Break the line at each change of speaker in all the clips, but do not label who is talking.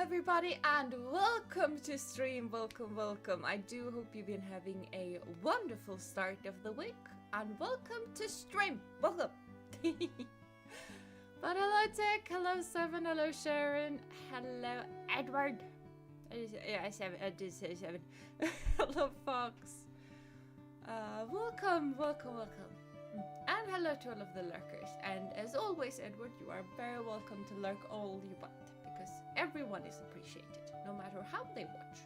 everybody, and welcome to stream. Welcome. I do hope you've been having a wonderful start of the week, and welcome to stream. Welcome. But hello Tech, hello Seven, hello Sharon, hello Edward. I did say Seven. Hello Fox. Welcome. And hello to all of the lurkers. And as always, Edward, you are very welcome to lurk all you want, because everyone is appreciated, no matter how they watch.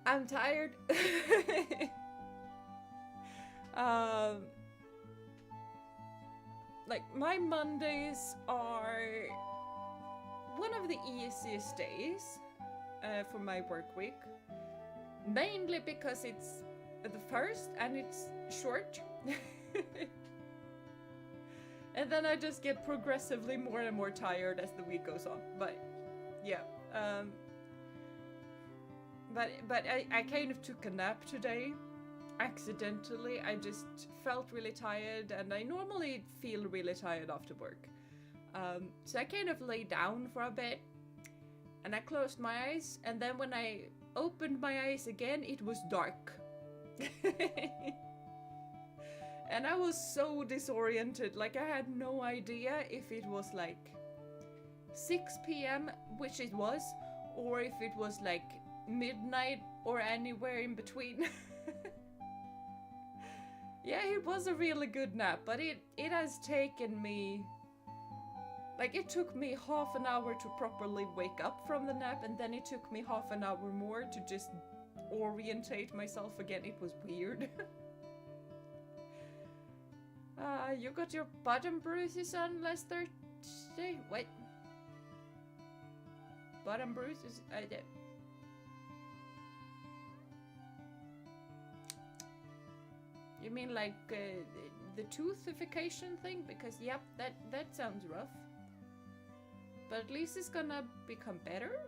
I'm tired. Like, my Mondays are one of the easiest days for my work week. Mainly because it's the first and it's short. And then I just get progressively more and more tired as the week goes on. But yeah, but I kind of took a nap today, accidentally. I just felt really tired, and I normally feel really tired after work. So I kind of lay down for a bit, and I closed my eyes, and then when I opened my eyes again, it was dark. And I was so disoriented, like I had no idea if it was like 6 p.m, which it was, or if it was like midnight or anywhere in between. Yeah, it was a really good nap, but it has taken me, like, it took me half an hour to properly wake up from the nap, and then it took me half an hour more to just orientate myself again. It was weird. You got your bottom bruises on last Thursday? Wait. Bottom bruises? I did. You mean like the toothification thing? Because yep, that sounds rough. But at least it's gonna become better.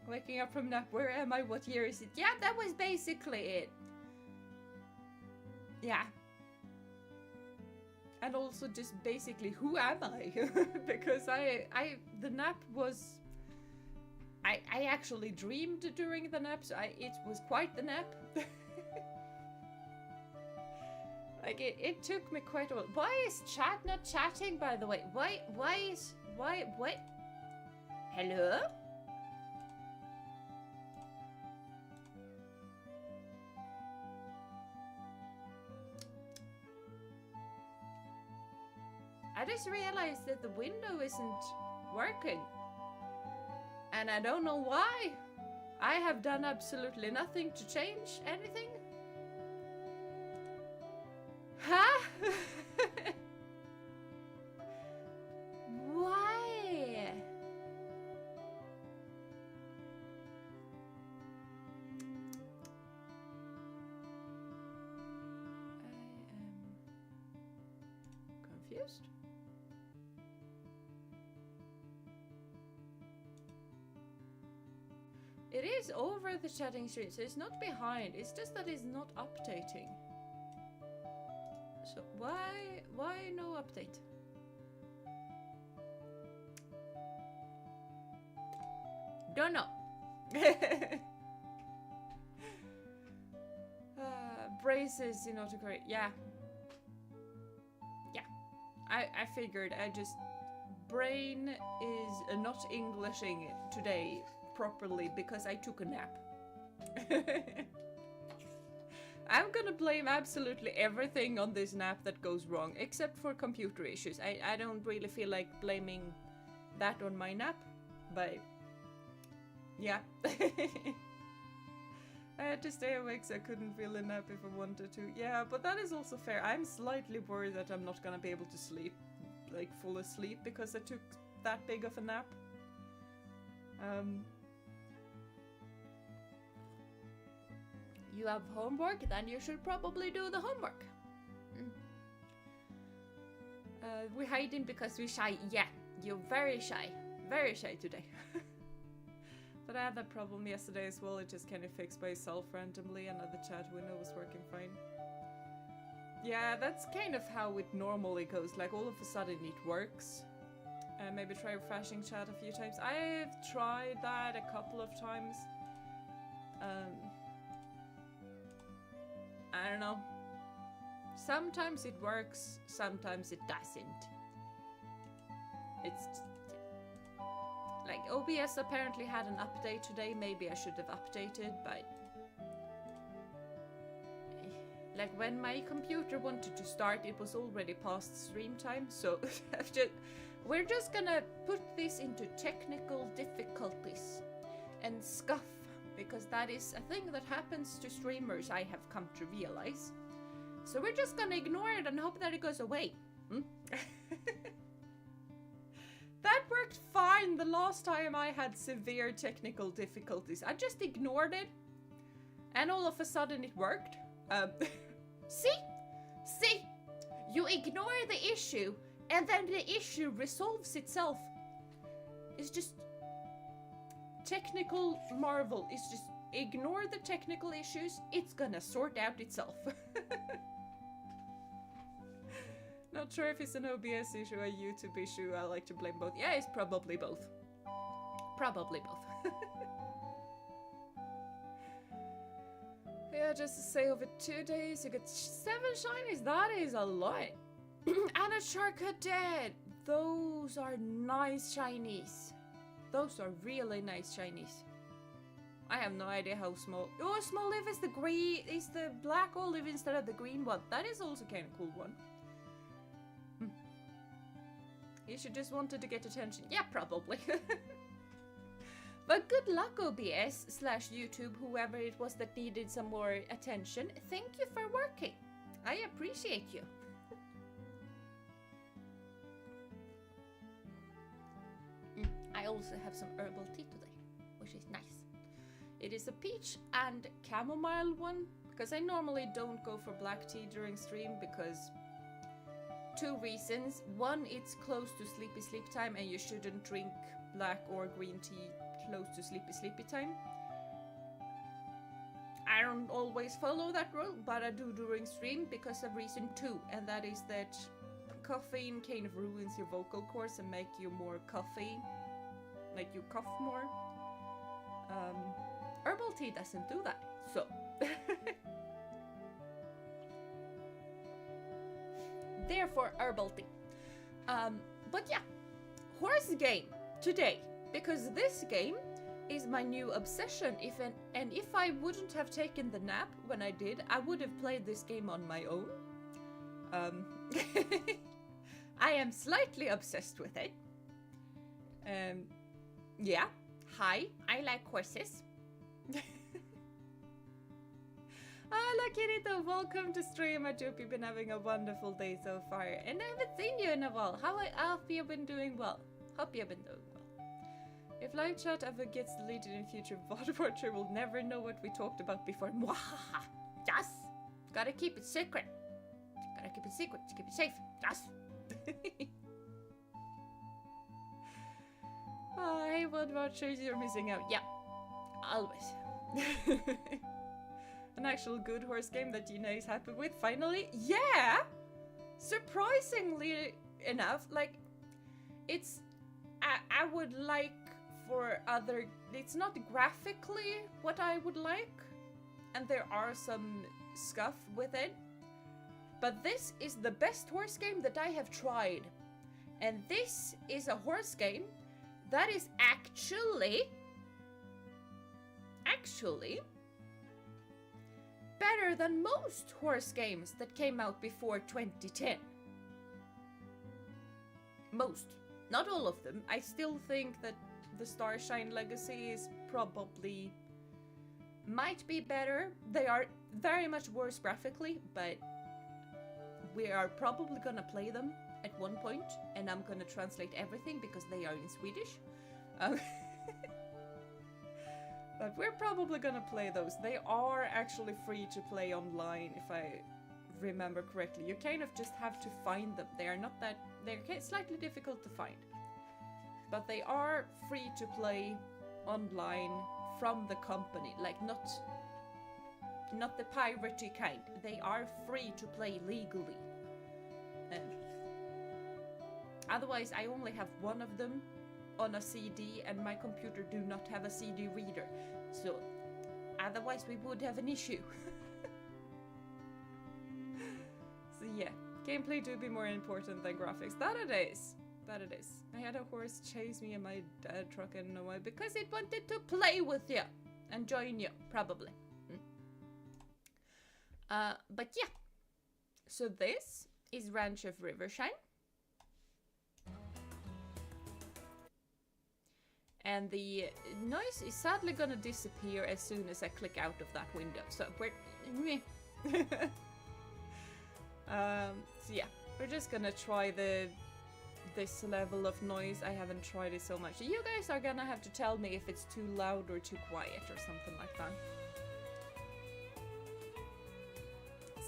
Waking up from nap, where am I? What year is it? Yeah, that was basically it. Yeah. And also just basically, who am I? Because the nap was, I actually dreamed during the nap, so it was quite the nap. Like it took me quite a while. Why is chat not chatting, by the way? Why, what? Hello? I just realized that the window isn't working. And I don't know why. I have done absolutely nothing to change anything. Huh? Why? I am confused. It is over the chatting screen, so it's not behind. It's just that it's not updating. So why no update? Don't know. Braces in autocorrect. Yeah. I figured. I just, brain is not Englishing today properly because I took a nap. I'm gonna blame absolutely everything on this nap that goes wrong, except for computer issues. I don't really feel like blaming that on my nap, but yeah. I had to stay awake so I couldn't feel a nap if I wanted to. Yeah, but that is also fair. I'm slightly worried that I'm not gonna be able to sleep, like full asleep, because I took that big of a nap. You have homework, then you should probably do the homework. We're hiding because we're shy. Yeah, you're very shy today. But I had that problem yesterday as well. It just kind of fixed by itself randomly, and the chat window was working fine. Yeah, that's kind of how it normally goes. Like all of a sudden it works. Maybe try refreshing chat a few times. I've tried that a couple of times. I don't know. Sometimes it works, sometimes it doesn't. It's like OBS apparently had an update today. Maybe I should have updated, but like when my computer wanted to start, it was already past stream time. So we're just gonna put this into technical difficulties and scuff, because that is a thing that happens to streamers, I have come to realize. So we're just gonna ignore it and hope that it goes away. That worked fine the last time I had severe technical difficulties. I just ignored it, and all of a sudden it worked. See? You ignore the issue, and then the issue resolves itself. It's just technical marvel. It's just ignore the technical issues, it's gonna sort out itself. Not sure if it's an OBS issue or a YouTube issue. I like to blame both. Yeah, it's probably both. Probably both. Yeah, just to say over 2 days you get 7 shinies. That is a lot. And a shark cadet. Those are nice shinies. Those are really nice shinies. I have no idea how small. Oh, small olive is the green. Is the black olive instead of the green one. That is also kind of cool one. You should just wanted to get attention. Yeah, probably. But good luck, OBS/YouTube, whoever it was that needed some more attention. Thank you for working. I appreciate you. I also have some herbal tea today, which is nice. It is a peach and chamomile one, because I normally don't go for black tea during stream because 2 reasons. One, it's close to sleepy time and you shouldn't drink black or green tea close to sleepy time. I don't always follow that rule, but I do during stream because of reason 2, and that is that caffeine kind of ruins your vocal cords and make you more coughy, like you cough more. Herbal tea doesn't do that, so. Therefore, herbal tea. But yeah, horse game today, because this game is my new obsession. And if I wouldn't have taken the nap when I did, I would have played this game on my own. I am slightly obsessed with it. Yeah, hi, I like horses. Look at it, welcome to stream. I hope you've been having a wonderful day so far, and I haven't seen you in a while. I hope you've been doing well. Hope you've been doing well. If live chat ever gets deleted in future, VOD watcher will never know what we talked about before. Mwahaha! Yes! Gotta keep it secret. Gotta keep it secret to keep it safe. Yes! Oh, hey, VOD watchers, you're missing out. Yeah, always. An actual good horse game that Jeena is happy with, finally. Yeah! Surprisingly enough, like, it's... I would like for other... It's not graphically what I would like, and there are some scuff with it, but this is the best horse game that I have tried. And this is a horse game that is actually better than most horse games that came out before 2010. Most. Not all of them. I still think that the Starshine Legacy is probably... might be better. They are very much worse graphically, but we are probably gonna play them at one point, and I'm gonna translate everything because they are in Swedish. But we're probably gonna play those. They are actually free to play online, if I remember correctly. You kind of just have to find them. They are not that... they're slightly difficult to find. But they are free to play online from the company. Like, not... not the piratey kind. They are free to play legally. Otherwise, I only have one of them on a CD, and my computer do not have a CD reader. So, otherwise we would have an issue. So yeah, gameplay do be more important than graphics. That it is. That it is. I had a horse chase me in my truck, I don't know why. Because it wanted to play with you and join you, probably. But yeah. So this is Ranch of Rivershine. And the noise is sadly gonna disappear as soon as I click out of that window. So we're... so yeah, we're just gonna try this level of noise. I haven't tried it so much. You guys are gonna have to tell me if it's too loud or too quiet or something like that.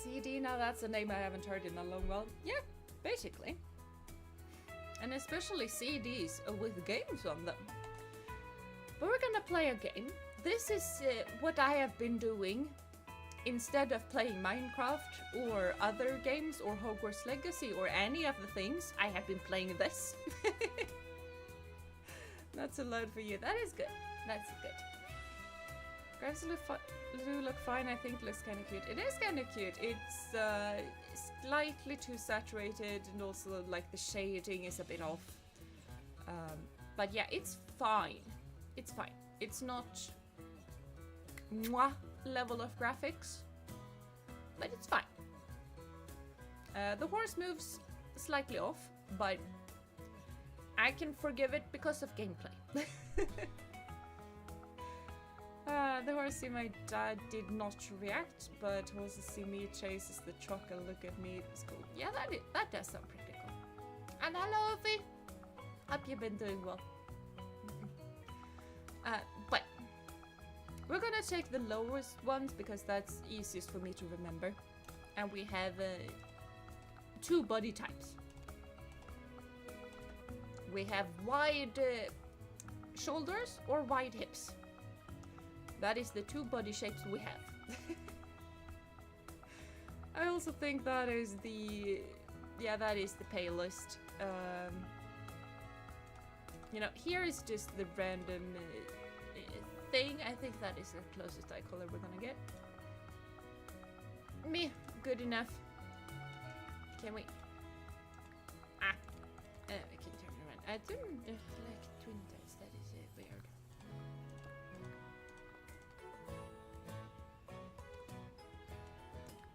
CD, now that's a name I haven't heard in a long while. Yeah, basically. And especially CDs with games on them. But we're gonna play a game. This is what I have been doing instead of playing Minecraft or other games or Hogwarts Legacy or any of the things. I have been playing this. That's a load for you. That is good. That's good. Graphics look fine. I think it looks kind of cute. It is kind of cute. It's slightly too saturated, and also like the shading is a bit off. But yeah, it's fine. It's fine. It's not mwah level of graphics, but it's fine. The horse moves slightly off, but I can forgive it because of gameplay. The horse see my dad did not react, but horses see me chases the truck and look at me. It's cool. Yeah, that does sound pretty cool. And hello, Effie. Hope you've been doing well. But we're gonna take the lowest ones because that's easiest for me to remember. And we have 2 body types. We have wide shoulders or wide hips. That is the 2 body shapes we have. I also think that is the... yeah, that is the palest. You know, here is just the random thing. I think that is the closest eye color we're gonna get. Me, good enough. Can we... ah, we can turn around. I don't like twin tails, that is weird.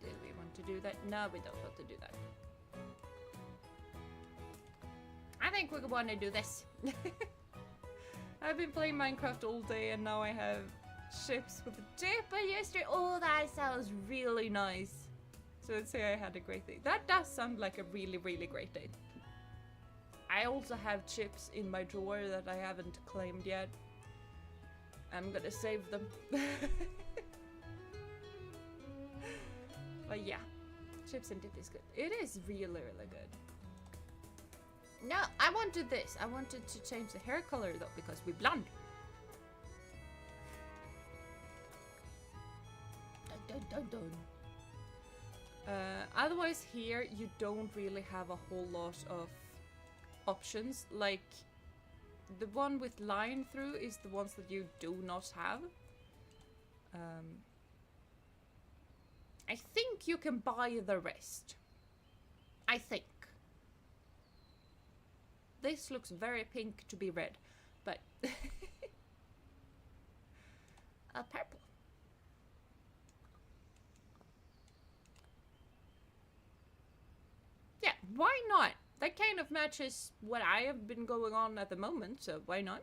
Do we want to do that? No, we don't want to do that. I think we want to do this. I've been playing Minecraft all day and now I have ships with a dipper yesterday. Oh, that sounds really nice. So let's say I had a great day. That does sound like a really, really great day. I also have chips in my drawer that I haven't claimed yet. I'm gonna save them. But yeah, chips and dip is good. It is really, really good. No, I wanted this. I wanted to change the hair color though, because we're blonde. Dun, dun, dun, dun. Otherwise here you don't really have a whole lot of options. Like the one with line through is the ones that you do not have. I think you can buy the rest. I think. This looks very pink to be red, but purple. Yeah, why not? That kind of matches what I have been going on at the moment, so why not?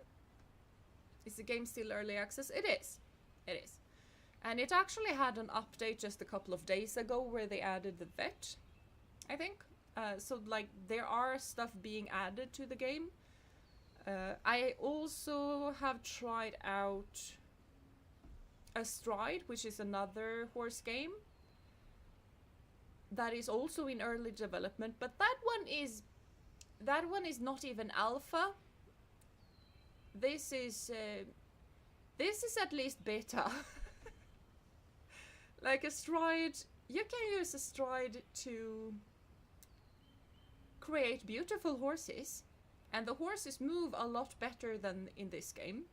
Is the game still early access? It is. It is. And it actually had an update just a couple of days ago where they added the vet, I think. So like there are stuff being added to the game. I also have tried out Astride, which is another horse game that is also in early development, but that one is not even alpha. This is at least beta. Like a stride, you can use a stride to create beautiful horses, and the horses move a lot better than in this game.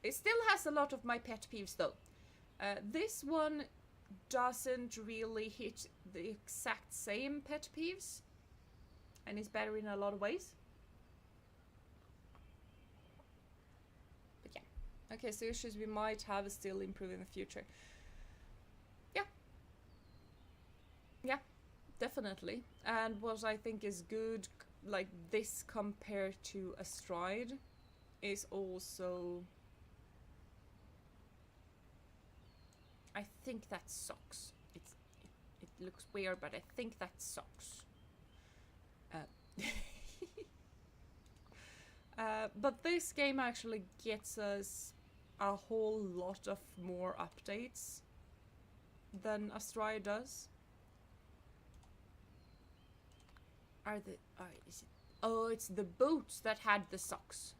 It still has a lot of my pet peeves though. This one doesn't really hit the exact same pet peeves, and is better in a lot of ways. But yeah. Okay, so issues we might have still improve in the future. Yeah. Yeah, definitely. And what I think is good, like this compared to a stride, is also... I think that's socks. It looks weird, but I think that's socks. But this game actually gets us a whole lot of more updates than a stride does. Is it? Oh, it's the boots that had the socks.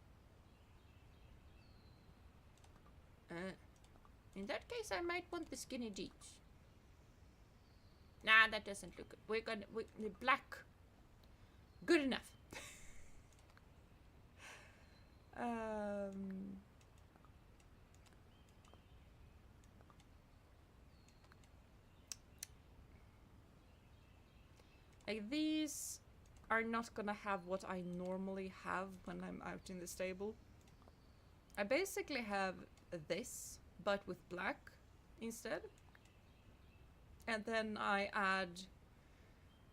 In that case, I might want the skinny jeans. Nah, that doesn't look good. The black. Good enough. Like these are not gonna have what I normally have when I'm out in the stable. I basically have this, but with black instead. And then I add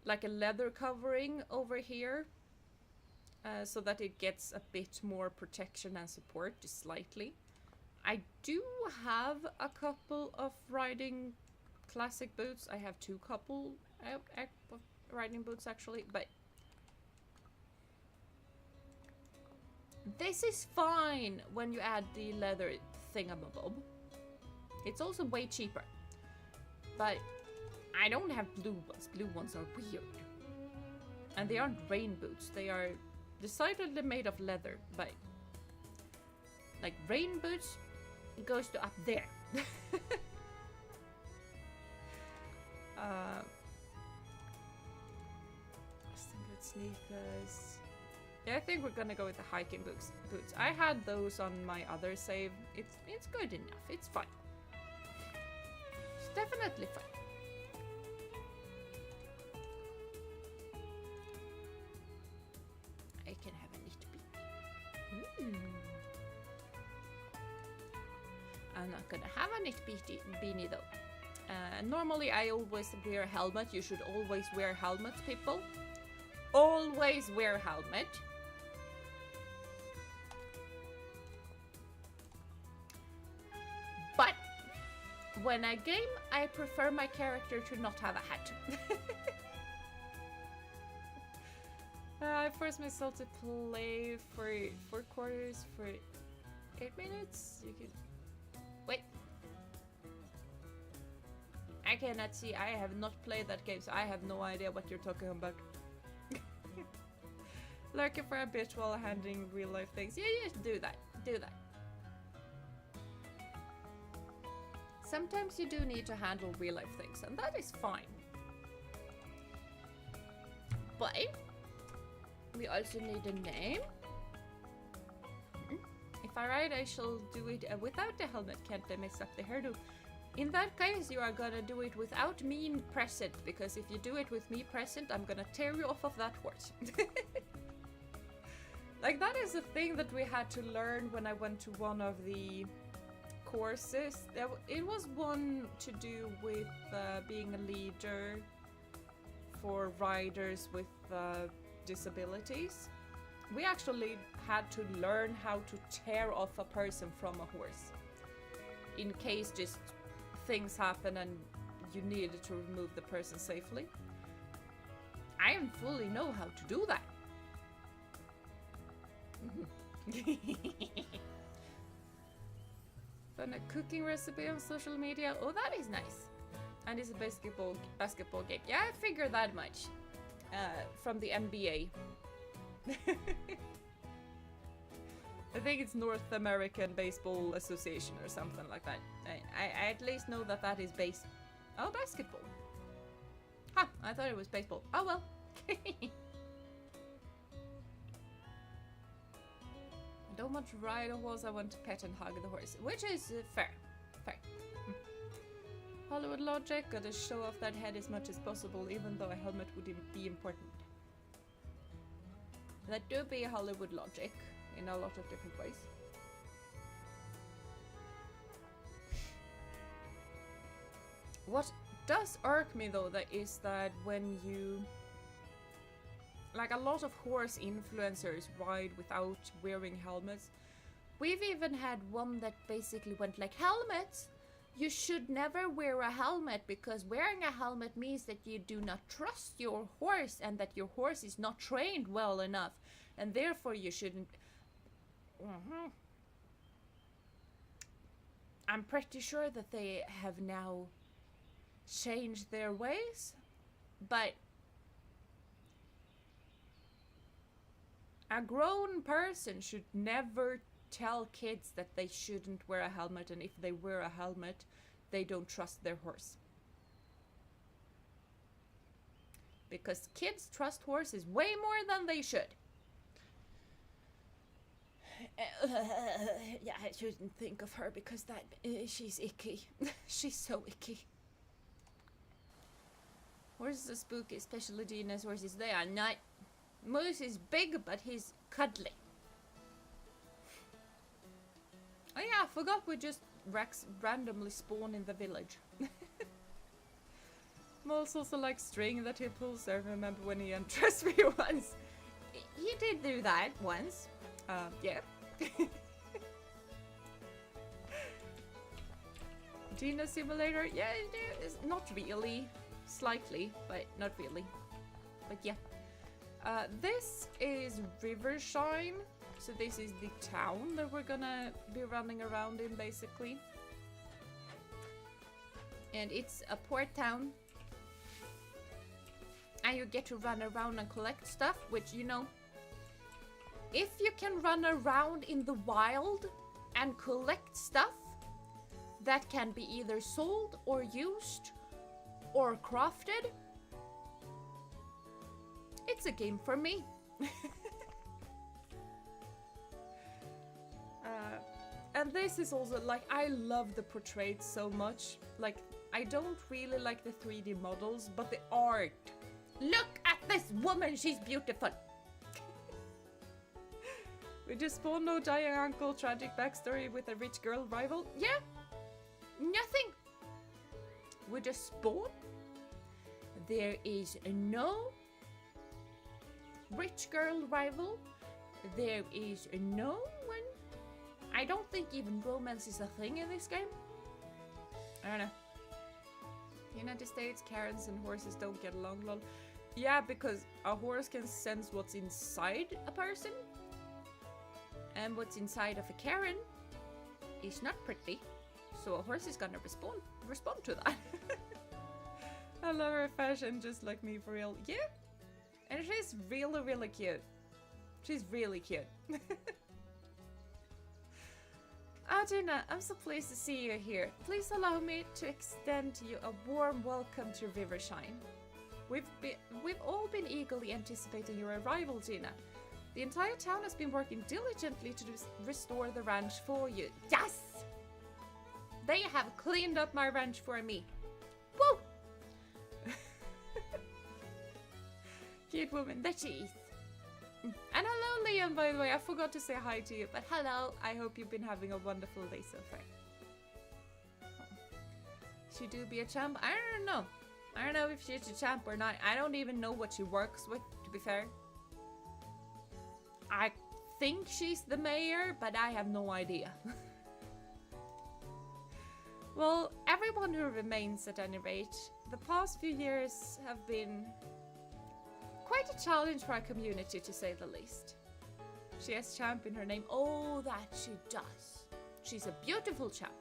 like a leather covering over here, so that it gets a bit more protection and support, just slightly. I do have a couple of riding classic boots. I have two couple of riding boots actually, but this is fine when you add the leather thingamabob. It's also way cheaper. But I don't have blue ones. Blue ones are weird. And they aren't rain boots. They are decidedly made of leather, but like rain boots goes to up there. Sneakers. Yeah, I think we're gonna go with the hiking boots. I had those on my other save. It's good enough. It's fine. It's definitely fine. I can have a knit beanie. I'm not gonna have a knit beanie though. Normally I always wear a helmet. You should always wear helmets, people. Always wear helmet. But when I game, I prefer my character to not have a hat. I force myself to play for 4 quarters for 8 minutes. You can wait. I cannot see. I have not played that game, so I have no idea what you're talking about. Lurking for a bit while handling real life things. Yeah, do that. Do that. Sometimes you do need to handle real life things, and that is fine. But we also need a name. If I ride, I shall do it without the helmet. Can't I mess up the hairdo? In that case, you are gonna do it without me present, because if you do it with me present, I'm gonna tear you off of that horse. Like, that is a thing that we had to learn when I went to one of the courses. It was one to do with being a leader for riders with disabilities. We actually had to learn how to tear off a person from a horse, in case just things happen and you needed to remove the person safely. I don't fully know how to do that. Found a cooking recipe on social media. Oh, that is nice. And it's a basketball game. Yeah, I figured that much. From the NBA. I think it's North American Baseball Association or something like that. I at least know that that is Oh, basketball. Huh, I thought it was baseball. Oh well. I don't want to ride a horse, I want to pet and hug the horse. Which is fair. Fair. Hollywood logic, gotta show off that head as much as possible, even though a helmet would be important. That do be Hollywood logic in a lot of different ways. What does irk me though, that is that when you... Like a lot of horse influencers ride without wearing helmets. We've even had one that basically went like, helmets! You should never wear a helmet because wearing a helmet means that you do not trust your horse and that your horse is not trained well enough and therefore you shouldn't... I'm pretty sure that they have now changed their ways, but a grown person should never tell kids that they shouldn't wear a helmet, and if they wear a helmet, they don't trust their horse. Because kids trust horses way more than they should. Yeah, I shouldn't think of her because that she's icky. She's so icky. Horses are spooky, especially Jeena's horses. They are not. Moose is big, but he's cuddly. Oh yeah, I forgot we just randomly spawn in the village. Moles also like string that he pulls. I remember when he undressed me once. He did do that once. Yeah. Jeena simulator? Yeah, it's not really. Slightly, but not really. But yeah. This is Rivershine. So this is the town that we're gonna be running around in, basically. And it's a port town. And you get to run around and collect stuff, which, you know, if you can run around in the wild and collect stuff that can be either sold or used or crafted, it's a game for me. And this is also, like, I love the portraits so much. Like, I don't really like the 3D models, but the art. Look at this woman, she's beautiful. We just spawned, no dying uncle, tragic backstory with a rich girl rival. Yeah, nothing. We just spawn. There is no rich girl rival. There is no one. I don't think even romance is a thing in this game. I don't know. United States, Karens and horses don't get along, lol. Yeah, because a horse can sense what's inside a person. And what's inside of a Karen is not pretty. So a horse is gonna respond to that. I love her fashion just like me, for real. Yeah. And she's really, really cute. She's really cute. Jeena, I'm so pleased to see you here. Please allow me to extend you a warm welcome to Rivershine. We've all been eagerly anticipating your arrival, Jeena. The entire town has been working diligently to restore the ranch for you. Yes! They have cleaned up my ranch for me. Woo! Cute woman that she is. And hello, Liam, by the way. I forgot to say hi to you, but hello. I hope you've been having a wonderful day so far. She do be a champ? I don't know. I don't know if she's a champ or not. I don't even know what she works with, to be fair. I think she's the mayor, but I have no idea. Well, everyone who remains at any rate, the past few years have been quite a challenge for our community, to say the least. She has champ in her name. Oh, that she does. She's a beautiful champ.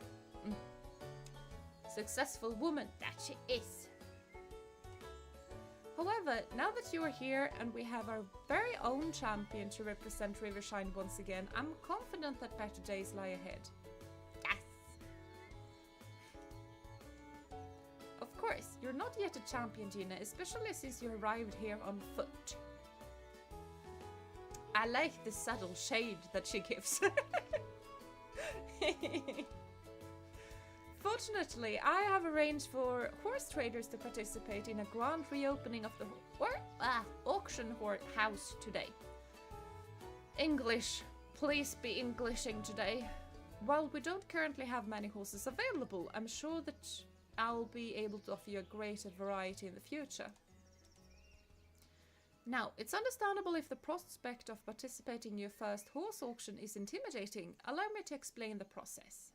Successful woman that she is. However, However, now that you are here and we have our very own champion to represent Rivershine once again, I'm confident that better days lie ahead. Yes! Of course, you're not yet a champion, Jeena, especially since you arrived here on foot. I like the subtle shade that she gives. Fortunately, I have arranged for horse traders to participate in a grand reopening of the auction house today. English, please be Englishing today. While we don't currently have many horses available, I'm sure that I'll be able to offer you a greater variety in the future. Now, it's understandable if the prospect of participating in your first horse auction is intimidating. Allow me to explain the process.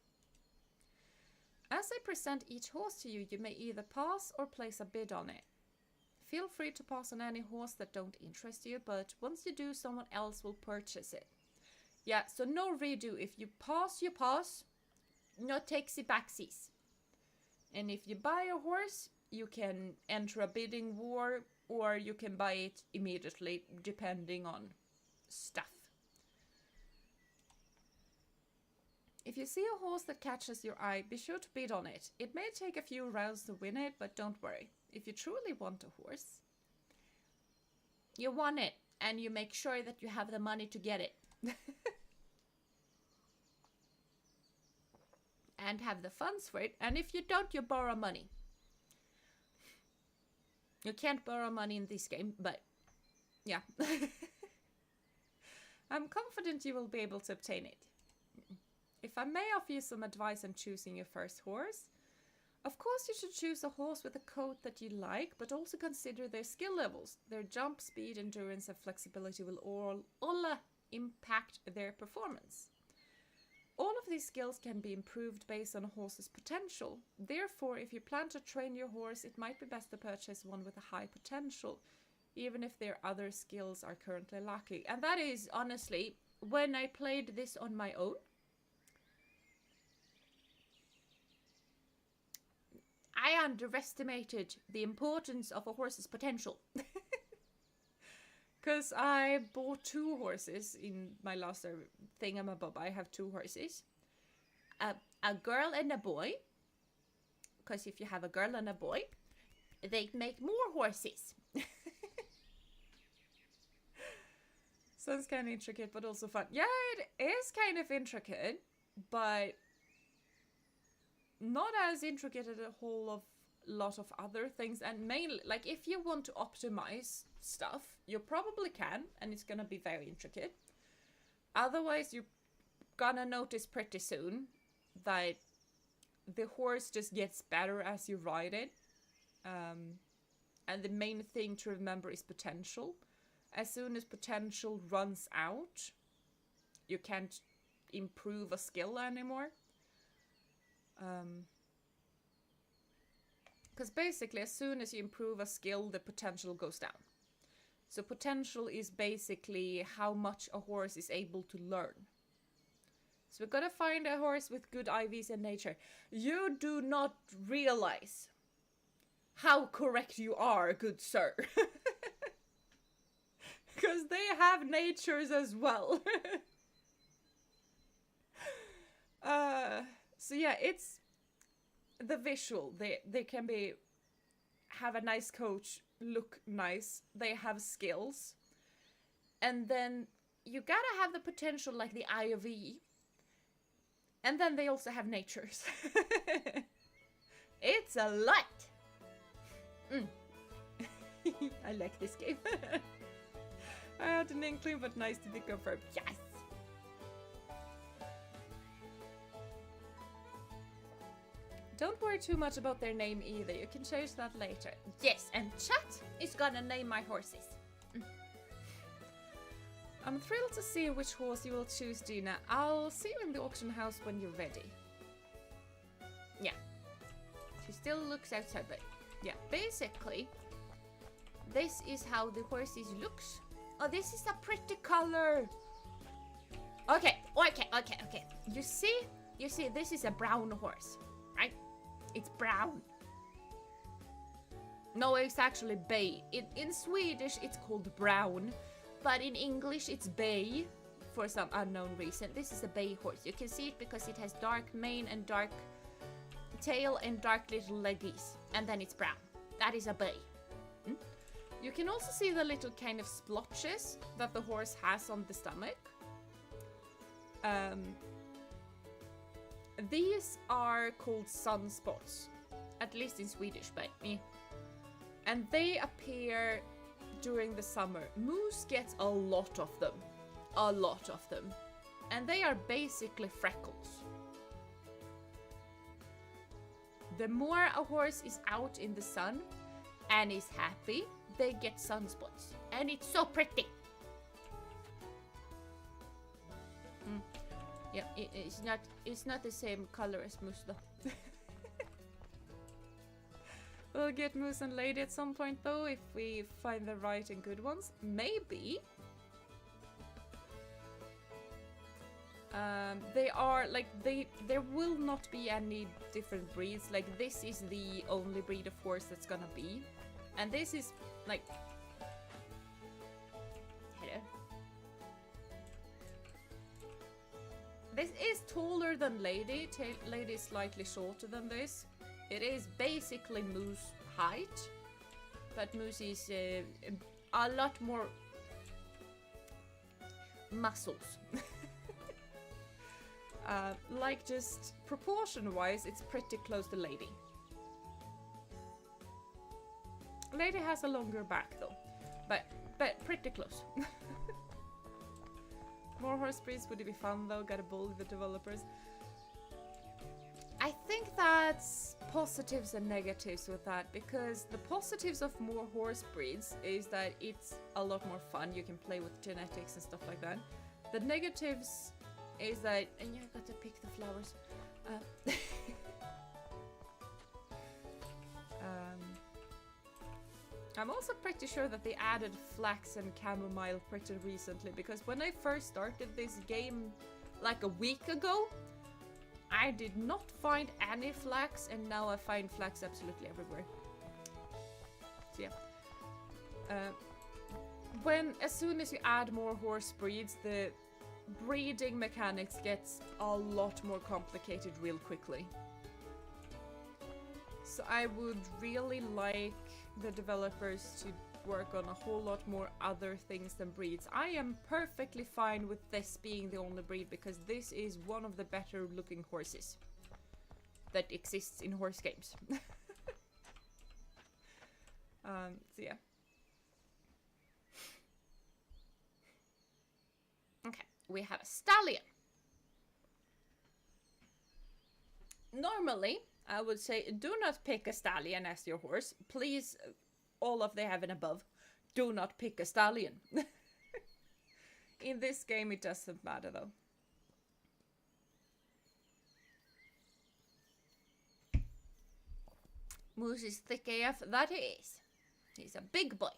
As I present each horse to you, you may either pass or place a bid on it. Feel free to pass on any horse that don't interest you, but once you do, someone else will purchase it. Yeah, so no redo. If you pass, you pass. No takesy backsies. And if you buy a horse, you can enter a bidding war, or you can buy it immediately, depending on stuff. If you see a horse that catches your eye, be sure to bid on it. It may take a few rounds to win it, but don't worry. If you truly want a horse, you want it, and you make sure that you have the money to get it. And have the funds for it, and if you don't, you borrow money. You can't borrow money in this game, but yeah. I'm confident you will be able to obtain it. If I may offer you some advice on choosing your first horse, of course you should choose a horse with a coat that you like, but also consider their skill levels. Their jump speed, endurance and flexibility will all impact their performance. All of these skills can be improved based on a horse's potential. Therefore, if you plan to train your horse, it might be best to purchase one with a high potential, even if their other skills are currently lacking. And that is, honestly, when I played this on my own, I underestimated the importance of a horse's potential. Because I bought 2 horses in my last thingamabob. I have 2 horses. A girl and a boy. Because if you have a girl and a boy, they make more horses. Sounds kind of intricate, but also fun. Yeah, it is kind of intricate, but not as intricate as a whole lot of other things. And mainly, like, if you want to optimize stuff, you probably can, and it's gonna be very intricate. Otherwise, you're gonna notice pretty soon that the horse just gets better as you ride it. And the main thing to remember is potential. As soon as potential runs out, you can't improve a skill anymore. Because basically, as soon as you improve a skill, the potential goes down. So potential is basically how much a horse is able to learn. So we're gonna find a horse with good IVs in nature. You do not realize how correct you are, good sir. Because they have natures as well. So yeah, it's the visual. They can have a nice coach, look nice. They have skills. And then you gotta have the potential like the IV. And then they also have natures. It's a lot. I like this game. I had an inkling, but nice to be confirmed. Yes! Don't worry too much about their name either. You can change that later. Yes, and chat is gonna name my horses. I'm thrilled to see which horse you will choose, Jeena. I'll see you in the auction house when you're ready. Yeah. She still looks outside, but yeah. Basically, this is how the horses looks. Oh, this is a pretty color. Okay. You see, this is a brown horse, right? It's brown. No, it's actually bay. In Swedish, it's called brown, but in English, it's bay for some unknown reason. This is a bay horse. You can see it because it has dark mane and dark tail and dark little leggies, and then it's brown. That is a bay. You can also see the little kind of splotches that the horse has on the stomach. These are called sunspots, at least in Swedish, but and they appear during the summer. Moose gets a lot of them, and they are basically freckles. The more a horse is out in the sun and is happy, they get sunspots, and it's so pretty. Yeah, it's not the same color as moose though. We'll get moose and lady at some point though, if we find the right and good ones. Maybe. They are like there will not be any different breeds. Like this is the only breed of horse that's gonna be, and this is like. Hello. This is taller than lady. Lady is slightly shorter than this. It is basically moose height, but moose is a lot more muscles. Like just proportion-wise, it's pretty close to lady. Lady has a longer back though, but pretty close. More horse breeds would be fun though. Gotta bully the developers. I think that's positives and negatives with that, because the positives of more horse breeds is that it's a lot more fun. You can play with genetics and stuff like that. The negatives is that, and you got to pick the flowers. I'm also pretty sure that they added flax and chamomile pretty recently, because when I first started this game like a week ago, I did not find any flax, and now I find flax absolutely everywhere. So yeah. As soon as you add more horse breeds, the breeding mechanics gets a lot more complicated real quickly. So I would really like the developers to work on a whole lot more other things than breeds. I am perfectly fine with this being the only breed, because this is one of the better looking horses that exists in horse games. So yeah. Okay, we have a stallion. Normally, I would say do not pick a stallion as your horse. Please, all of the heaven above, do not pick a stallion. In this game, it doesn't matter though. Moose is thick AF, that he is. He's a big boy.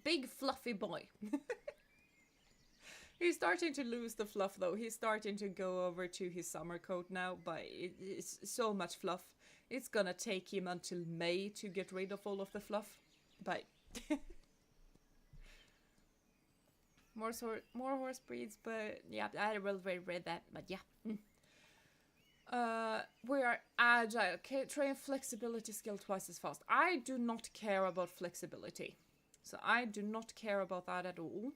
Big fluffy boy. He's starting to lose the fluff though. He's starting to go over to his summer coat now, but it's so much fluff. It's gonna take him until May to get rid of all of the fluff. But more horse breeds, but yeah, I will read that, but yeah. We are agile. Okay, train flexibility skill twice as fast. I do not care about flexibility. So I do not care about that at all.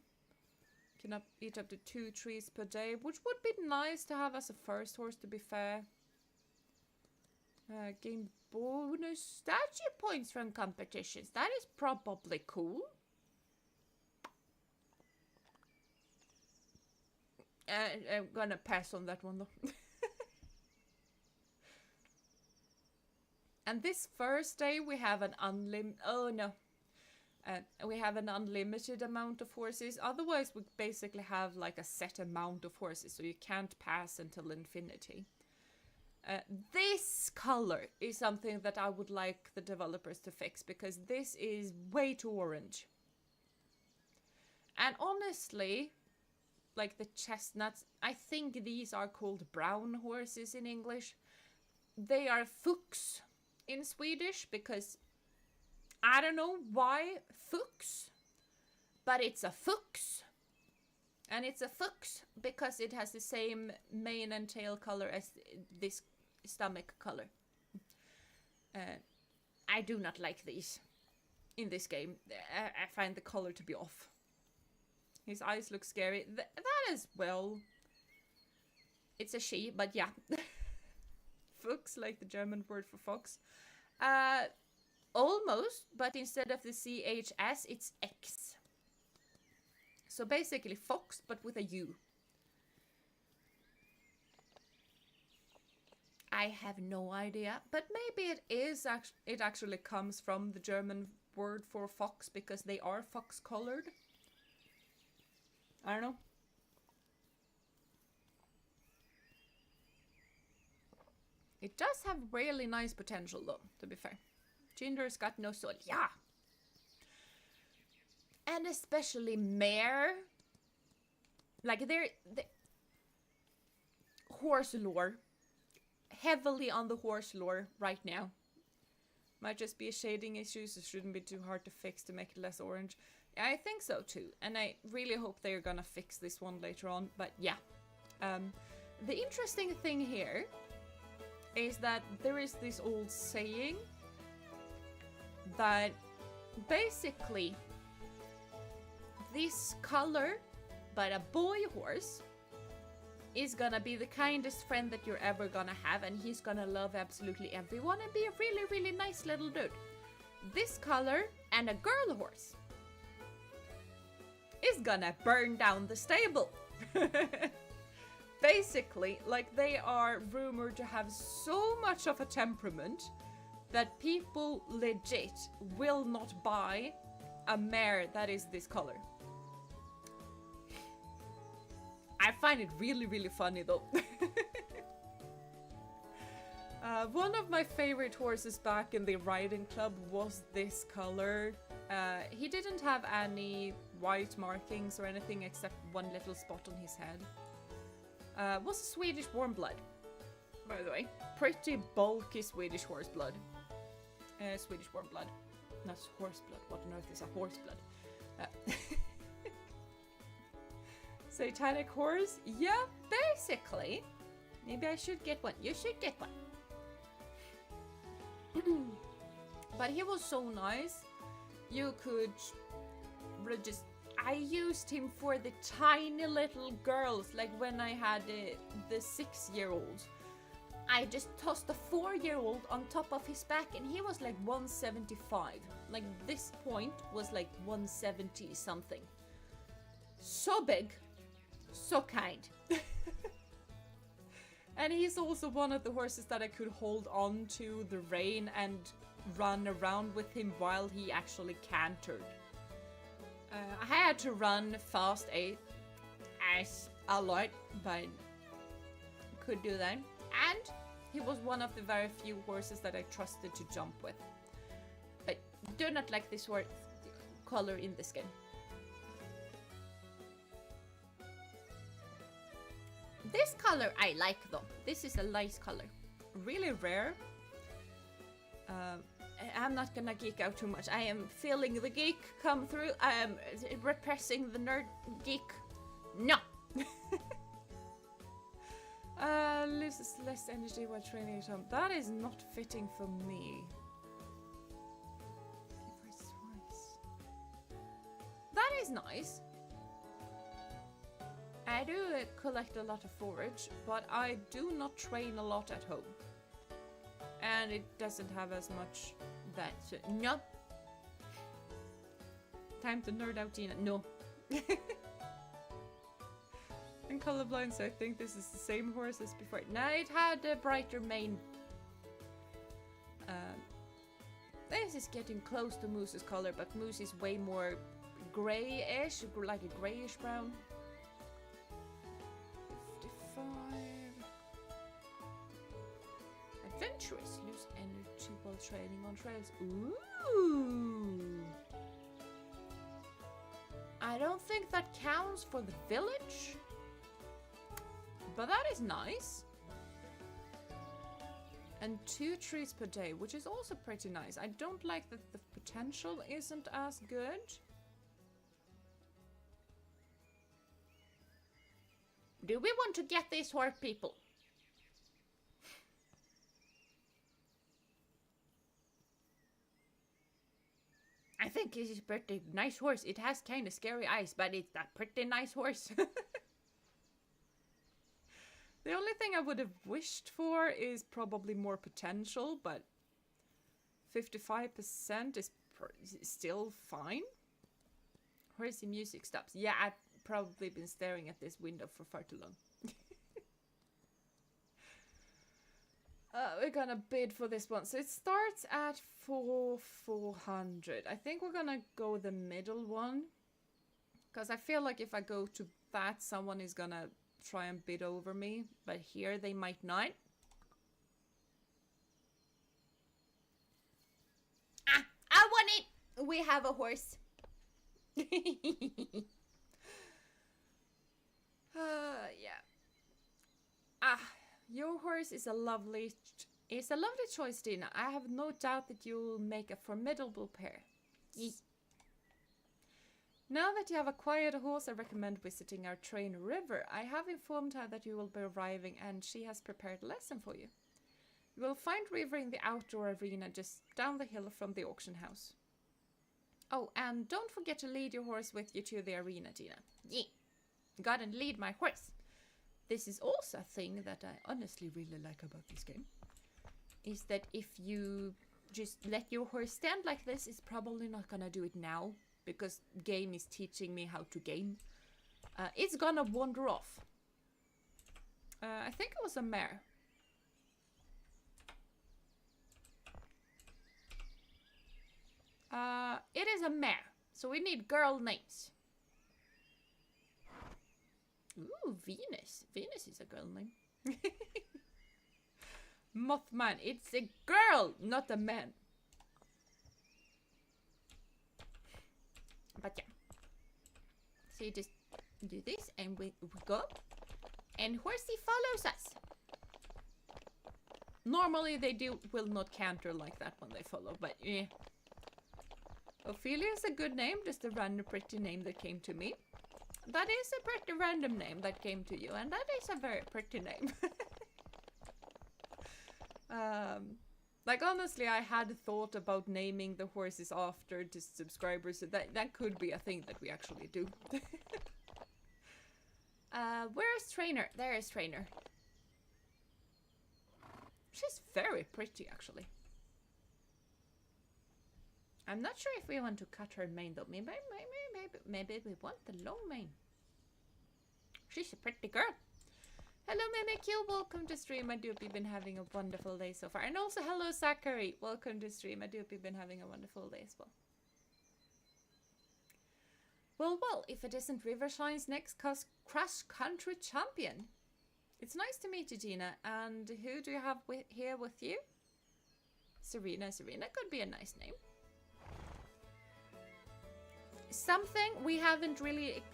Can eat up to 2 trees per day, which would be nice to have as a first horse, to be fair. Gain bonus statue points from competitions. That is probably cool. I'm gonna pass on that one though. And this first day we have an we have an unlimited amount of horses. Otherwise, we basically have like a set amount of horses, so you can't pass until infinity. This color is something that I would like the developers to fix, because this is way too orange. And honestly, like the chestnuts, I think these are called brown horses in English. They are fuchs in Swedish, because I don't know why fuchs, but it's a fuchs. And it's a fuchs because it has the same mane and tail color as this stomach color. I do not like these in this game. I find the color to be off. His eyes look scary. That as well. It's a she, but yeah. Fuchs, like the German word for fox. Almost, but instead of the CHS, it's X. So basically fox, but with a U. I have no idea, but maybe it actually comes from the German word for fox because they are fox colored. I don't know. It does have really nice potential though, to be fair. Ginger's got no soul. Yeah. And especially mare. Like they're horse lore. Heavily on the horse lore right now. Might just be a shading issue, so it shouldn't be too hard to fix to make it less orange. Yeah, I think so too. And I really hope they're gonna fix this one later on. But yeah. The interesting thing here is that there is this old saying that basically this color, but a boy horse, is gonna be the kindest friend that you're ever gonna have, and he's gonna love absolutely everyone and be a really, really nice little dude. This color and a girl horse is gonna burn down the stable. Basically, like they are rumored to have so much of a temperament that people legit will not buy a mare that is this color. I find it really, really funny though. One of my favorite horses back in the riding club was this color. He didn't have any white markings or anything except one little spot on his head. Was a Swedish warm blood, by the way. Pretty bulky Swedish horse blood. Swedish warm blood. Not horse blood. What on earth is a horse blood? Satanic horse? Yeah, basically. Maybe I should get one. You should get one. But he was so nice. You could just... I used him for the tiny little girls, like when I had the 6-year-old. I just tossed a 4-year-old on top of his back and he was like 175. Like this point was like 170 something. So big, so kind. And he's also one of the horses that I could hold on to the rein and run around with him while he actually cantered. I had to run fast as a lot, but could do that. And he was one of the very few horses that I trusted to jump with. But do not like this color in this game. This color I like though. This is a nice color. Really rare. I'm not gonna geek out too much. I am feeling the geek come through. I am repressing the nerd geek. No! Loses less energy while training at home. That is not fitting for me. That is nice. I do collect a lot of forage, but I do not train a lot at home. And it doesn't have as much that. So, no. Time to nerd out, Jeena. No. I'm colorblind, so I think this is the same horse as before. No, it had a brighter mane. This is getting close to Moose's color, but Moose is way more grayish, like a grayish brown. 55. Adventurous, lose energy while training on trails. Ooh. I don't think that counts for the village, but that is nice. And 2 trees per day, which is also pretty nice. I don't like that the potential isn't as good. Do we want to get these horse people? I think this is a pretty nice horse. It has kind of scary eyes, but it's a pretty nice horse. The only thing I would have wished for is probably more potential, but 55% is still fine. Horsey music stops. Yeah, I've probably been staring at this window for far too long. We're gonna bid for this one. So it starts at 400. I think we're gonna go the middle one. Because I feel like if I go to that, someone is gonna try and bid over me. But here they might not. Ah, I want it! We have a horse. Yeah. Ah, your horse is a lovely choice, Jeena. I have no doubt that you'll make a formidable pair. Now that you have acquired a horse, I recommend visiting our trainer River. I have informed her that you will be arriving and she has prepared a lesson for you. You will find River in the outdoor arena just down the hill from the auction house. Oh, and don't forget to lead your horse with you to the arena, Jeena. Yeah, gotta lead my horse. This is also a thing that I honestly really like about this game. Is that if you just let your horse stand like this, it's probably not gonna do it now. Because game is teaching me how to game. It's gonna wander off. I think it was a mare. It is a mare. So we need girl names. Ooh, Venus. Venus is a girl name. Mothman. It's a girl, not a man. But yeah. So you just do this and we go. And horsey follows us. Normally they will not canter like that when they follow, but yeah. Ophelia is a good name, just a random pretty name that came to me. That is a pretty random name that came to you, and that is a very pretty name. Like honestly, I had thought about naming the horses after the subscribers, so that could be a thing that we actually do. Where's Trainer? There is Trainer. She's very pretty, actually. I'm not sure if we want to cut her mane though. Maybe we want the long mane. She's a pretty girl. Hello MMQ, welcome to stream. I do hope you've been having a wonderful day so far. And also hello Zachary, welcome to stream. I do hope you've been having a wonderful day as well. Well, if it isn't Rivershine's next cross-country champion. It's nice to meet you, Jeena. And who do you have here with you? Serena. Serena could be a nice name. Something we haven't really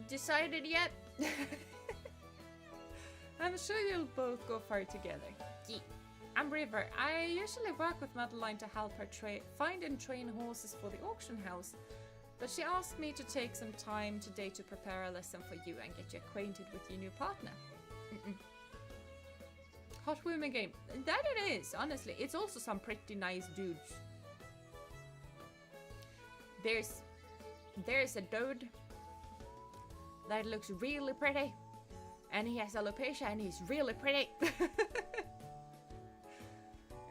decided yet. I'm sure you'll both go far together. Yeah. I'm River. I usually work with Madeline to help her find and train horses for the auction house. But she asked me to take some time today to prepare a lesson for you and get you acquainted with your new partner. Hot women game. That it is, honestly. It's also some pretty nice dudes. There's a dude that looks really pretty. And he has alopecia and he's really pretty.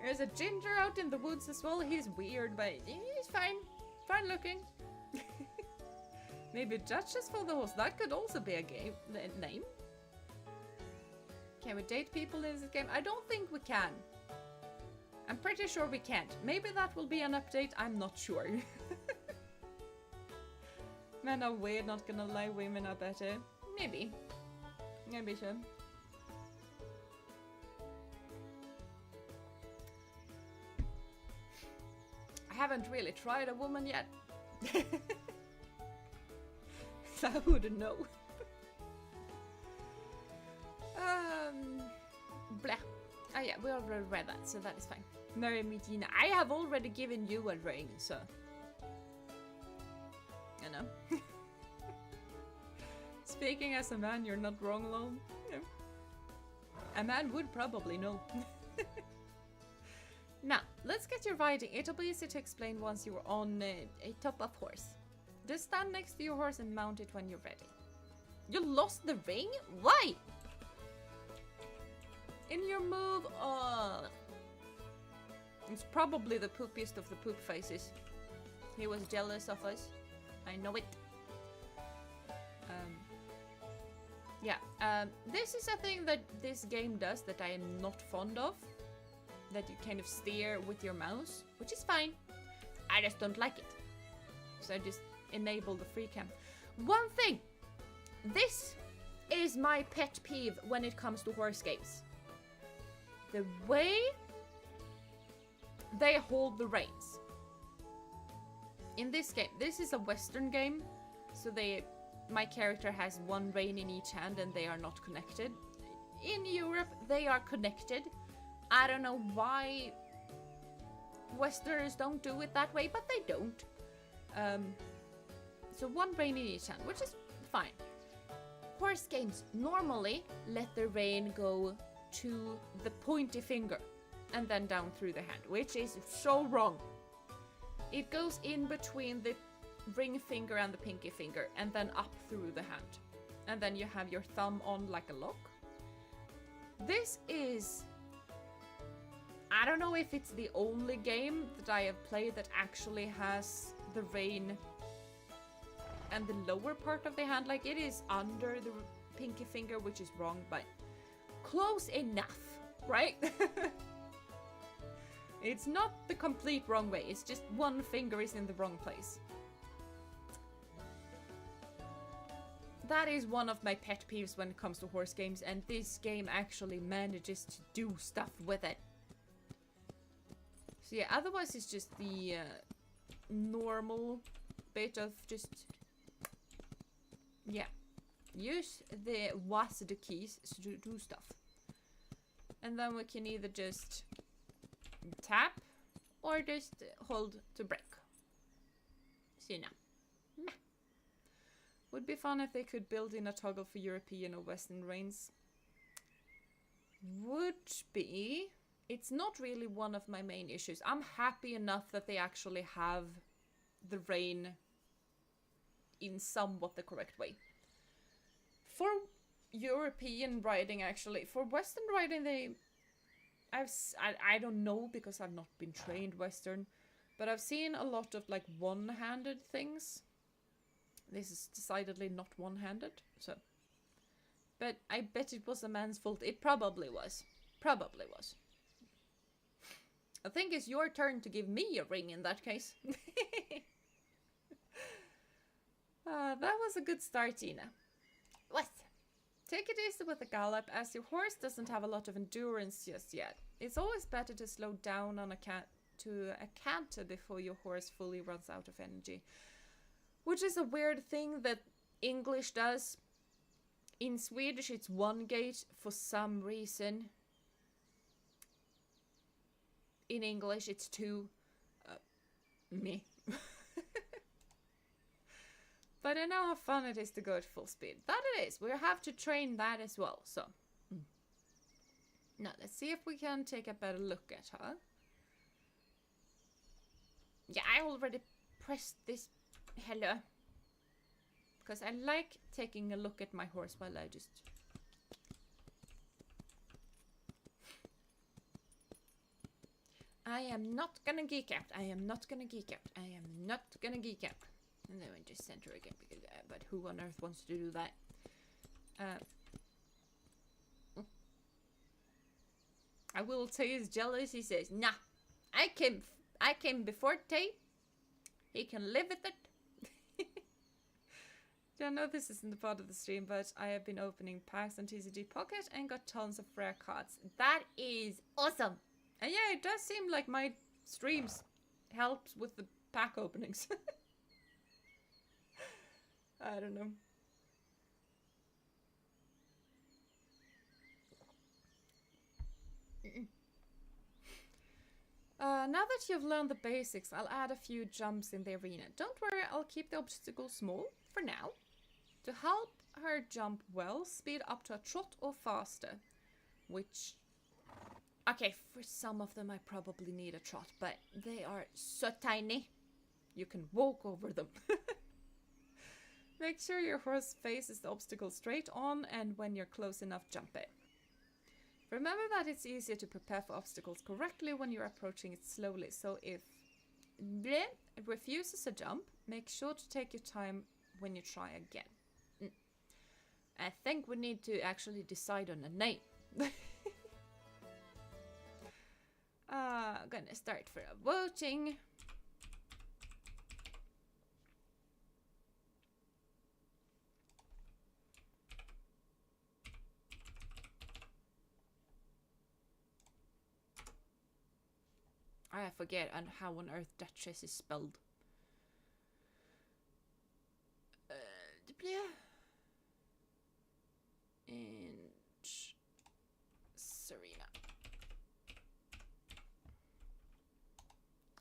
There's a ginger out in the woods as well. He's weird, but he's fine. Fine looking. Maybe judges for the horse. That could also be a name. Can we date people in this game? I don't think we can. I'm pretty sure we can't. Maybe that will be an update. I'm not sure. Men are weird, not gonna lie. Women are better. Maybe. Maybe so. I haven't really tried a woman yet. So I wouldn't know. Blah. Oh yeah, we already read that, so that is fine. Marry me, Jeena. I have already given you a ring, so... You know. Speaking as a man, you're not wrong, lol. Yeah. A man would probably know. Now, let's get your riding. It'll be easy to explain once you're on a top-up horse. Just stand next to your horse and mount it when you're ready. You lost the ring? Why? In your move, it's probably the poopiest of the poop faces. He was jealous of us. I know it. This is a thing that this game does that I am not fond of. That you kind of steer with your mouse, which is fine. I just don't like it. So I just enable the free cam. One thing! This is my pet peeve when it comes to horse games. The way they hold the reins. In this game, this is a Western game, so my character has one rein in each hand and they are not connected. In Europe, they are connected. I don't know why Westerners don't do it that way, but they don't. So one rein in each hand, which is fine. Horse games normally let the rein go to the pointy finger and then down through the hand, which is so wrong. It goes in between the ring finger and the pinky finger and then up through the hand. And then you have your thumb on like a lock. This is... I don't know if it's the only game that I have played that actually has the rein and the lower part of the hand, like it is under the pinky finger, which is wrong, but close enough, right? It's not the complete wrong way, it's just one finger is in the wrong place. That is one of my pet peeves when it comes to horse games, and this game actually manages to do stuff with it. So yeah, otherwise it's just the normal bit of just... Yeah. Use the WASD keys to do stuff. And then we can either just tap or just hold to brake. So you know. Would be fun if they could build in a toggle for European or Western reins. Would be. It's not really one of my main issues. I'm happy enough that they actually have the rein in somewhat the correct way. For European riding, actually, for Western riding, I don't know because I've not been trained Western, but I've seen a lot of like one-handed things. This is decidedly not one-handed, so. But I bet it was a man's fault. It probably was. Probably was. I think it's your turn to give me a ring in that case. That was a good start, Jeena. What? Take it easy with the gallop, as your horse doesn't have a lot of endurance just yet. It's always better to slow down on a canter before your horse fully runs out of energy. Which is a weird thing that English does. In Swedish it's one gait for some reason. In English it's two. Me. But I know how fun it is to go at full speed. That it is. We have to train that as well, so. Now, let's see if we can take a better look at her. Yeah, I already pressed this. Hello. Because I like taking a look at my horse while I just... I am not gonna geek out. I am not gonna geek out. I am not gonna geek out. And then we just center again, because, but who on earth wants to do that? I will say he's jealous. He says, "Nah, I came before Tay. He can live with it." Yeah, I know this isn't the part of the stream, but I have been opening packs on TCG Pocket and got tons of rare cards. That is awesome. And yeah, it does seem like my streams helps with the pack openings. I don't know. Now that you've learned the basics, I'll add a few jumps in the arena. Don't worry, I'll keep the obstacles small for now. To help her jump well, speed up to a trot or faster. Which... Okay, for some of them I probably need a trot, but they are so tiny. You can walk over them. Make sure your horse faces the obstacle straight on, and when you're close enough, jump it. Remember that it's easier to prepare for obstacles correctly when you're approaching it slowly, so if bleh refuses a jump, make sure to take your time when you try again. I think we need to actually decide on a name. Gonna start for a voting. I forget how on earth Duchess is spelled. And Serena.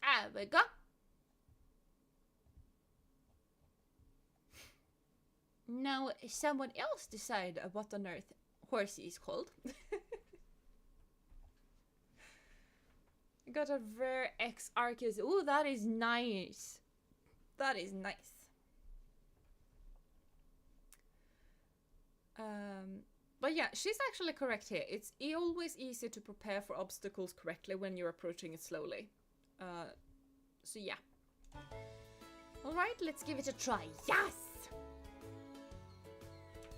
There we go. Now someone else decide what on earth horsey is called. Got a rare X Arceus. Oh, that is nice. That is nice. But yeah, she's actually correct here. It's always easier to prepare for obstacles correctly when you're approaching it slowly. So yeah. Alright, let's give it a try. Yes!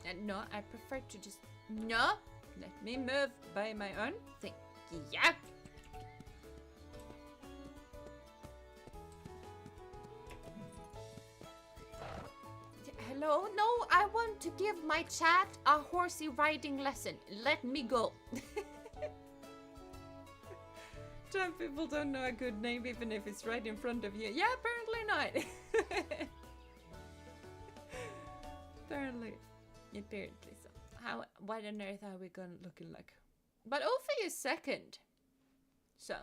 And no, I prefer to just... No! Let me move by my own thing. Yeah! Hello? No, I want to give my chat a horsey riding lesson. Let me go. Some people don't know a good name even if it's right in front of you. Yeah, apparently not. Apparently so. What on earth are we gonna looking like? But Ophi is second. So.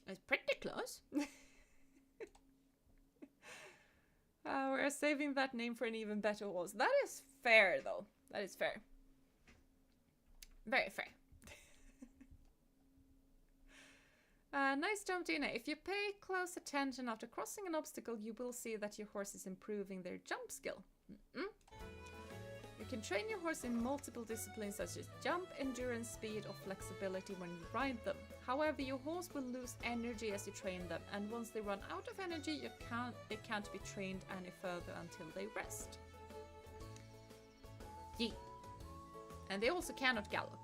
It's pretty close. We're saving that name for an even better horse. That is fair, though. That is fair. Very fair. Nice jump, Jeena. If you pay close attention after crossing an obstacle, you will see that your horse is improving their jump skill. You can train your horse in multiple disciplines such as jump, endurance, speed, or flexibility when you ride them. However, your horse will lose energy as you train them, and once they run out of energy, they can't be trained any further until they rest. Yeah. And they also cannot gallop.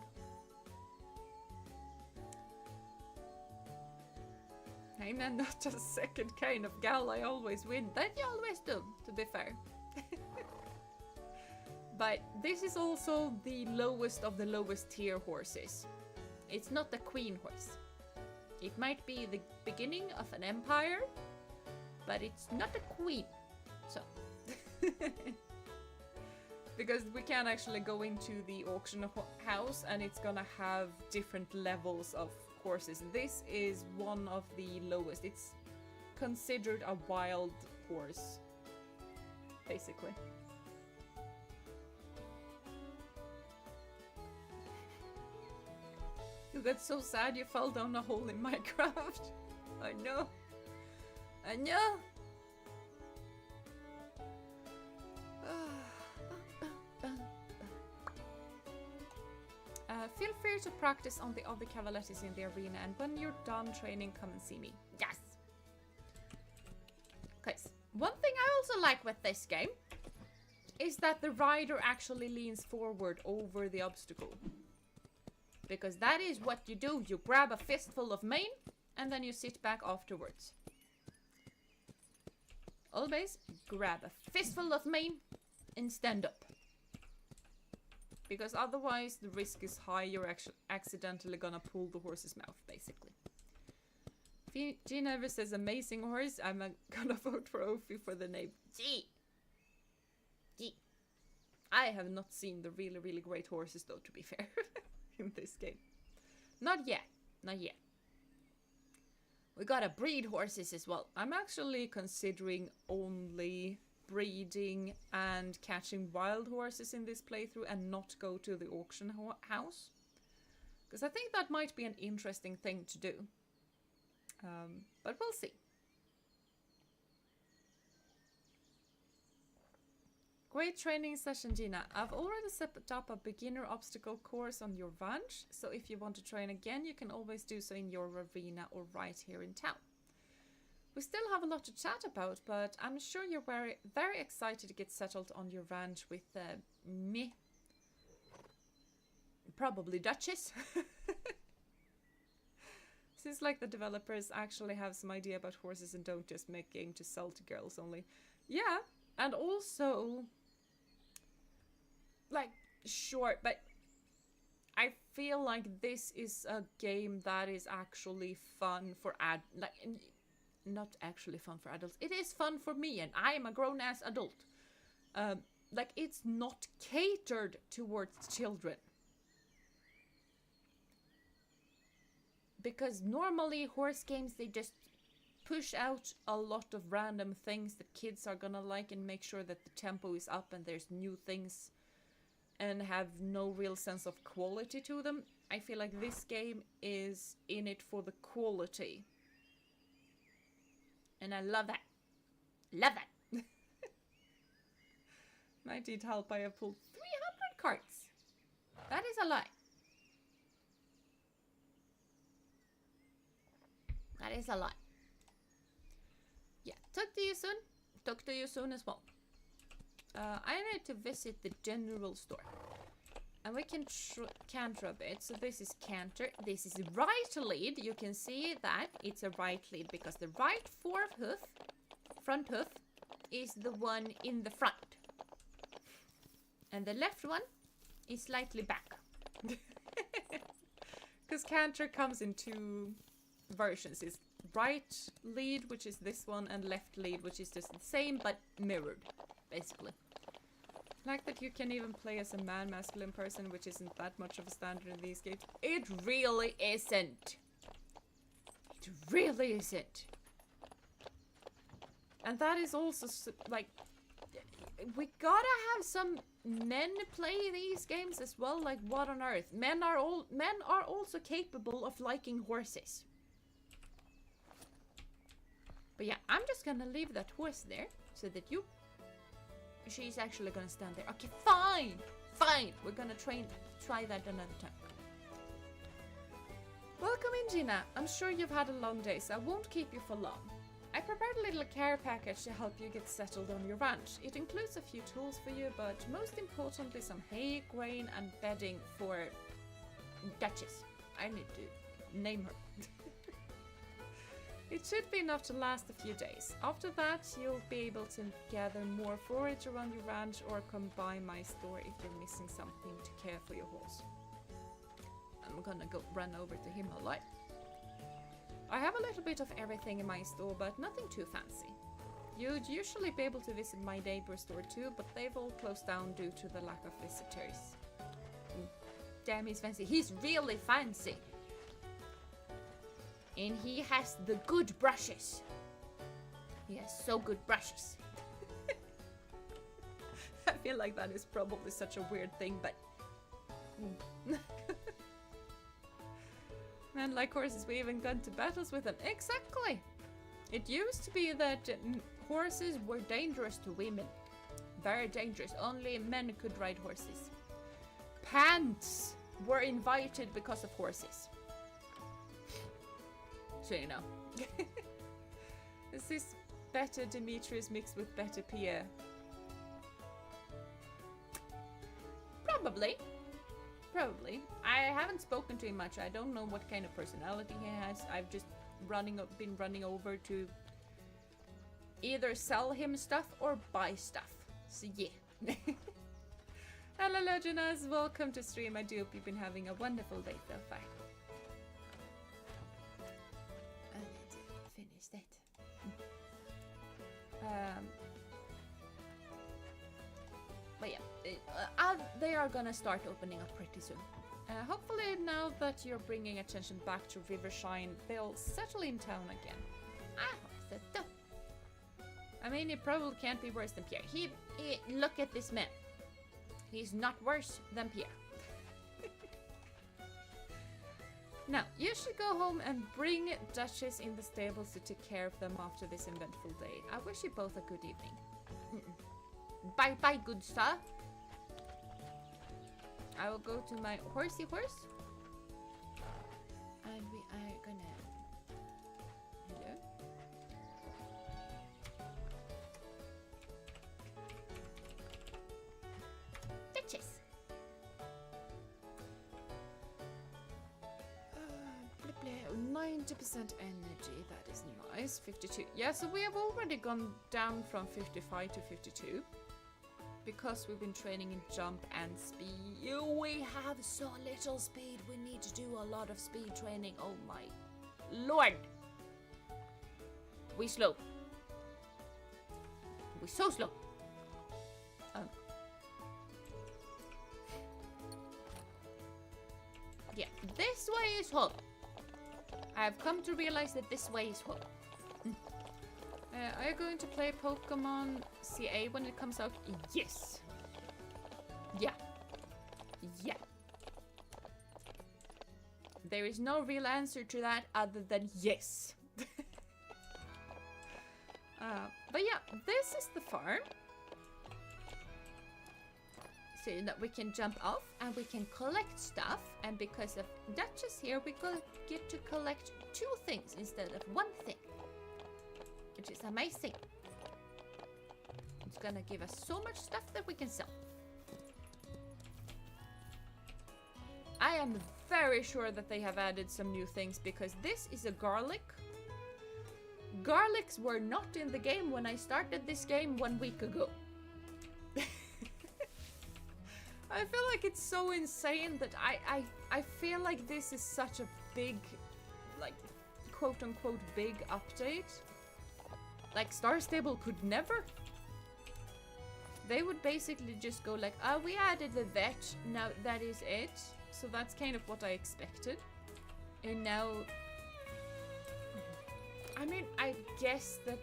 I'm not a second kind of gal, I always win. That you always do, to be fair. But this is also the lowest of the lowest tier horses. It's not the queen horse. It might be the beginning of an empire, but it's not a queen. So. Because we can actually go into the auction house and it's gonna have different levels of horses. This is one of the lowest. It's considered a wild horse, basically. You got so sad you fell down a hole in Minecraft. I know. I know. Feel free to practice on the other cavalettis in the arena, and when you're done training, come and see me. Yes! Okay, one thing I also like with this game is that the rider actually leans forward over the obstacle. Because that is what you do. You grab a fistful of mane, and then you sit back afterwards. Always grab a fistful of mane and stand up. Because otherwise the risk is high, you're actually accidentally gonna pull the horse's mouth, basically. Jeena ever says amazing horse, I'm gonna vote for Ophi for the name. G. I have not seen the really, really great horses though, to be fair, in this game. Not yet. Not yet. We gotta breed horses as well. I'm actually considering only breeding and catching wild horses in this playthrough and not go to the auction house. Because I think that might be an interesting thing to do. But we'll see. Great training session, Jeena. I've already set up a beginner obstacle course on your ranch, so if you want to train again, you can always do so in your arena or right here in town. We still have a lot to chat about, but I'm sure you're very, very excited to get settled on your ranch with me. Probably Duchess. Seems like the developers actually have some idea about horses and don't just make game to sell to girls only. Yeah, and also... like, sure, but I feel like this is a game that is actually fun for not actually fun for adults. It is fun for me, and I am a grown-ass adult. Like, it's not catered towards children. Because normally horse games, they just push out a lot of random things that kids are gonna like and make sure that the tempo is up and there's new things and have no real sense of quality to them. I feel like this game is in it for the quality. And I love that. Love that. Might need help. I have pulled 300 cards. That is a lot. That is a lot. Yeah, talk to you soon. Talk to you soon as well. I need to visit the general store. And we can canter a bit. So this is canter. This is right lead. You can see that it's a right lead because the right front hoof, is the one in the front. And the left one is slightly back. Because canter comes in two versions. It's right lead, which is this one, and left lead, which is just the same but mirrored, basically. Like that you can even play as a masculine person, which isn't that much of a standard in these games. It really isn't. It really isn't. And that is also like, we gotta have some men play these games as well. Like, what on earth? Men are also capable of liking horses. But yeah, I'm just gonna leave that horse there so that she's actually gonna stand there. Okay, fine, fine. We're gonna try that another time. Welcome in, Jeena. I'm sure you've had a long day, so I won't keep you for long. I prepared a little care package to help you get settled on your ranch. It includes a few tools for you, but most importantly some hay, grain, and bedding for Duchess. I need to name her. It should be enough to last a few days. After that, you'll be able to gather more forage around your ranch or come by my store if you're missing something to care for your horse. I'm gonna go run over to him a lot. I have a little bit of everything in my store, but nothing too fancy. You'd usually be able to visit my neighbor store too, but they've all closed down due to the lack of visitors. Damn, he's fancy. He's really fancy. And he has the good brushes. He has so good brushes. I feel like that is probably such a weird thing, but... Men like horses, we even gone to battles with them. Exactly! It used to be that horses were dangerous to women. Very dangerous. Only men could ride horses. Pants were invited because of horses. So you know. Is this better Demetrius mixed with better Pierre? Probably. Probably. I haven't spoken to him much. I don't know what kind of personality he has. I've just been running over to either sell him stuff or buy stuff. So yeah. Hello Jonas, welcome to stream. I do hope you've been having a wonderful day so far. Let's finish that. But yeah, they are gonna start opening up pretty soon. Hopefully now that you're bringing attention back to Rivershine, they'll settle in town again. I hope so. I mean, it probably can't be worse than Pierre. Look at this man. He's not worse than Pierre. Now, you should go home and bring Duchess in the stables to take care of them after this eventful day. I wish you both a good evening. Bye-bye, good sir. I will go to my horsey horse. And we are gonna... Hello? Duchess! 90% energy, that is nice. 52. Yeah, so we have already gone down from 55 to 52. Because we've been training in jump and speed. We have so little speed. We need to do a lot of speed training. Oh my lord. We slow. We so slow. Yeah, this way is home. I've come to realize that this way is home. Are you going to play Pokemon CA when it comes out? Yes. Yeah. Yeah. There is no real answer to that other than yes. But yeah, this is the farm. So that we can jump off and we can collect stuff. And because of Duchess here, we get to collect 2 things instead of 1 thing. Which is amazing. It's gonna give us so much stuff that we can sell. I am very sure that they have added some new things because this is a garlic. Garlics were not in the game when I started this game 1 week ago. I feel like it's so insane that I feel like this is such a big, like, quote-unquote big update. Like, Star Stable could never. They would basically just go like, oh, we added the vet, now that is it. So that's kind of what I expected. And now... I mean, I guess that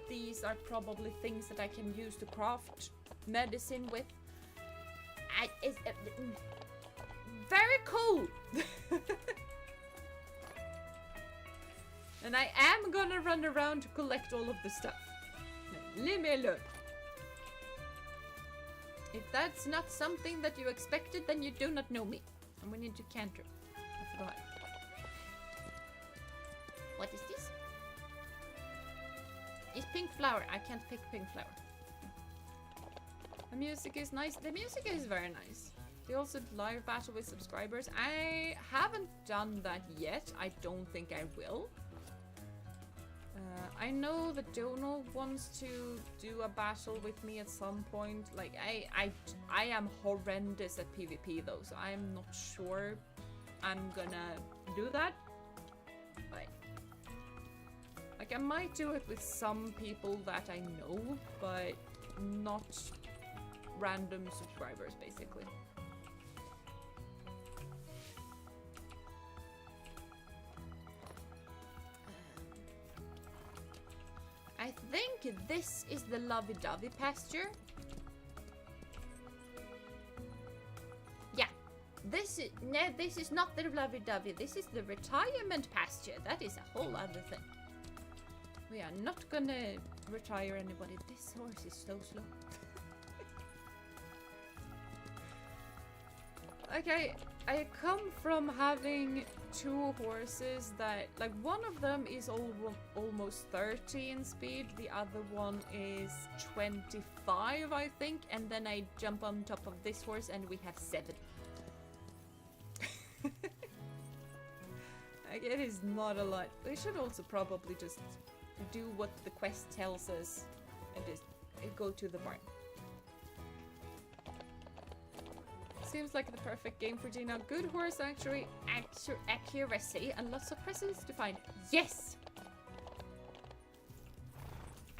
these are probably things that I can use to craft medicine with. It's very cool! And I am gonna run around to collect all of the stuff. Leave me alone. If that's not something that you expected, then you do not know me. And we need to canter. I forgot. What is this? It's pink flower. I can't pick pink flower. The music is nice. The music is very nice. They also live battle with subscribers. I haven't done that yet. I don't think I will. I know that Dono wants to do a battle with me at some point. Like, I am horrendous at PvP though, so I'm not sure I'm gonna do that. But, like, I might do it with some people that I know, but not random subscribers, basically. I think this is the lovey-dovey pasture. Yeah, this is not the lovey-dovey. This is the retirement pasture. That is a whole other thing. We are not gonna retire anybody. This horse is so slow. Okay, I come from having 2 horses that, like, one of them is almost 30 in speed, the other one is 25, I think, and then I jump on top of this horse and we have 7. Like, it is not a lot. We should also probably just do what the quest tells us and just go to the barn. Seems like the perfect game for Jeena. Good horse accuracy and lots of presents to find. Yes!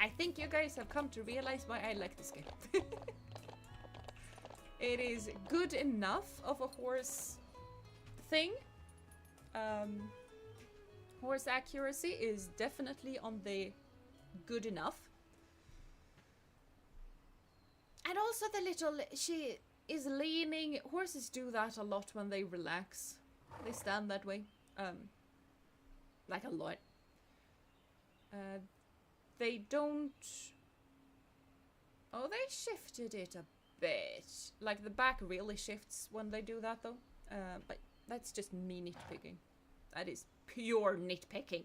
I think you guys have come to realize why I like this game. It is good enough of a horse thing. Horse accuracy is definitely on the good enough. And also the little, she is leaning. Horses do that a lot when they relax. They stand that way. Like a lot. They don't... Oh, they shifted it a bit. Like the back really shifts when they do that though. But that's just me nitpicking. That is pure nitpicking.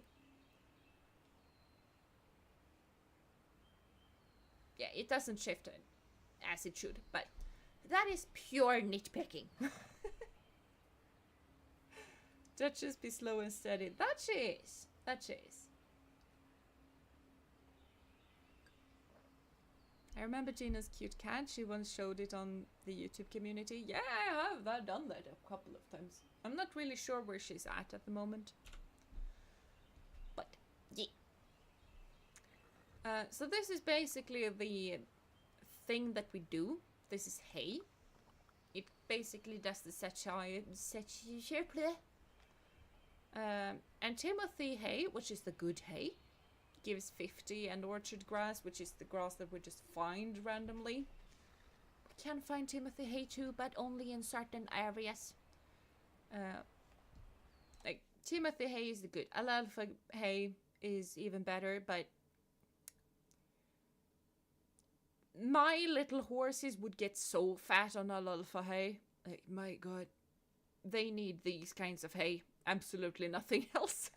Yeah, it doesn't shift it as it should, but that is pure nitpicking. Duchess, be slow and steady. That she is. That she is. I remember Gina's cute cat. She once showed it on the YouTube community. Yeah, I have done that a couple of times. I'm not really sure where she's at the moment. But, yeah. So this is basically the thing that we do. This is hay. It basically does the and Timothy hay, which is the good hay, gives 50, and orchard grass, which is the grass that we just find randomly. We can find Timothy hay too, but only in certain areas. Like Timothy hay is the good. Alfalfa hay is even better, but my little horses would get so fat on alfalfa hay. Like, my god. They need these kinds of hay. Absolutely nothing else.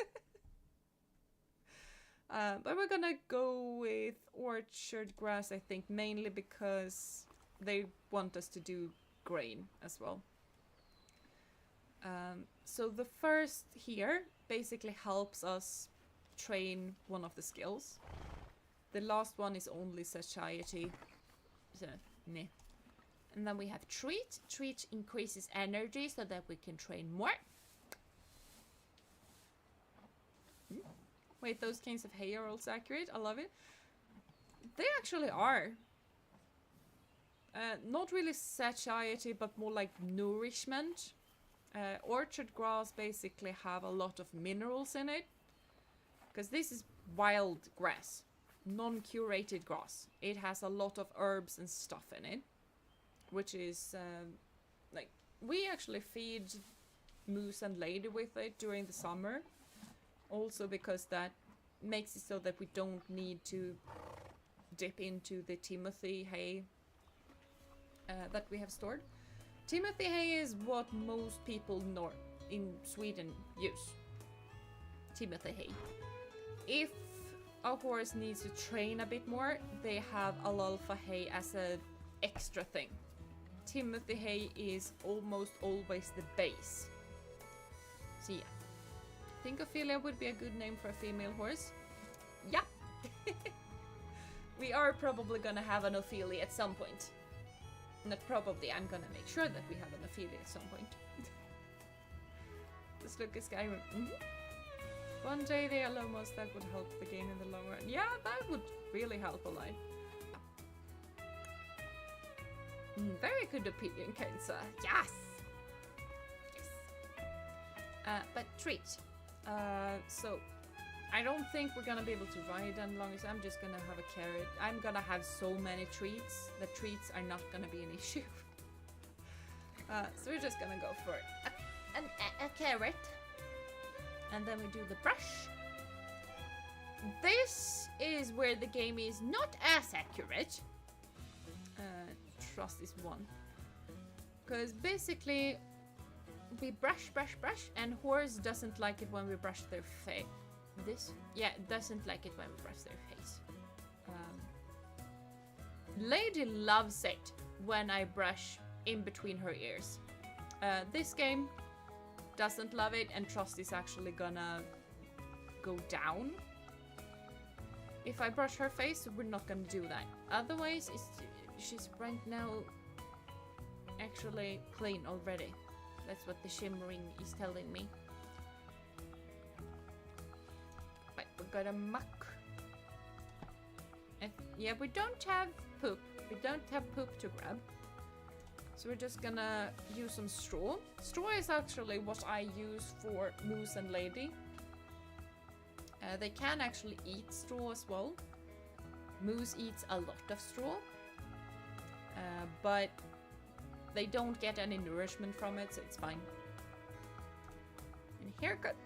But we're gonna go with orchard grass, I think, mainly because they want us to do grain as well. So the first here basically helps us train one of the skills. The last one is only satiety. So, meh. And then we have treat. Treat increases energy so that we can train more. Wait, those kinds of hay are also accurate. I love it. They actually are. Not really satiety, but more like nourishment. Orchard grass basically have a lot of minerals in it. Because this is wild grass. Non-curated grass. It has a lot of herbs and stuff in it. Which is, like, we actually feed moose and lady with it during the summer. Also because that makes it so that we don't need to dip into the Timothy hay that we have stored. Timothy hay is what most people in Sweden use. Timothy hay. If a horse needs to train a bit more, they have alfalfa hay as an extra thing. Timothy hay is almost always the base. So yeah. Think Ophelia would be a good name for a female horse? Yeah. We are probably gonna have an Ophelia at some point. Not probably, I'm gonna make sure that we have an Ophelia at some point. Just look at Skyrim. One day the Alomos, that would help the game in the long run. Yeah, that would really help a lot. Very good opinion, Kenza. Yes! Yes. But treat. So, I don't think we're gonna be able to ride as long as I'm just gonna have a carrot. I'm gonna have so many treats that treats are not gonna be an issue. So we're just gonna go for a carrot. And then we do the brush. This is where the game is not as accurate. Trust this one. Because basically we brush, and horse doesn't like it when we brush their face. This? Yeah, doesn't like it when we brush their face. Lady loves it when I brush in between her ears. This game doesn't love it, and Trust is actually gonna go down. If I brush her face, we're not gonna do that. Otherwise, she's right now actually clean already. That's what the shimmering is telling me. But we got a muck. And yeah, we don't have poop. We don't have poop to grab. So we're just gonna use some straw. Straw is actually what I use for Moose and Lady. They can actually eat straw as well. Moose eats a lot of straw, but they don't get any nourishment from it, so it's fine. And haircut.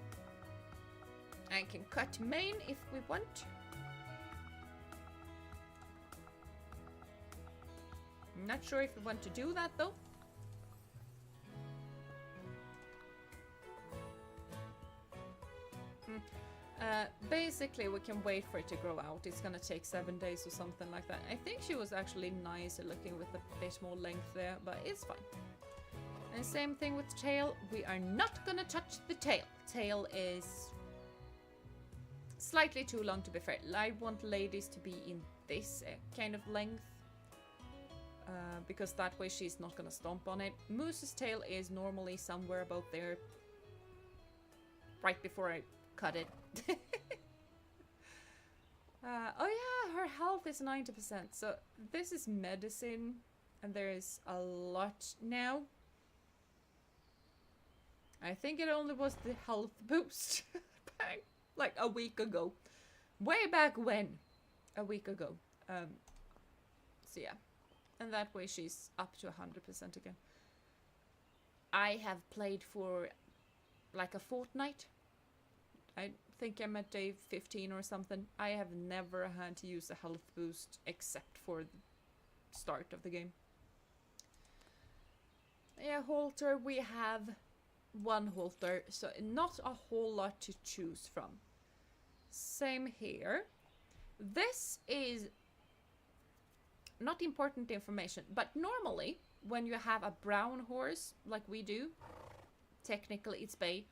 I can cut mane if we want. I'm not sure if we want to do that though. Basically, we can wait for it to grow out. It's gonna take 7 days or something like that. I think she was actually nicer looking with a bit more length there, but it's fine. And same thing with tail. We are not gonna touch the tail. Tail is slightly too long to be fair. I want ladies to be in this kind of length. Because that way she's not gonna stomp on it. Moose's tail is normally somewhere about there. Right before I cut it. Oh yeah, her health is 90%. So this is medicine. And there is a lot now. I think it only was the health boost. Like a week ago. Way back when. A week ago. So yeah. And that way she's up to 100% again. I have played for like a fortnight. I think I'm at day 15 or something. I have never had to use a health boost except for the start of the game. Yeah, halter. We have one halter, so not a whole lot to choose from. Same here. This is not important information, but normally when you have a brown horse like we do, technically it's bay,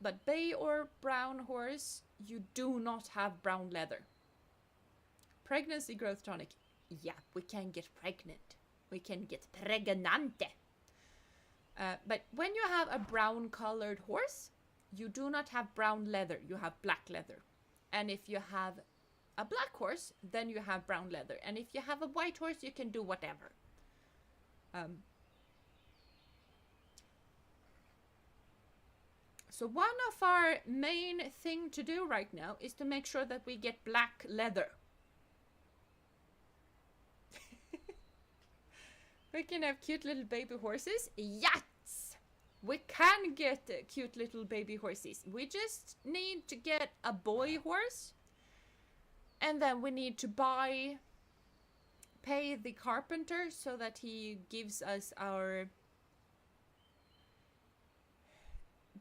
but bay or brown horse, you do not have brown leather. Pregnancy growth tonic. Yeah, we can get pregnant. We can get pregnante. But when you have a brown colored horse, you do not have brown leather, you have black leather. And if you have a black horse, then you have brown leather. And if you have a white horse, you can do whatever. So one of our main thing to do right now is to make sure that we get black leather. We can have cute little baby horses. Yes! We can get cute little baby horses. We just need to get a boy horse. And then we need to pay the carpenter so that he gives us our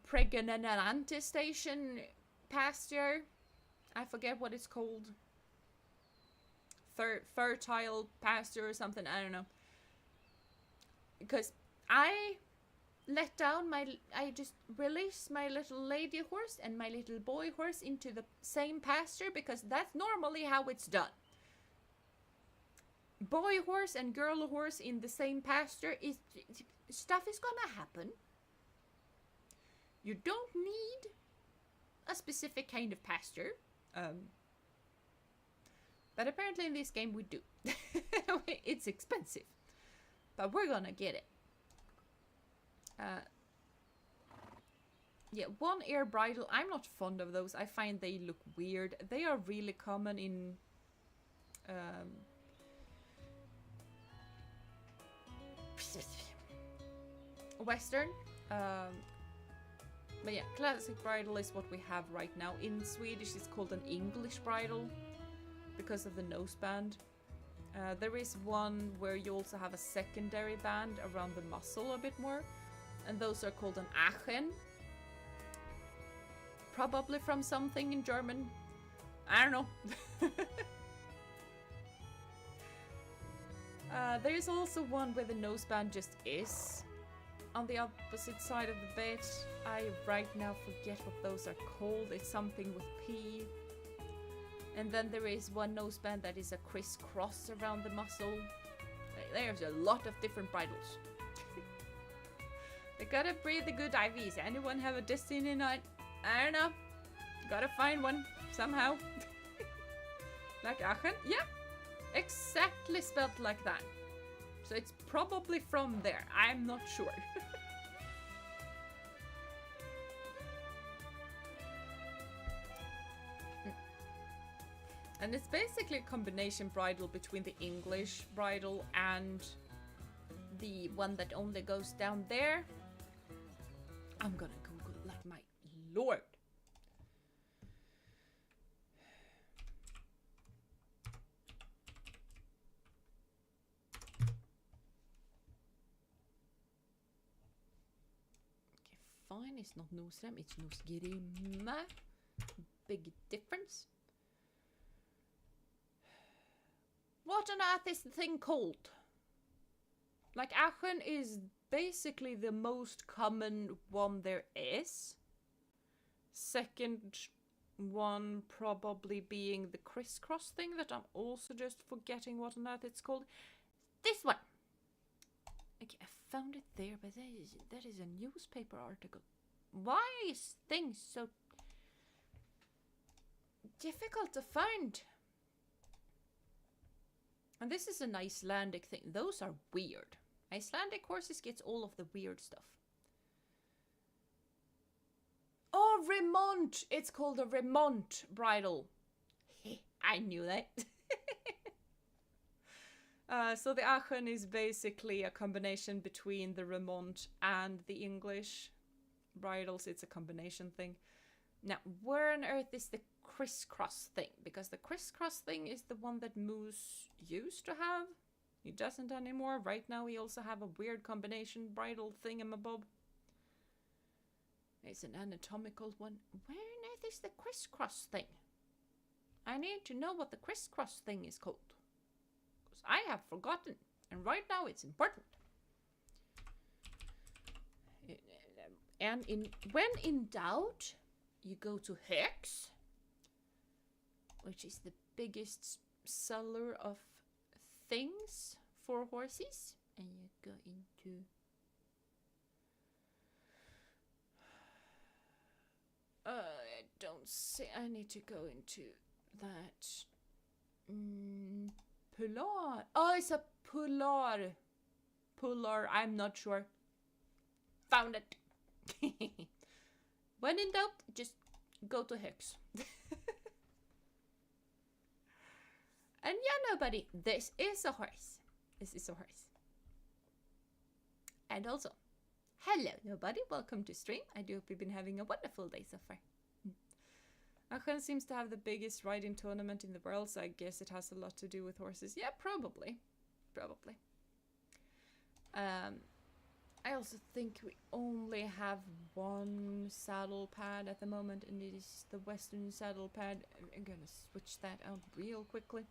pregnante station pasture. I forget what it's called. Fertile pasture or something, I don't know. Because I just release my little lady horse and my little boy horse into the same pasture because that's normally how it's done. Boy horse and girl horse in the same pasture stuff is gonna happen. You don't need a specific kind of pasture. But apparently in this game we do. It's expensive. But we're gonna get it. Yeah, one ear bridle. I'm not fond of those. I find they look weird. They are really common in Western. But yeah, classic bridle is what we have right now. In Swedish it's called an English bridle because of the noseband. There is one where you also have a secondary band around the muscle a bit more. And those are called an Aachen. Probably from something in German. I don't know. There is also one where the noseband just is. On the opposite side of the bed. I right now forget what those are called. It's something with P. And then there is one noseband that is a crisscross around the muscle. There's a lot of different bridles. They gotta breathe the good IVs. Anyone have a destiny night? I don't know. Gotta find one somehow. Like Aachen? Yeah. Exactly spelled like that. So it's probably from there. I'm not sure. And it's basically a combination bridle between the English bridle and the one that only goes down there. I'm gonna Google like my lord. Okay, fine, it's not Nordström, it's Nordgrimma. Big difference. What on earth is the thing called? Like, Aachen is basically the most common one there is. Second one probably being the crisscross thing that I'm also just forgetting what on earth it's called. This one! Okay, I found it there, but that is a newspaper article. Why is things so difficult to find? And this is an Icelandic thing. Those are weird. Icelandic horses gets all of the weird stuff. Oh, Remont! It's called a Remont bridle. I knew that. So the Aachen is basically a combination between the Remont and the English bridles. It's a combination thing. Now, where on earth is the crisscross thing? Because the crisscross thing is the one that Moose used to have. He doesn't anymore. Right now we also have a weird combination bridle thingamabob. It's an anatomical one. Where on earth is the crisscross thing? I need to know what the crisscross thing is called. Because I have forgotten. And right now it's important. And when in doubt, you go to Hex, which is the biggest seller of things for horses, and you go into I don't see. I need to go into that. Polar. Oh, it's a polar. Polar. I'm not sure. Found it. When in doubt, just go to Hex. And yeah, nobody, this is a horse. This is a horse. And also, hello, nobody. Welcome to stream. I do hope you've been having a wonderful day so far. Aachen seems to have the biggest riding tournament in the world, so I guess it has a lot to do with horses. Yeah, probably. Probably. I also think we only have one saddle pad at the moment, and it is the Western saddle pad. I'm gonna switch that out real quickly.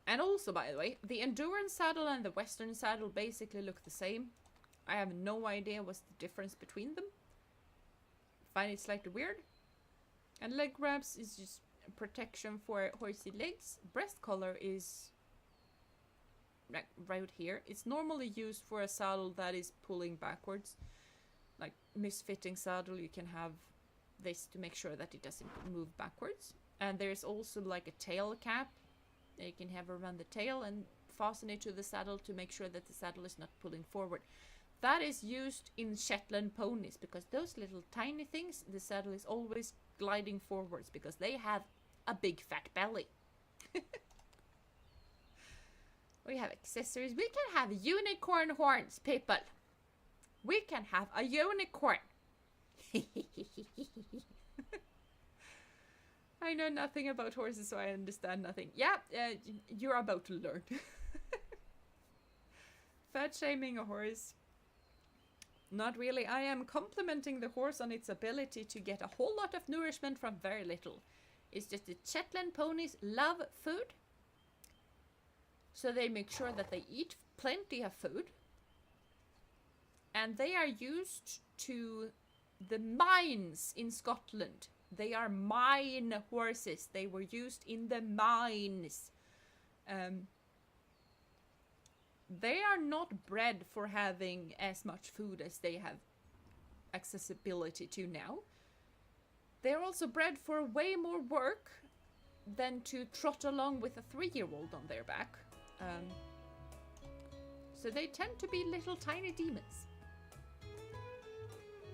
And also, by the way, the endurance saddle and the Western saddle basically look the same. I have no idea what's the difference between them. Find it slightly weird. And leg wraps is just protection for horsey legs. Breast collar is right here. It's normally used for a saddle that is pulling backwards. Like misfitting saddle, you can have this to make sure that it doesn't move backwards. And there's also like a tail cap that you can have around the tail and fasten it to the saddle to make sure that the saddle is not pulling forward. That is used in Shetland ponies because those little tiny things, the saddle is always gliding forwards because they have a big fat belly. We have accessories. We can have unicorn horns, people. We can have a unicorn. I know nothing about horses, so I understand nothing. Yeah, you're about to learn. Fat shaming a horse. Not really. I am complimenting the horse on its ability to get a whole lot of nourishment from very little. It's just that Shetland ponies love food. So they make sure that they eat plenty of food. And they are used to the mines in Scotland. They are mine horses. They were used in the mines. They are not bred for having as much food as they have accessibility to now. They're also bred for way more work than to trot along with a 3-year-old on their back. Um, so they tend to be little tiny demons.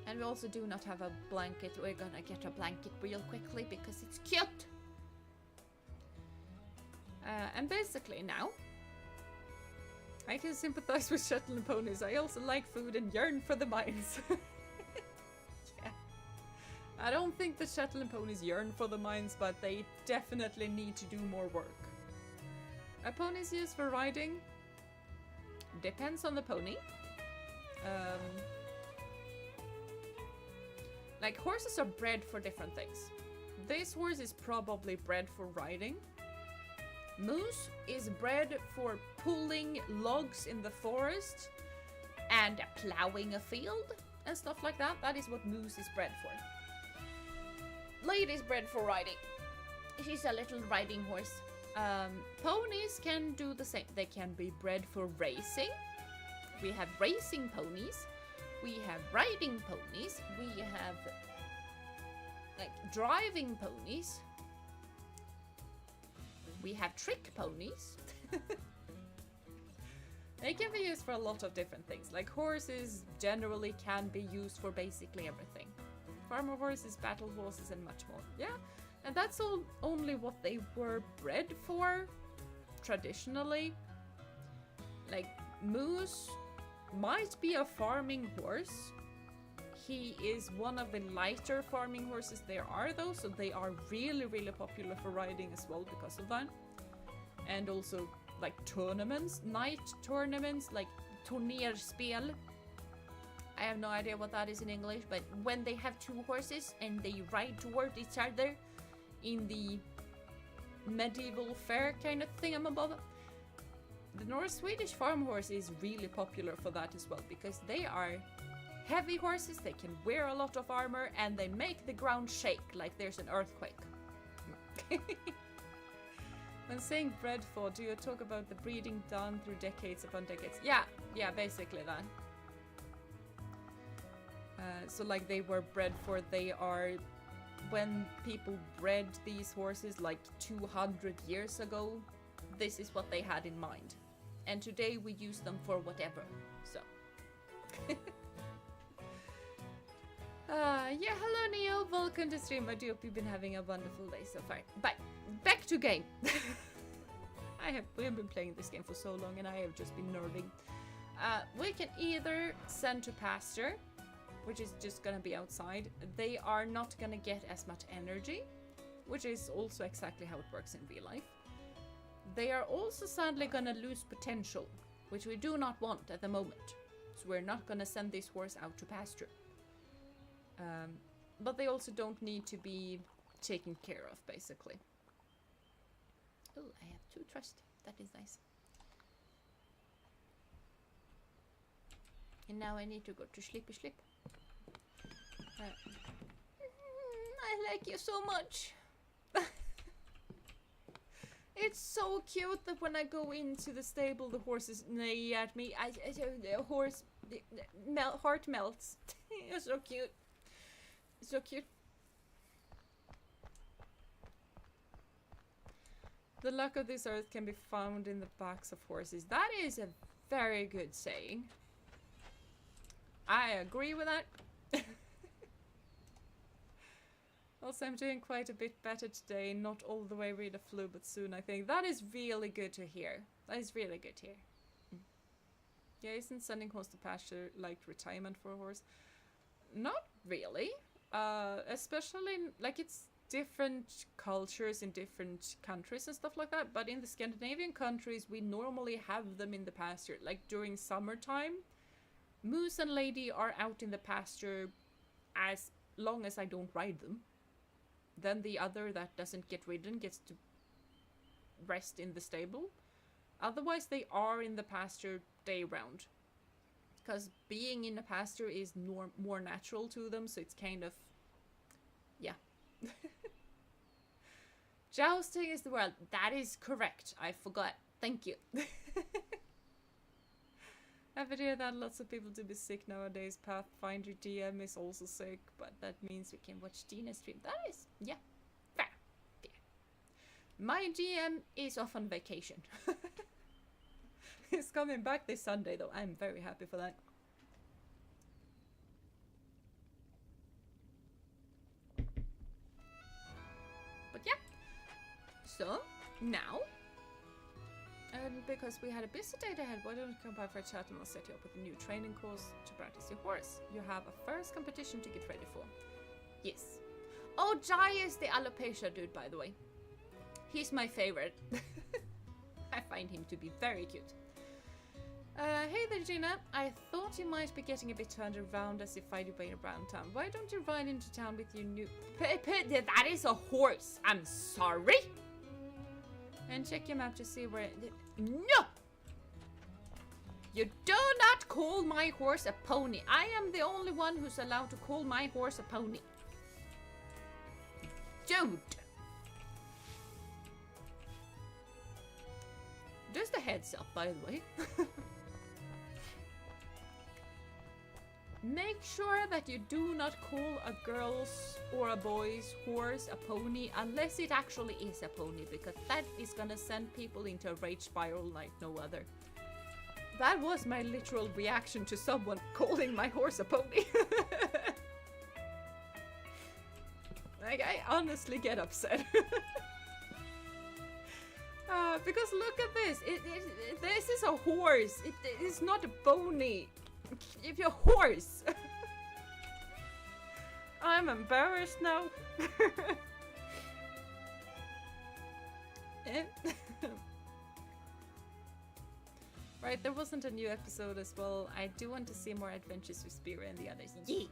And we also do not have a blanket. We're gonna get a blanket real quickly because it's cute. And basically now, I can sympathize with Shetland ponies. I also like food and yearn for the mines. Yeah. I don't think the Shetland ponies yearn for the mines, but they definitely need to do more work. A pony's used for riding depends on the pony. Like, horses are bred for different things. This horse is probably bred for riding. Moose is bred for pulling logs in the forest and plowing a field and stuff like that. That is what Moose is bred for. Lady is bred for riding. She's a little riding horse. Ponies can do the same. They can be bred for racing. We have racing ponies. We have riding ponies. We have like driving ponies. We have trick ponies. They can be used for a lot of different things. Like horses generally can be used for basically everything. Farmer horses, battle horses, and much more. Yeah, and that's all only what they were bred for traditionally. Like Moose might be a farming horse. He is one of the lighter farming horses there are though, so they are really, really popular for riding as well because of that. And also like tournaments, night tournaments, like turnerspel. I have no idea what that is in English, but when they have two horses and they ride toward each other in the medieval fair kind of thingamabob. The North Swedish farm horse is really popular for that as well, because they are heavy horses, they can wear a lot of armor, and they make the ground shake like there's an earthquake. When saying bred for, do you talk about the breeding done through decades upon decades? Yeah, basically that. So like they were bred for, they are, when people bred these horses like 200 years ago, this is what they had in mind. And today we use them for whatever, so. Yeah, hello Neo, welcome to stream. I do hope you've been having a wonderful day so far. But back to game. We have been playing this game for so long and I have just been nerding. We can either send to pasture, which is just gonna be outside. They are not gonna get as much energy, which is also exactly how it works in real life. They are also sadly gonna lose potential, which we do not want at the moment. So we're not gonna send this horse out to pasture. But they also don't need to be taken care of, basically. Oh, I have 2 trust. That is nice. And now I need to go to sleepy sleep. I like you so much. It's so cute that when I go into the stable, the horses neigh at me. The horse, heart melts. It's so cute. So cute. The luck of this earth can be found in the backs of horses. That is a very good saying. I agree with that. Also, I'm doing quite a bit better today. Not all the way with the flu, but soon, I think. That is really good to hear. That is really good to hear. Yeah, isn't sending horse to pasture like retirement for a horse? Not really. Especially, like, it's different cultures in different countries and stuff like that. But in the Scandinavian countries, we normally have them in the pasture. Like, during summertime, Moose and Lady are out in the pasture as long as I don't ride them. Then the other that doesn't get ridden gets to rest in the stable. Otherwise, they are in the pasture day round. Because being in a pasture is more natural to them, so it's kind of... yeah. Jousting is the word. That is correct. I forgot. Thank you. I've heard that lots of people do be sick nowadays. Pathfinder DM is also sick, but that means we can watch Jeena stream. That is, yeah, fair. My GM is off on vacation. is coming back this Sunday, though. I'm very happy for that. But yeah. So, now... And because we had a busy day ahead, why don't you come by for a chat and I'll set you up with a new training course to practice your horse. You have a first competition to get ready for. Yes. Oh, Jai is the alopecia dude, by the way. He's my favorite. I find him to be very cute. Hey there, Jeena. I thought you might be getting a bit turned around as if I'd been around town. Why don't you ride into town with your new... That is a horse. I'm sorry. And check your map to see where... No! You do not call my horse a pony. I am the only one who's allowed to call my horse a pony. Dude! Just a heads up, by the way. Make sure that you do not call a girl's or a boy's horse a pony unless it actually is a pony, because that is gonna send people into a rage spiral like no other. That was my literal reaction to someone calling my horse a pony. Like, I honestly get upset. Because look at this. This is a horse. It is not a pony. If you're a horse. I'm embarrassed now. Right, there wasn't a new episode as well. I do want to see more adventures with Spira and the others. Yeah.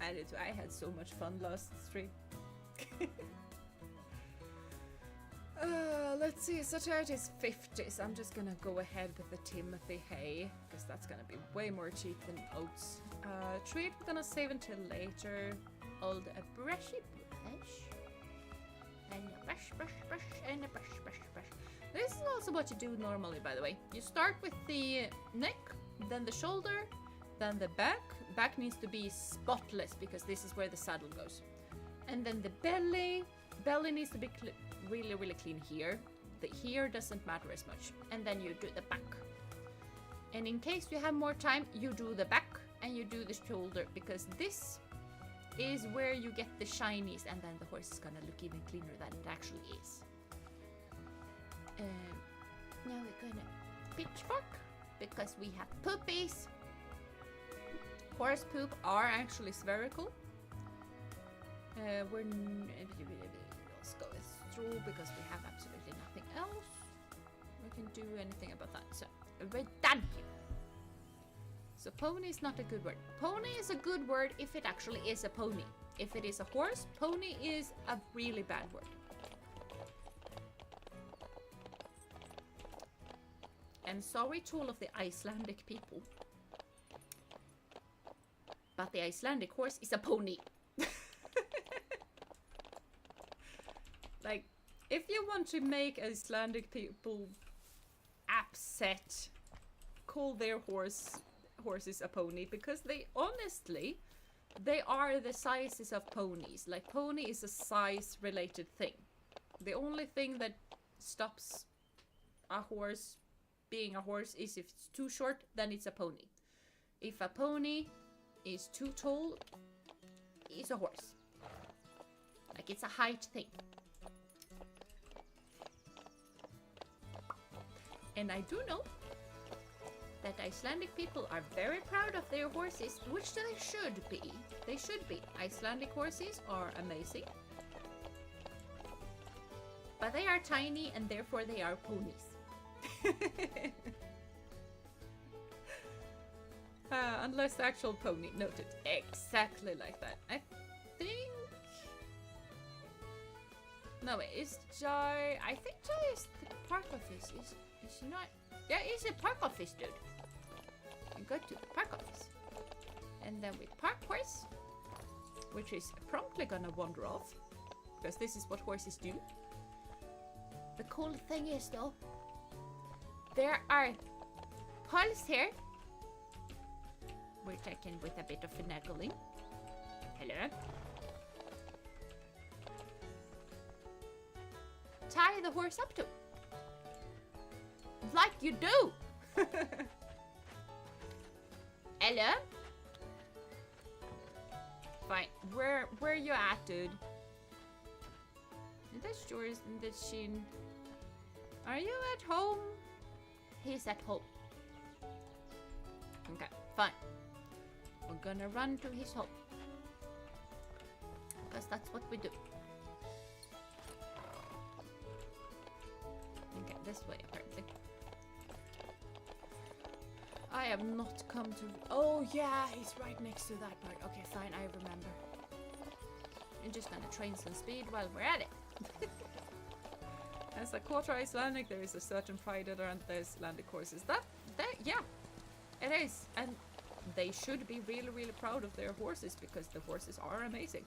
I did too. I had so much fun last stream. Let's see, Satiety is 50s. I'm just gonna go ahead with the Timothy hay, because that's gonna be way more cheap than oats. Treat, we're gonna save until later. Old a brushy brush. And a brush, and a brush. This is also what you do normally, by the way. You start with the neck, then the shoulder, then the back. Back needs to be spotless, because this is where the saddle goes. And then the belly. Belly needs to be really, really clean here. The here doesn't matter as much. And then you do the back. And in case you have more time, you do the back and you do the shoulder, because this is where you get the shinies, and then the horse is gonna look even cleaner than it actually is. Now we're gonna pitchfork, because we have poopies. Horse poop are actually spherical. Let's go through, because we have absolutely nothing else. We can do anything about that. So we're done here. So pony is not a good word. Pony is a good word if it actually is a pony. If it is a horse, pony is a really bad word. And sorry to all of the Icelandic people, but the Icelandic horse is a pony. Like, if you want to make Icelandic people upset, call their horses a pony, because they honestly, they are the sizes of ponies. Like, pony is a size related thing. The only thing that stops a horse being a horse is if it's too short, then it's a pony. If a pony is too tall, it's a horse. Like, it's a height thing. And I do know that Icelandic people are very proud of their horses, which they should be. They should be. Icelandic horses are amazing. But they are tiny, and therefore they are ponies. Unless the actual pony. Noted. Exactly like that. I think... No, wait. Is Jai... I think Jai is the park office. Is she not? Yeah, he's a park office dude. You go to the park office. And then we park horse, which is promptly gonna wander off, because this is what horses do. The cool thing is, though, there are poles here, which I can, with a bit of finagling. Hello. Tie the horse up to. like you do. Hello? Fine. Where you at, dude? And that's yours and that's Sheen. Are you at home? He's at home. Okay, fine. We're gonna run to his home. Because that's what we do. Okay, this way apparently. I have not come to... Oh yeah, he's right next to that part. Okay, fine, I remember. I'm just gonna train some speed while we're at it. As a quarter Icelandic, there is a certain pride around the Icelandic horses. Yeah, it is. And they should be really, really proud of their horses because the horses are amazing.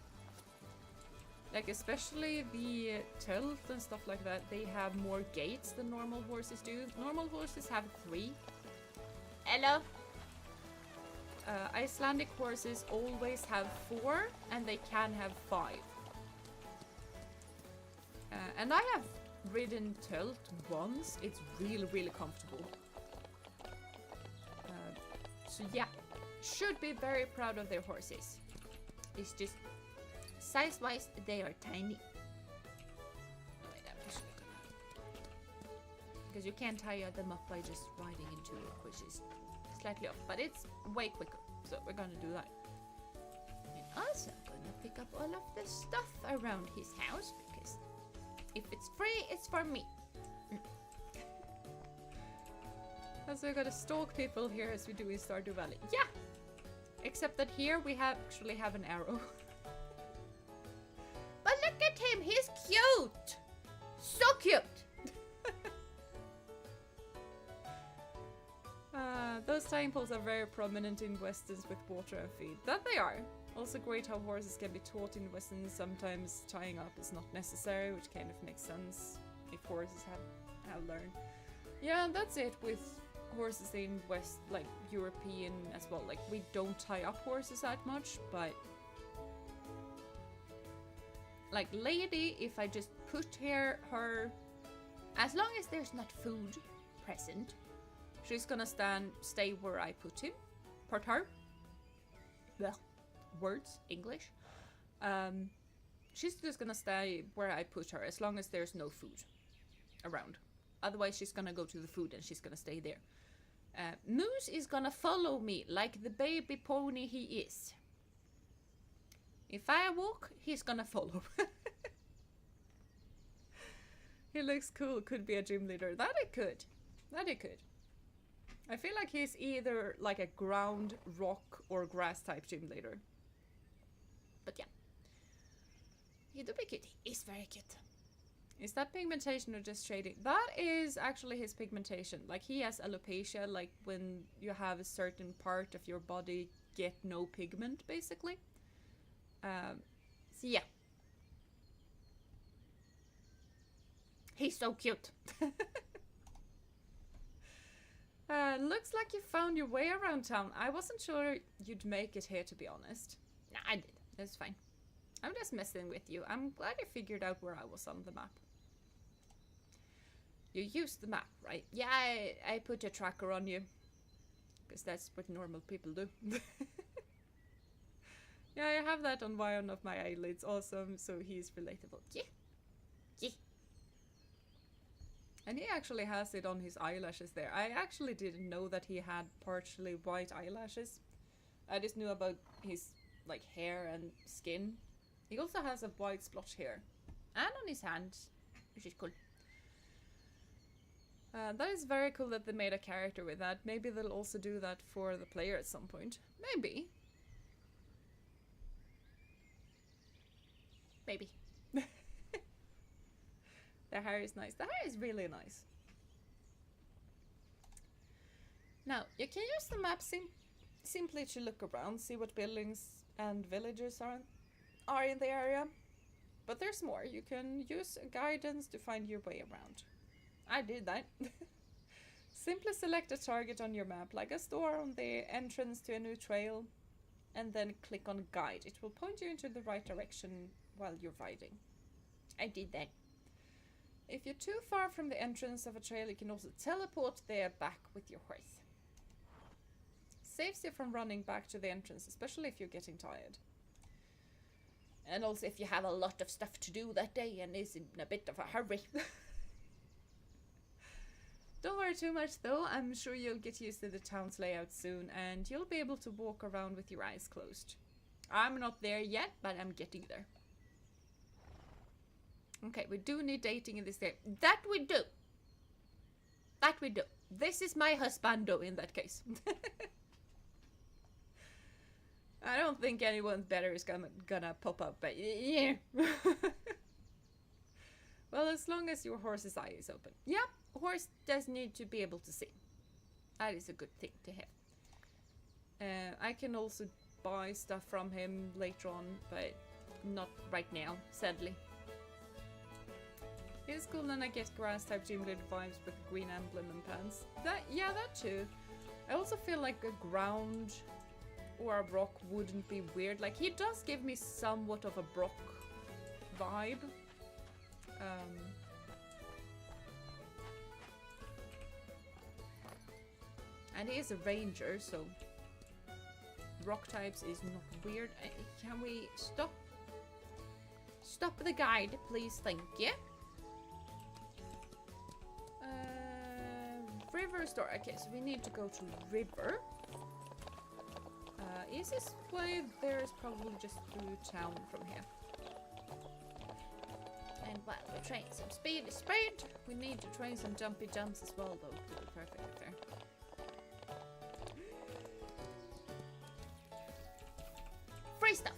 Like, especially the tilt and stuff like that, they have more gaits than normal horses do. Normal horses have 3. Hello? Icelandic horses always have 4, and they can have 5. And I have ridden tilt once. It's really, really comfortable. So yeah, should be very proud of their horses. It's just size-wise, they are tiny. Oh, wait, I'm just because you can't tire them up by just riding into it, which is slightly off, but it's way quicker. So we're gonna do that. And also gonna pick up all of the stuff around his house because if it's free, it's for me. So we're gonna stalk people here as we do in Stardew Valley. Yeah! Except that here we actually have an arrow. But look at him, he's cute! So cute! Those tying poles are very prominent in westerns with water and feed. That they are. Also great how horses can be taught in westerns. Sometimes tying up is not necessary, which kind of makes sense if horses have learned. Yeah, that's it with horses in West, like European as well. Like, we don't tie up horses that much, but like lady, if I just put her, as long as there's not food present, she's gonna stay where I put him. Put her. The words, English. She's just gonna stay where I put her as long as there's no food around. Otherwise, she's gonna go to the food and she's gonna stay there. Moose is gonna follow me like the baby pony he is. If I walk, he's gonna follow. He looks cool. Could be a gym leader. That it could. That it could. I feel like he's either like a ground, rock, or grass type gym leader. But yeah. He do be cute. He's very cute. Is that pigmentation or just shading? That is actually his pigmentation. Like, he has alopecia, like when you have a certain part of your body get no pigment, basically. So yeah. He's so cute. Looks like you found your way around town. I wasn't sure you'd make it here, to be honest. Nah, I did. It's fine. I'm just messing with you. I'm glad you figured out where I was on the map. You used the map, right? Yeah, I put a tracker on you. Because that's what normal people do. Yeah, I have that on one of my eyelids. Awesome, so he's relatable. Yeah. Yeah. And he actually has it on his eyelashes there. I actually didn't know that he had partially white eyelashes. I just knew about his like hair and skin. He also has a white splotch here. And on his hands, which is cool. That is very cool that they made a character with that. Maybe they'll also do that for the player at some point. Maybe. Maybe. The hair is nice. The hair is really nice. Now, you can use the map simply to look around, see what buildings and villages are in the area. But there's more. You can use guidance to find your way around. I did that. Simply select a target on your map, like a store on the entrance to a new trail, and then click on guide. It will point you into the right direction while you're riding. I did that. If you're too far from the entrance of a trail, you can also teleport there back with your horse. Saves you from running back to the entrance, especially if you're getting tired. And also if you have a lot of stuff to do that day and is in a bit of a hurry. Don't worry too much though, I'm sure you'll get used to the town's layout soon and you'll be able to walk around with your eyes closed. I'm not there yet, but I'm getting there. Okay, we do need dating in this game. That we do! That we do. This is my husbando in that case. I don't think anyone better is gonna pop up, but yeah. Well, as long as your horse's eye is open. Yeah, horse does need to be able to see. That is a good thing to have. I can also buy stuff from him later on, but not right now, sadly. It's cool and I get grass type gym leader vibes with the green emblem and pants. Yeah, that too. I also feel like a ground or a Brock wouldn't be weird. Like, he does give me somewhat of a Brock vibe. And he is a ranger, so rock types is not weird. Can we stop the guide, please? Thank you. River store. Okay, so we need to go to river. Easiest way there is probably just through town from here. And while we train some speed is speed, we need to train some jumpy jumps as well, though, to be perfectly fair. Free stuff!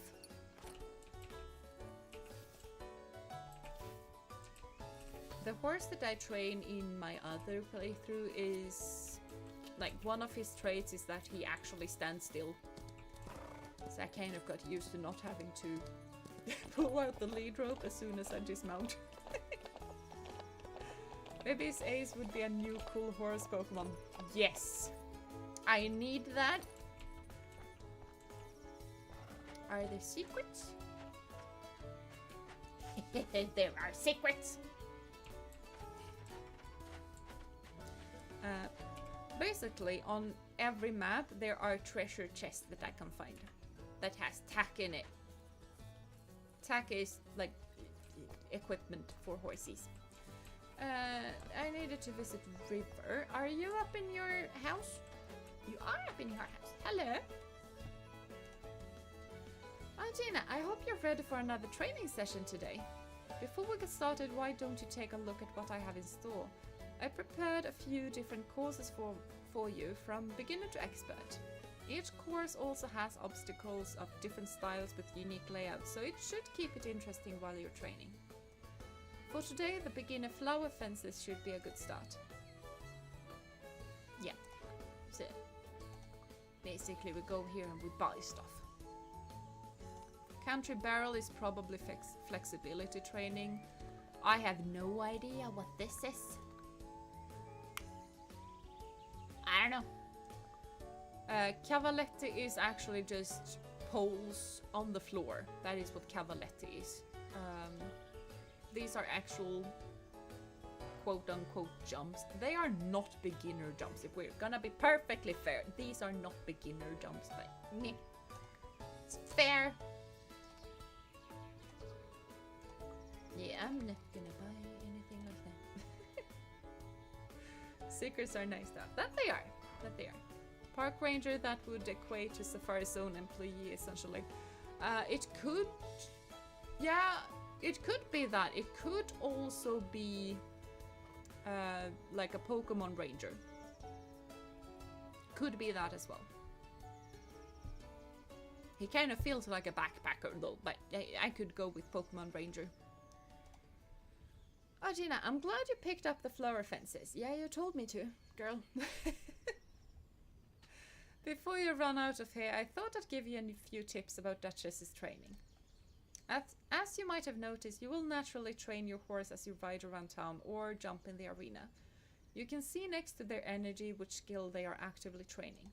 The horse that I train in my other playthrough is, like, one of his traits is that he actually stands still. So I kind of got used to not having to pull out the lead rope as soon as I dismount. Maybe his ace would be a new cool horse Pokemon. Yes! I need that. Are there secrets? There are secrets! Basically, on every map, there are treasure chests that I can find that has tack in it. Tack is like equipment for horses. I needed to visit River. Are you up in your house? You are up in your house. Hello. Oh, Jeena, I hope you're ready for another training session today. Before we get started, why don't you take a look at what I have in store? I prepared a few different courses for you, from beginner to expert. Each course also has obstacles of different styles with unique layouts, so it should keep it interesting while you're training. For today, the beginner flower fences should be a good start. Yeah, so basically we go here and we buy stuff. Country barrel is probably flexibility training. I have no idea what this is. I don't know. Cavaletti is actually just poles on the floor. That is what Cavaletti is. These are actual quote-unquote jumps. They are not beginner jumps, if we're gonna be perfectly fair. These are not beginner jumps, but meh. It's fair. Yeah, I'm not gonna buy anything like that. Secrets are nice stuff. That they are. That they are. Park ranger, that would equate to Safari Zone employee, essentially. It could... Yeah, it could be that. It could also be like a Pokemon ranger. Could be that as well. He kind of feels like a backpacker though, but I could go with Pokemon ranger. Oh, Jeena, I'm glad you picked up the flower fences. Yeah, you told me to, girl. Before you run out of here, I thought I'd give you a few tips about Duchess's training. As you might have noticed, you will naturally train your horse as you ride around town or jump in the arena. You can see next to their energy which skill they are actively training.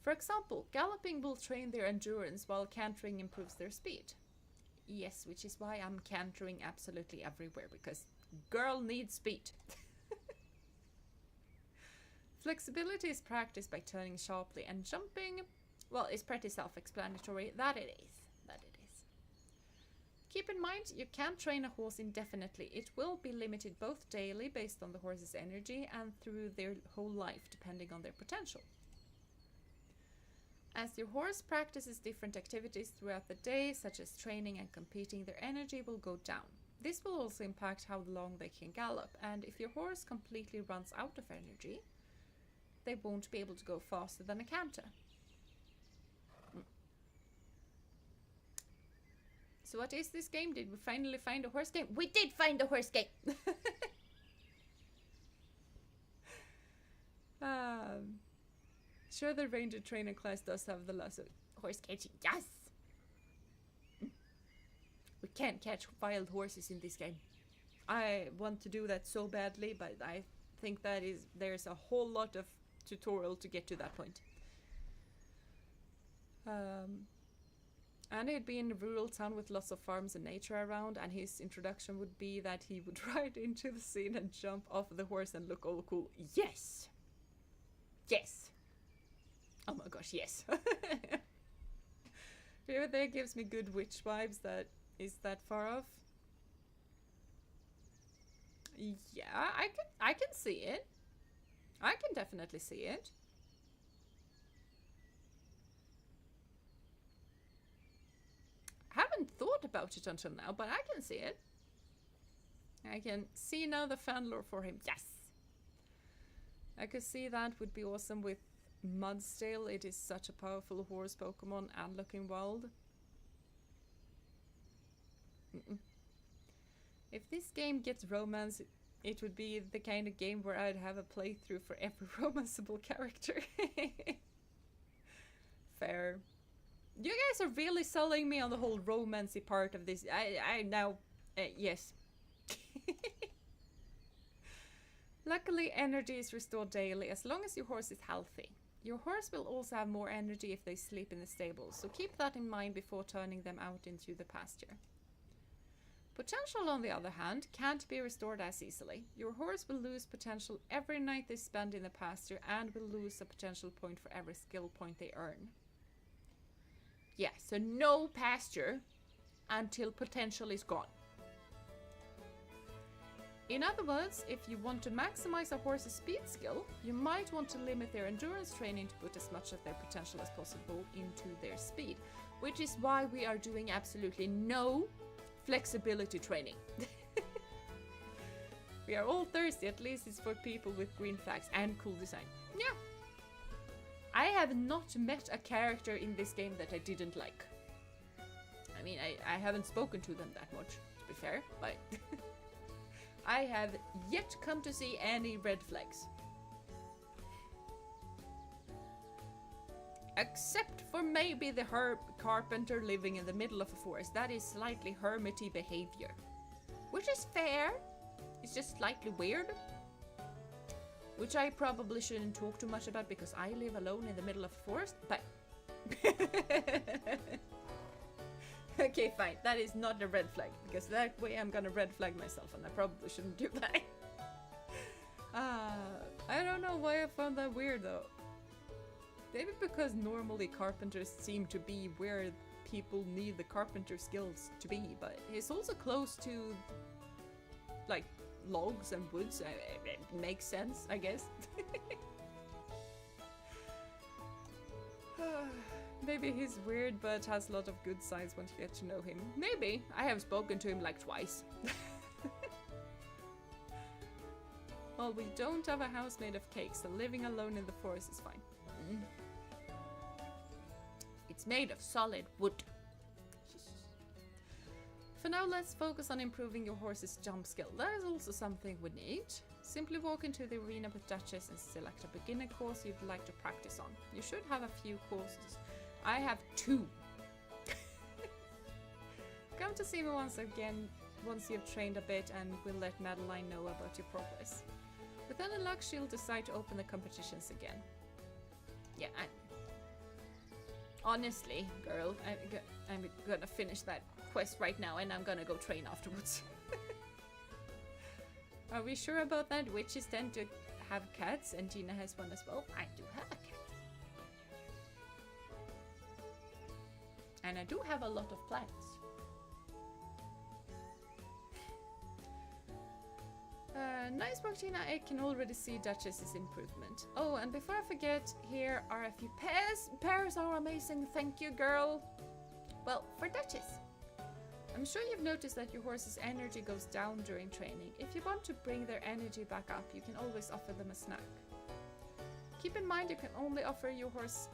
For example, galloping will train their endurance while cantering improves their speed. Yes, which is why I'm cantering absolutely everywhere, because girl needs speed. Flexibility is practiced by turning sharply, and jumping, well, is pretty self-explanatory. That it is. Keep in mind, you can't train a horse indefinitely. It will be limited both daily, based on the horse's energy, and through their whole life, depending on their potential. As your horse practices different activities throughout the day, such as training and competing, their energy will go down. This will also impact how long they can gallop, and if your horse completely runs out of energy, they won't be able to go faster than a canter. So what is this game? Did we finally find a horse game? We did find a horse game! Sure, the ranger trainer class does have the lasso. Horse catching, yes! We can't catch wild horses in this game. I want to do that so badly, but I think that there's a whole lot of tutorial to get to that point. And he'd be in a rural town with lots of farms and nature around, and his introduction would be that he would ride into the scene and jump off the horse and look all cool. Yes! Yes! Oh my gosh, yes. River there gives me good witch vibes. That is that far off. Yeah, I can see it. I can definitely see it. Haven't thought about it until now, but I can see it. I can see now the fan lore for him. Yes! I could see that would be awesome with Mudstale. It is such a powerful horse Pokemon and looking wild. If this game gets romance, it would be the kind of game where I'd have a playthrough for every romanceable character. Fair. You guys are really selling me on the whole romancy part of this. I now, yes. Luckily, energy is restored daily as long as your horse is healthy. Your horse will also have more energy if they sleep in the stable, so keep that in mind before turning them out into the pasture. Potential, on the other hand, can't be restored as easily. Your horse will lose potential every night they spend in the pasture and will lose a potential point for every skill point they earn. Yeah, so no pasture until potential is gone. In other words, if you want to maximize a horse's speed skill, you might want to limit their endurance training to put as much of their potential as possible into their speed, which is why we are doing absolutely no flexibility training. We are all thirsty, at least it's for people with green flags and cool design. Yeah. I have not met a character in this game that I didn't like. I mean, I haven't spoken to them that much, to be fair, but I have yet come to see any red flags. Except for maybe the carpenter living in the middle of a forest. That is slightly hermity behavior. Which is fair. It's just slightly weird. Which I probably shouldn't talk too much about because I live alone in the middle of a forest, but... Okay, fine. That is not a red flag, because that way I'm gonna red flag myself, and I probably shouldn't do that. I don't know why I found that weird, though. Maybe because normally carpenters seem to be where people need the carpenter skills to be, but it's also close to, like, logs and woods. It makes sense, I guess. Maybe he's weird, but has a lot of good sides once you get to know him. Maybe. I have spoken to him like twice. Well, we don't have a house made of cake, so living alone in the forest is fine. It's made of solid wood. For now, let's focus on improving your horse's jump skill. That is also something we need. Simply walk into the arena with Duchess and select a beginner course you'd like to practice on. You should have a few courses. I have 2. Come to see me once you've trained a bit, and we'll let Madeline know about your progress. With any luck, she'll decide to open the competitions again. Yeah, honestly, girl, I'm gonna finish that quest right now and I'm gonna go train afterwards. Are we sure about that? Witches tend to have cats and Jeena has one as well. I do have a cat. And I do have a lot of plants. Nice work, Jeena. I can already see Duchess's improvement. Oh, and before I forget, here are a few pears. Pears are amazing. Thank you, girl. Well, for Duchess. I'm sure you've noticed that your horse's energy goes down during training. If you want to bring their energy back up, you can always offer them a snack. Keep in mind you can only offer your horse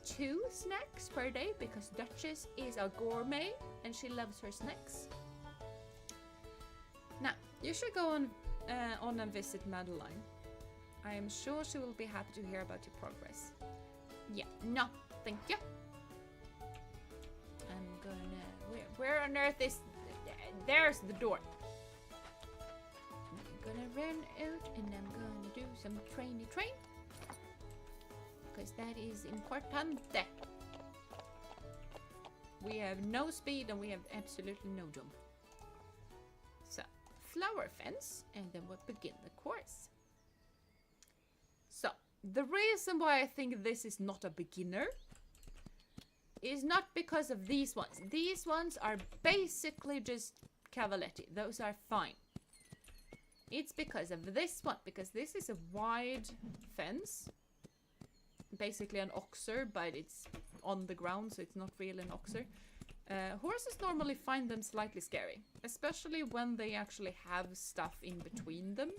2 snacks per day because Duchess is a gourmet and she loves her snacks. Now, you should go on and visit Madeline. I am sure she will be happy to hear about your progress. Yeah, no, thank you. I'm gonna... Where on earth is... There's the door. I'm gonna run out and I'm gonna do some train. Because that is important. We have no speed and we have absolutely no jump. So, flower fence, and then we'll begin the course. So, the reason why I think this is not a beginner is not because of these ones. These ones are basically just cavaletti. Those are fine. It's because of this one, because this is a wide fence. Basically an oxer, but it's on the ground, so it's not really an oxer. Horses normally find them slightly scary, especially when they actually have stuff in between them.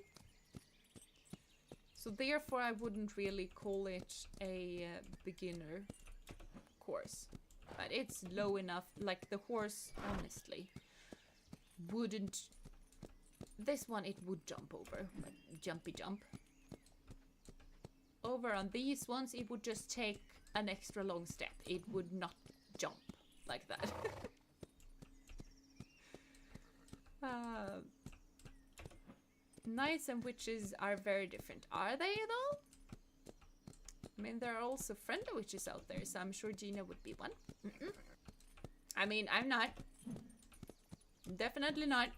So therefore I wouldn't really call it a beginner course. But it's low enough, like the horse, honestly, wouldn't... This one it would jump over, like jumpy jump. Over on these ones it would just take an extra long step. It would not jump like that. Knights and witches are very different. Are they though? I mean, there are also friendly witches out there, so I'm sure Jeena would be one. I mean, I'm not. Definitely not.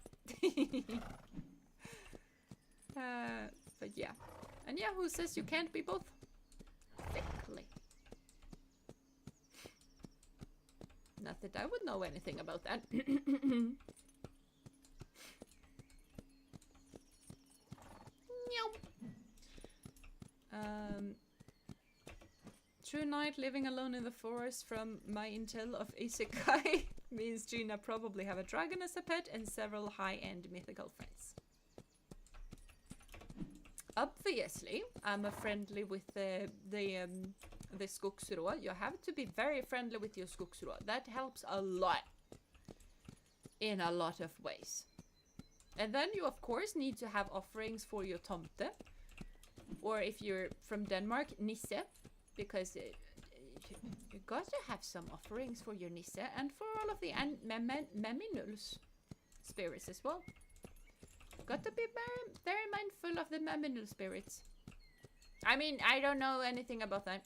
But yeah. And yeah, who says you can't be both? Exactly. Not that I would know anything about that. True knight living alone in the forest. From my intel of isekai means Jeena probably have a dragon as a pet and several high-end mythical friends. Obviously, I'm a friendly with the skogsrå. You have to be very friendly with your skogsrå. That helps a lot. In a lot of ways. And then you of course need to have offerings for your tomte. Or if you're from Denmark, nisse. Because you got to have some offerings for your nisse and for all of the Meminul's spirits as well. Got to be very, very mindful of the Meminul spirits. I mean, I don't know anything about that.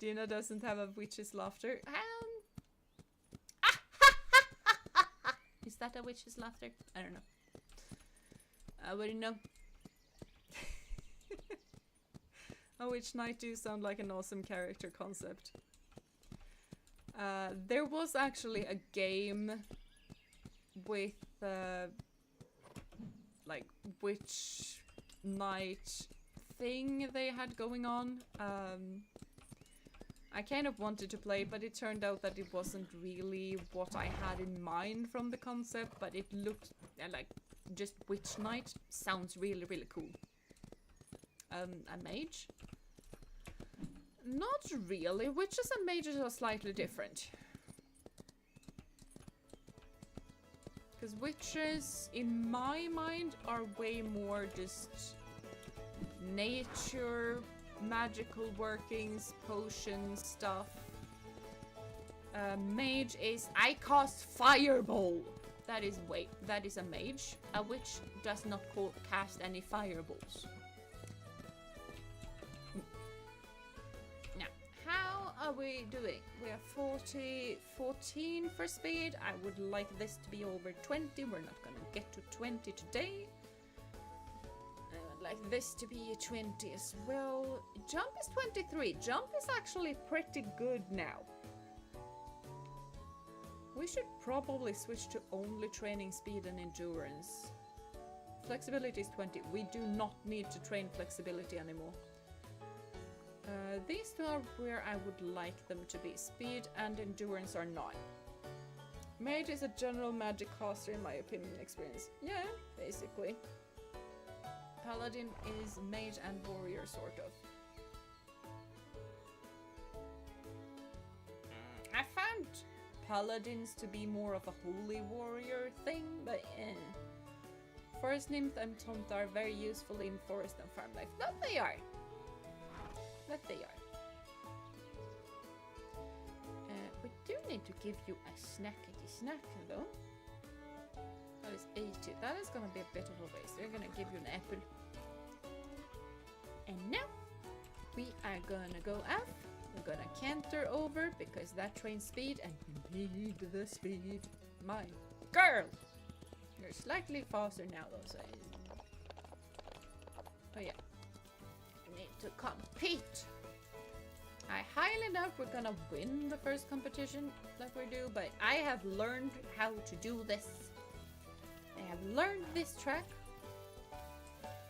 Jeena doesn't have a witch's laughter. Is that a witch's laughter? I don't know. I wouldn't know. A witch knight do sound like an awesome character concept. There was actually a game with like witch knight thing they had going on. I kind of wanted to play, but it turned out that it wasn't really what I had in mind from the concept, but it looked like just witch knight sounds really, really cool. A mage? Not really. Witches and mages are slightly different. Because witches, in my mind, are way more just nature, magical workings, potion stuff. Mage is, I cast fireball. That is a mage. A witch does not cast any fireballs. Now, how are we doing? We are 14 for speed. I would like this to be over 20. We're not gonna get to 20 today. I would like this to be a 20 as well. Jump is 23. Jump is actually pretty good now. We should probably switch to only training speed and endurance. Flexibility is 20. We do not need to train flexibility anymore. These two are where I would like them to be. Speed and endurance are 9. Mage is a general magic caster in my opinion experience. Yeah, basically. Paladin is mage and warrior, sort of. I found paladins to be more of a holy warrior thing, but Forest nymph and taunt are very useful in forest and farm life. That they are. That they are. We do need to give you a snackety snack though. That is 80. That is gonna be a bit of a waste. We're gonna give you an apple. And now we are gonna go out. We're gonna canter over because that trains speed and you need the speed. My girl! You're slightly faster now though, so... Oh yeah. We need to compete! I highly doubt we're gonna win the first competition like we do, but I have learned how to do this. I have learned this track.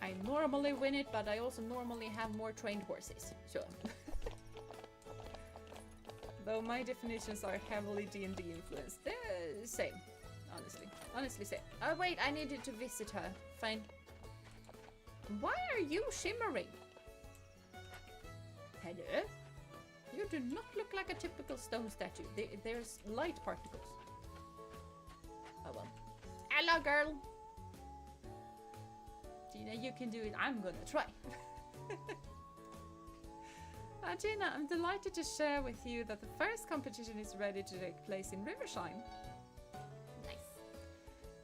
I normally win it, but I also normally have more trained horses, so... Though my definitions are heavily D&D influenced. Same, honestly. Honestly same. Oh wait, I needed to visit her. Fine. Why are you shimmering? Hello? You do not look like a typical stone statue. There's light particles. Oh well. Hello, girl! Jeena, you can do it. I'm gonna try. Jeena, I'm delighted to share with you that the first competition is ready to take place in Rivershine. Nice.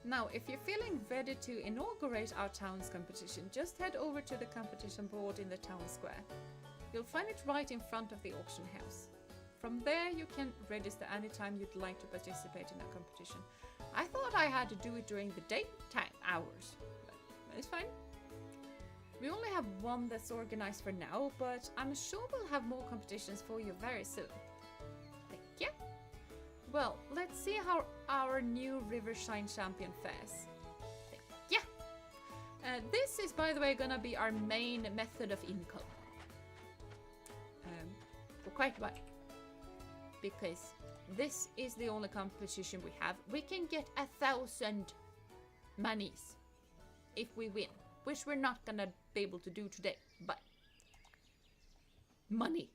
Now, if you're feeling ready to inaugurate our town's competition, just head over to the competition board in the town square. You'll find it right in front of the auction house. From there, you can register anytime you'd like to participate in a competition. I thought I had to do it during the daytime hours, but it's fine. We only have one that's organized for now, but I'm sure we'll have more competitions for you very soon. Thank you. Well, let's see how our new Rivershine champion fares. Thank you. This is, by the way, gonna be our main method of income. For quite a while. Because this is the only competition we have. We can get 1,000 monies if we win. Which we're not gonna be able to do today, but money.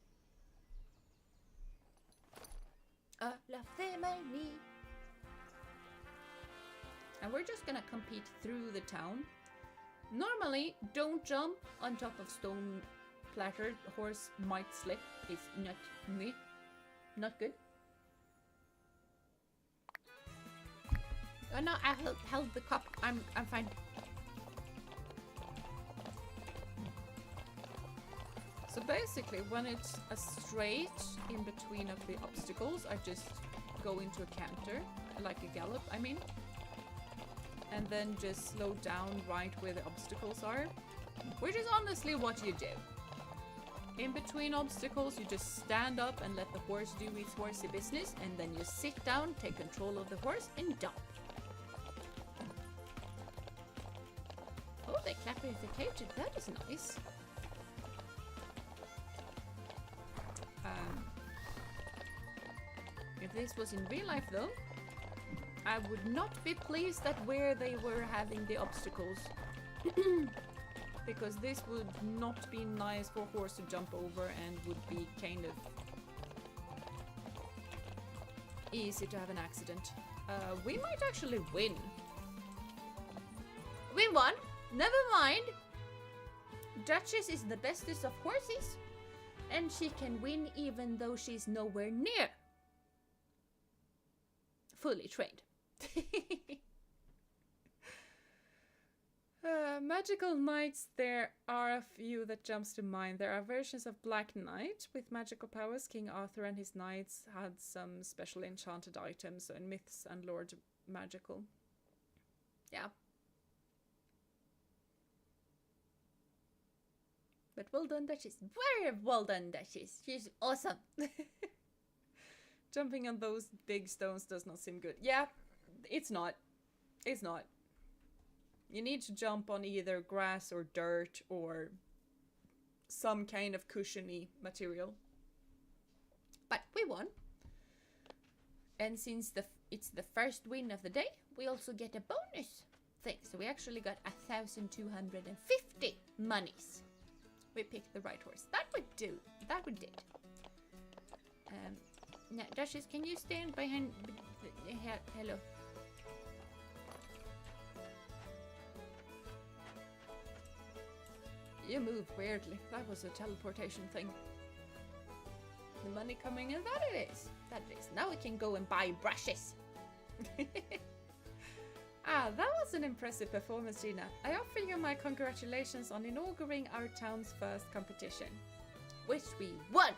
I love the money. And we're just gonna compete through the town. Normally, don't jump on top of stone platter. The horse might slip. It's not good. Oh no, I held the cup. I'm fine. So basically, when it's a straight in between of the obstacles, I just go into a canter, like a gallop, I mean. And then just slow down right where the obstacles are. Which is honestly what you do. In between obstacles, you just stand up and let the horse do its horsey business. And then you sit down, take control of the horse, and dump. Oh, they clappificated. That is nice. If this was in real life though, I would not be pleased at where they were having the obstacles. Because this would not be nice for a horse to jump over and would be kind of easy to have an accident. We might actually win. We won! Never mind! Duchess is the bestest of horses. And she can win even though she's nowhere near fully trained. Magical knights, there are a few that jumps to mind. There are versions of Black Knight with magical powers. King Arthur and his knights had some special enchanted items in myths and lore magical. Yeah. But well done, Duchess. Very well done, Duchess. She's awesome. Jumping on those big stones does not seem good. Yeah, it's not. It's not. You need to jump on either grass or dirt or some kind of cushiony material. But we won. And since it's the first win of the day, we also get a bonus thing. So we actually got 1,250 monies. We picked the right horse. That would do. That we did. Now, Duchess, can you stand behind... Hello. You moved weirdly. That was a teleportation thing. The money coming in, that it is. That it is. Now we can go and buy brushes. That was an impressive performance, Jeena. I offer you my congratulations on inaugurating our town's first competition. Which we won!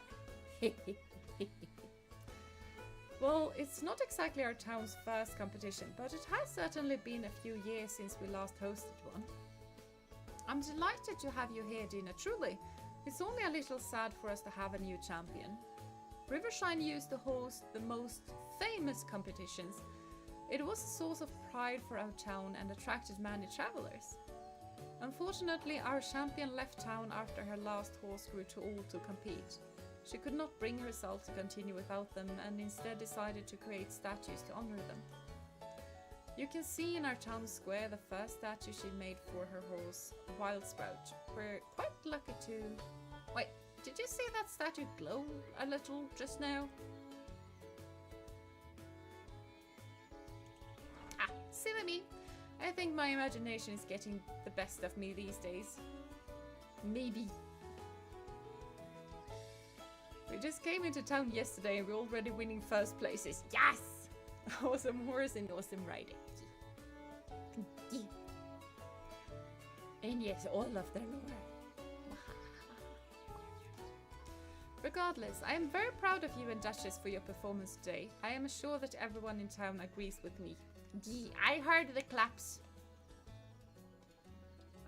Well, it's not exactly our town's first competition, but it has certainly been a few years since we last hosted one. I'm delighted to have you here, Jeena, truly. It's only a little sad for us to have a new champion. Rivershine used to host the most famous competitions. It was a source of pride for our town and attracted many travelers. Unfortunately, our champion left town after her last horse grew too old to compete. She could not bring herself to continue without them and instead decided to create statues to honor them. You can see in our town square the first statue she made for her horse, Wild Sprout. We're quite lucky to... Wait, did you see that statue glow a little just now? Silly me. I think my imagination is getting the best of me these days. Maybe. We just came into town yesterday and we're already winning first places. Yes! Awesome horse and awesome riding. And yes, all of their lore. Regardless, I am very proud of you and Duchess for your performance today. I am sure that everyone in town agrees with me. I heard the claps.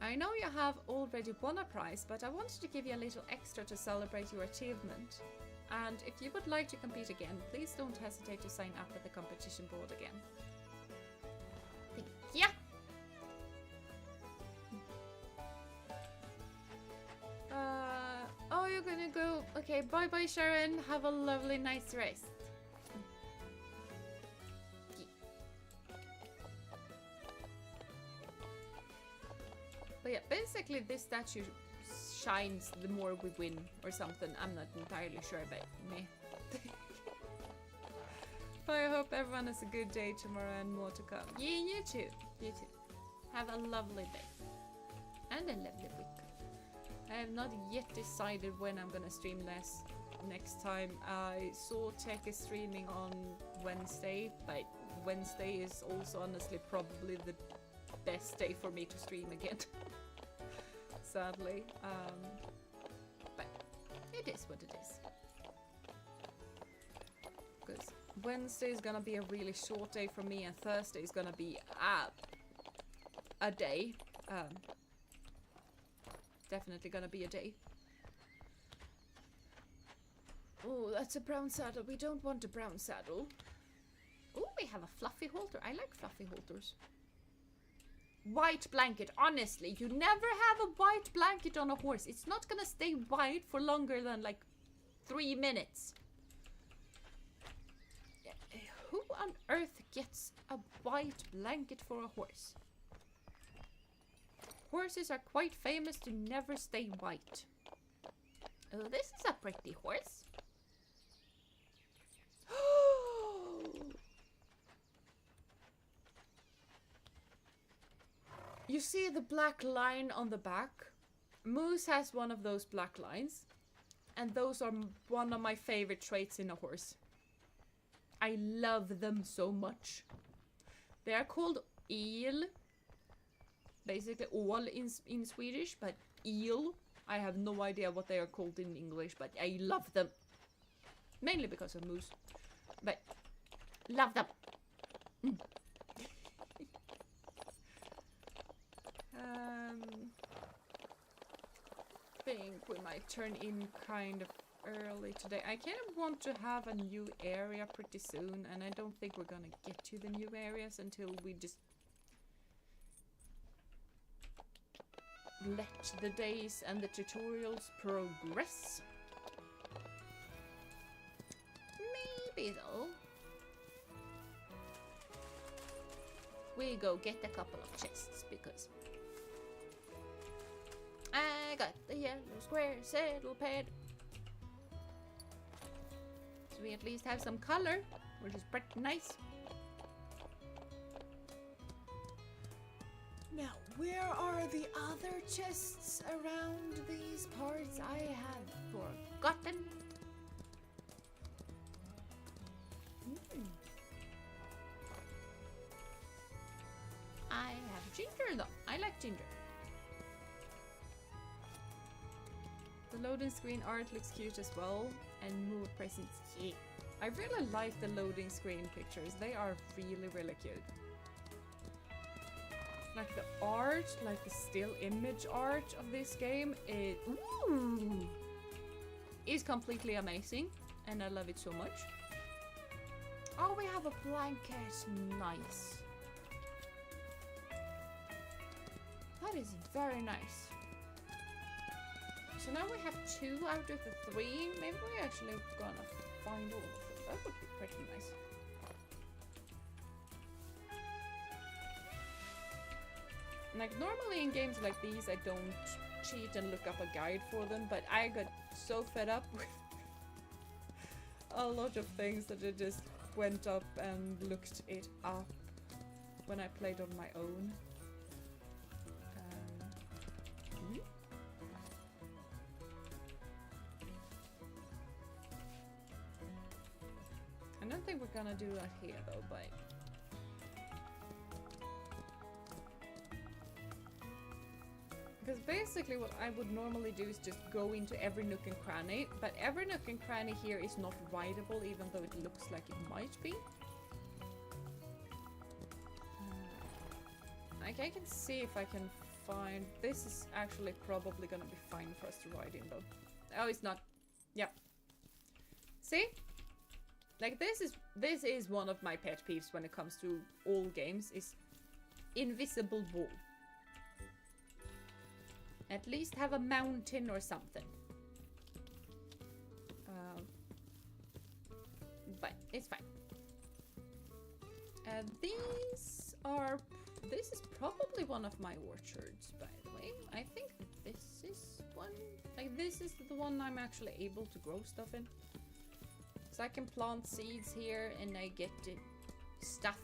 I know you have already won a prize, but I wanted to give you a little extra to celebrate your achievement. And if you would like to compete again, please don't hesitate to sign up at the competition board again. Thank you. Oh, you're gonna go. Okay, bye bye, Sharon. Have a lovely night's rest. But yeah, basically this statue shines the more we win or something. I'm not entirely sure about me. But I hope everyone has a good day tomorrow and more to come. Yeah, you too. You too. Have a lovely day. And a lovely week. I have not yet decided when I'm gonna stream next time. I saw Tech is streaming on Wednesday, but Wednesday is also honestly probably the best day for me to stream again. Sadly. But it is what it is. Because Wednesday is gonna be a really short day for me and Thursday is gonna be a day. Definitely gonna be a day. Oh, that's a brown saddle. We don't want a brown saddle. Oh, we have a fluffy halter. I like fluffy halters. White blanket. Honestly, you never have a white blanket on a horse. It's not gonna stay white for longer than like 3 minutes. Who on earth gets a white blanket for a horse? Horses are quite famous to never stay white. Oh, this is a pretty horse. You see the black line on the back? Moose has one of those black lines. And those are one of my favorite traits in a horse. I love them so much. They are called eel. basically all in Swedish, but eel, I have no idea what they are called in English, but I love them. Mainly because of moose, but love them. Think we might turn in kind of early today. I kind of want to have a new area pretty soon, and I don't think we're gonna get to the new areas until we just let the days and the tutorials progress. Maybe though. We go get a couple of chests because I got the yellow square saddle pad. So we at least have some color, which is pretty nice. Now, where are the other chests around these parts? I have forgotten. I have ginger though. I like ginger. The loading screen art looks cute as well, and more presents. Yeah. I really like the loading screen pictures. They are really, really cute. Like the art, like the still image art of this game, it is completely amazing, and I love it so much. Oh, we have a blanket. Nice. That is very nice. So now we have 2 out of the 3. Maybe we're actually gonna find all of them. That would be pretty nice. Like normally in games like these I don't cheat and look up a guide for them, but I got so fed up with a lot of things that I just went up and looked it up when I played on my own. I don't think we're gonna do that here though, but because basically what I would normally do is just go into every nook and cranny, but every nook and cranny here is not rideable, even though it looks like it might be. Like I can see if I can find... This is actually probably gonna be fine for us to ride in though. Oh, it's not. Yep. See? Like this is one of my pet peeves when it comes to all games, is invisible wall. At least have a mountain or something. But it's fine. This is probably one of my orchards, by the way. I think this is one. Like this is the one I'm actually able to grow stuff in. So I can plant seeds here and I get stuff.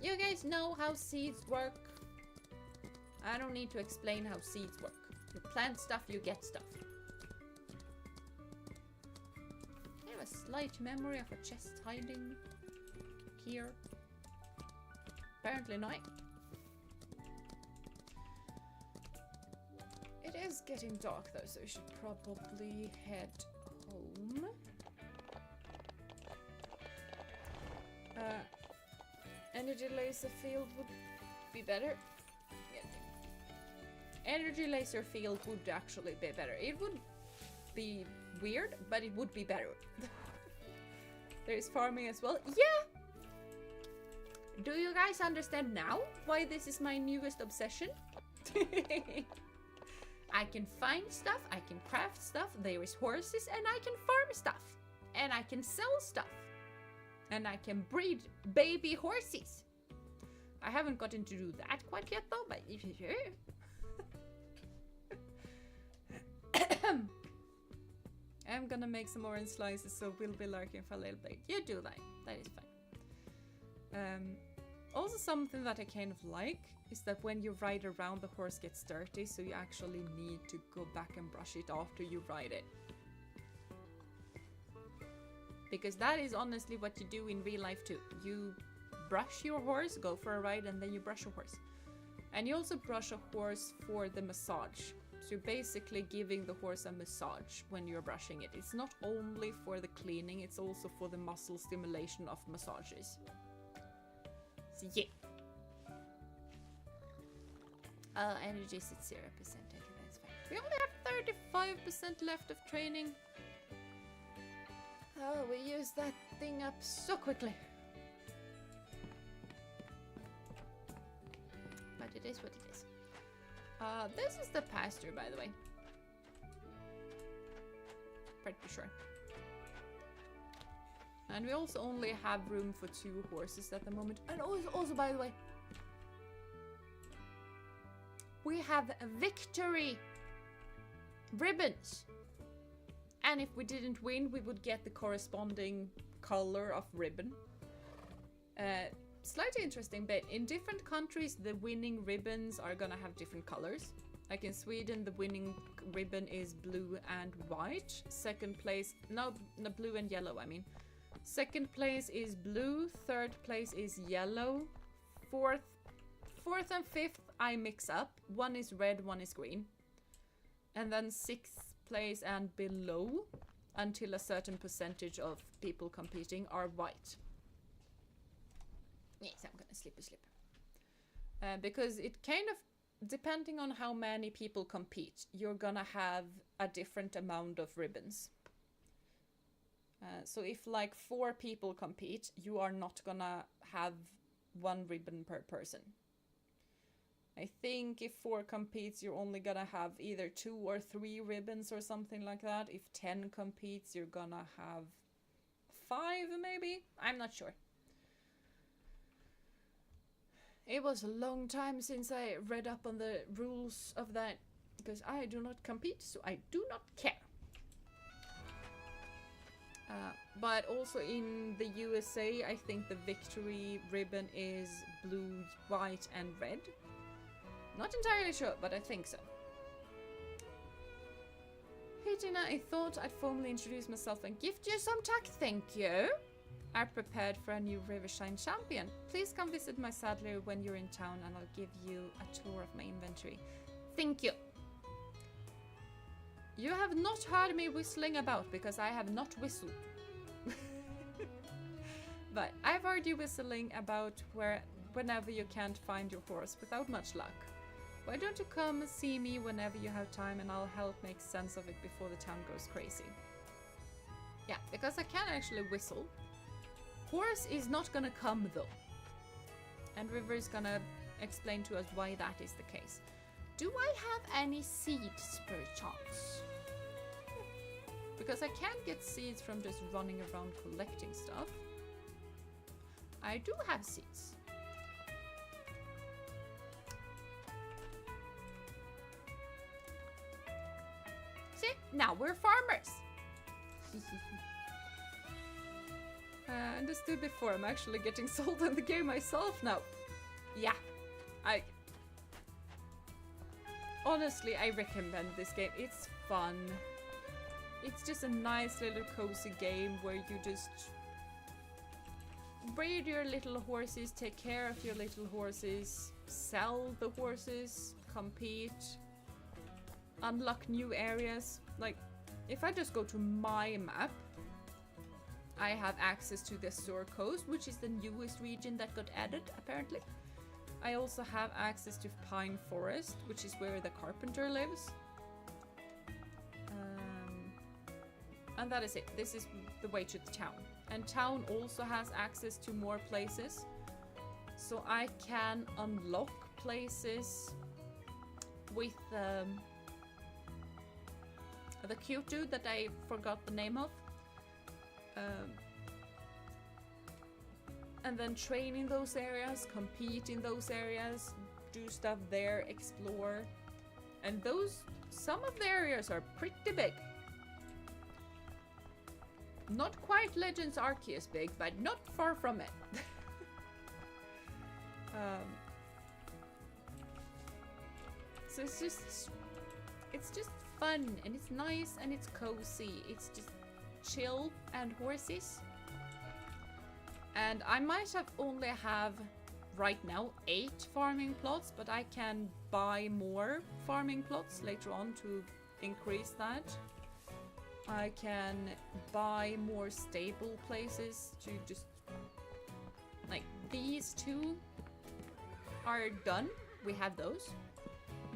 You guys know how seeds work. I don't need to explain how seeds work. You plant stuff, you get stuff. I have a slight memory of a chest hiding here. Apparently not. It is getting dark though, so we should probably head home. Energy laser field would be better. Energy laser field would actually be better. It would be weird, but it would be better. There is farming as well. Yeah! Do you guys understand now why this is my newest obsession? I can find stuff, I can craft stuff, there is horses, and I can farm stuff. And I can sell stuff. And I can breed baby horses. I haven't gotten to do that quite yet though, but if you sure. I'm gonna make some orange slices, so we'll be lurking for a little bit. You do that. That is fine. Also something that I kind of like is that when you ride around, the horse gets dirty, so you actually need to go back and brush it after you ride it. Because that is honestly what you do in real life too. You brush your horse, go for a ride, and then you brush your horse. And you also brush a horse for the massage. So you're basically giving the horse a massage when you're brushing it. It's not only for the cleaning, it's also for the muscle stimulation of massages. So yeah. Energy is at 0%. That's fine. We only have 35% left of training. Oh, we used that thing up so quickly. But it is what it is. This is the pasture, by the way. Pretty sure. And we also only have room for 2 horses at the moment. And also, by the way, we have victory ribbons. And if we didn't win, we would get the corresponding color of ribbon. Slightly interesting bit. In different countries, the winning ribbons are gonna have different colors. Like in Sweden, the winning ribbon is blue and white. Second place, no, blue and yellow, I mean. Second place is blue. Third place is yellow. Fourth and fifth, I mix up. One is red, one is green. And then 6th place and below, until a certain percentage of people competing, are white. Yes, I'm gonna slip a slip. Because it kind of, depending on how many people compete, you're gonna have a different amount of ribbons. So if like 4 people compete, you are not gonna have 1 ribbon per person. I think if 4 competes, you're only gonna have either 2 or 3 ribbons or something like that. If 10 competes, you're gonna have 5 maybe? I'm not sure. It was a long time since I read up on the rules of that, because I do not compete, so I do not care. But also in the USA, I think the victory ribbon is blue, white, and red. Not entirely sure, but I think so. Hey Jeena, I thought I'd formally introduce myself and gift you some tack, thank you. I prepared for a new Rivershine champion. Please come visit my saddler when you're in town and I'll give you a tour of my inventory. Thank you. You have not heard me whistling about because I have not whistled. But I've heard you whistling about whenever you can't find your horse without much luck. Why don't you come and see me whenever you have time and I'll help make sense of it before the town goes crazy. Yeah, because I can actually whistle. Horse is not gonna come though. And River is gonna explain to us why that is the case. Do I have any seeds per chance? Because I can't get seeds from just running around collecting stuff. I do have seeds. See, now we're farmers. Understood before, I'm actually getting sold on the game myself now. Yeah, honestly, I recommend this game. It's fun. It's just a nice little cozy game where you just breed your little horses, take care of your little horses, sell the horses, compete, unlock new areas. Like, if I just go to my map, I have access to the Azure Coast, which is the newest region that got added, apparently. I also have access to Pine Forest, which is where the carpenter lives. And that is it. This is the way to the town. And town also has access to more places. So I can unlock places with the cute dude that I forgot the name of. And then train in those areas, compete in those areas, do stuff there, explore. And some of the areas are pretty big. Not quite Legends Arceus big, but not far from it. So it's just fun, and it's nice, and it's cozy. It's just chill and horses. And I might have only have right now 8 farming plots, but I can buy more farming plots later on to increase that. I can buy more stable places to just... Like, these two are done. We have those.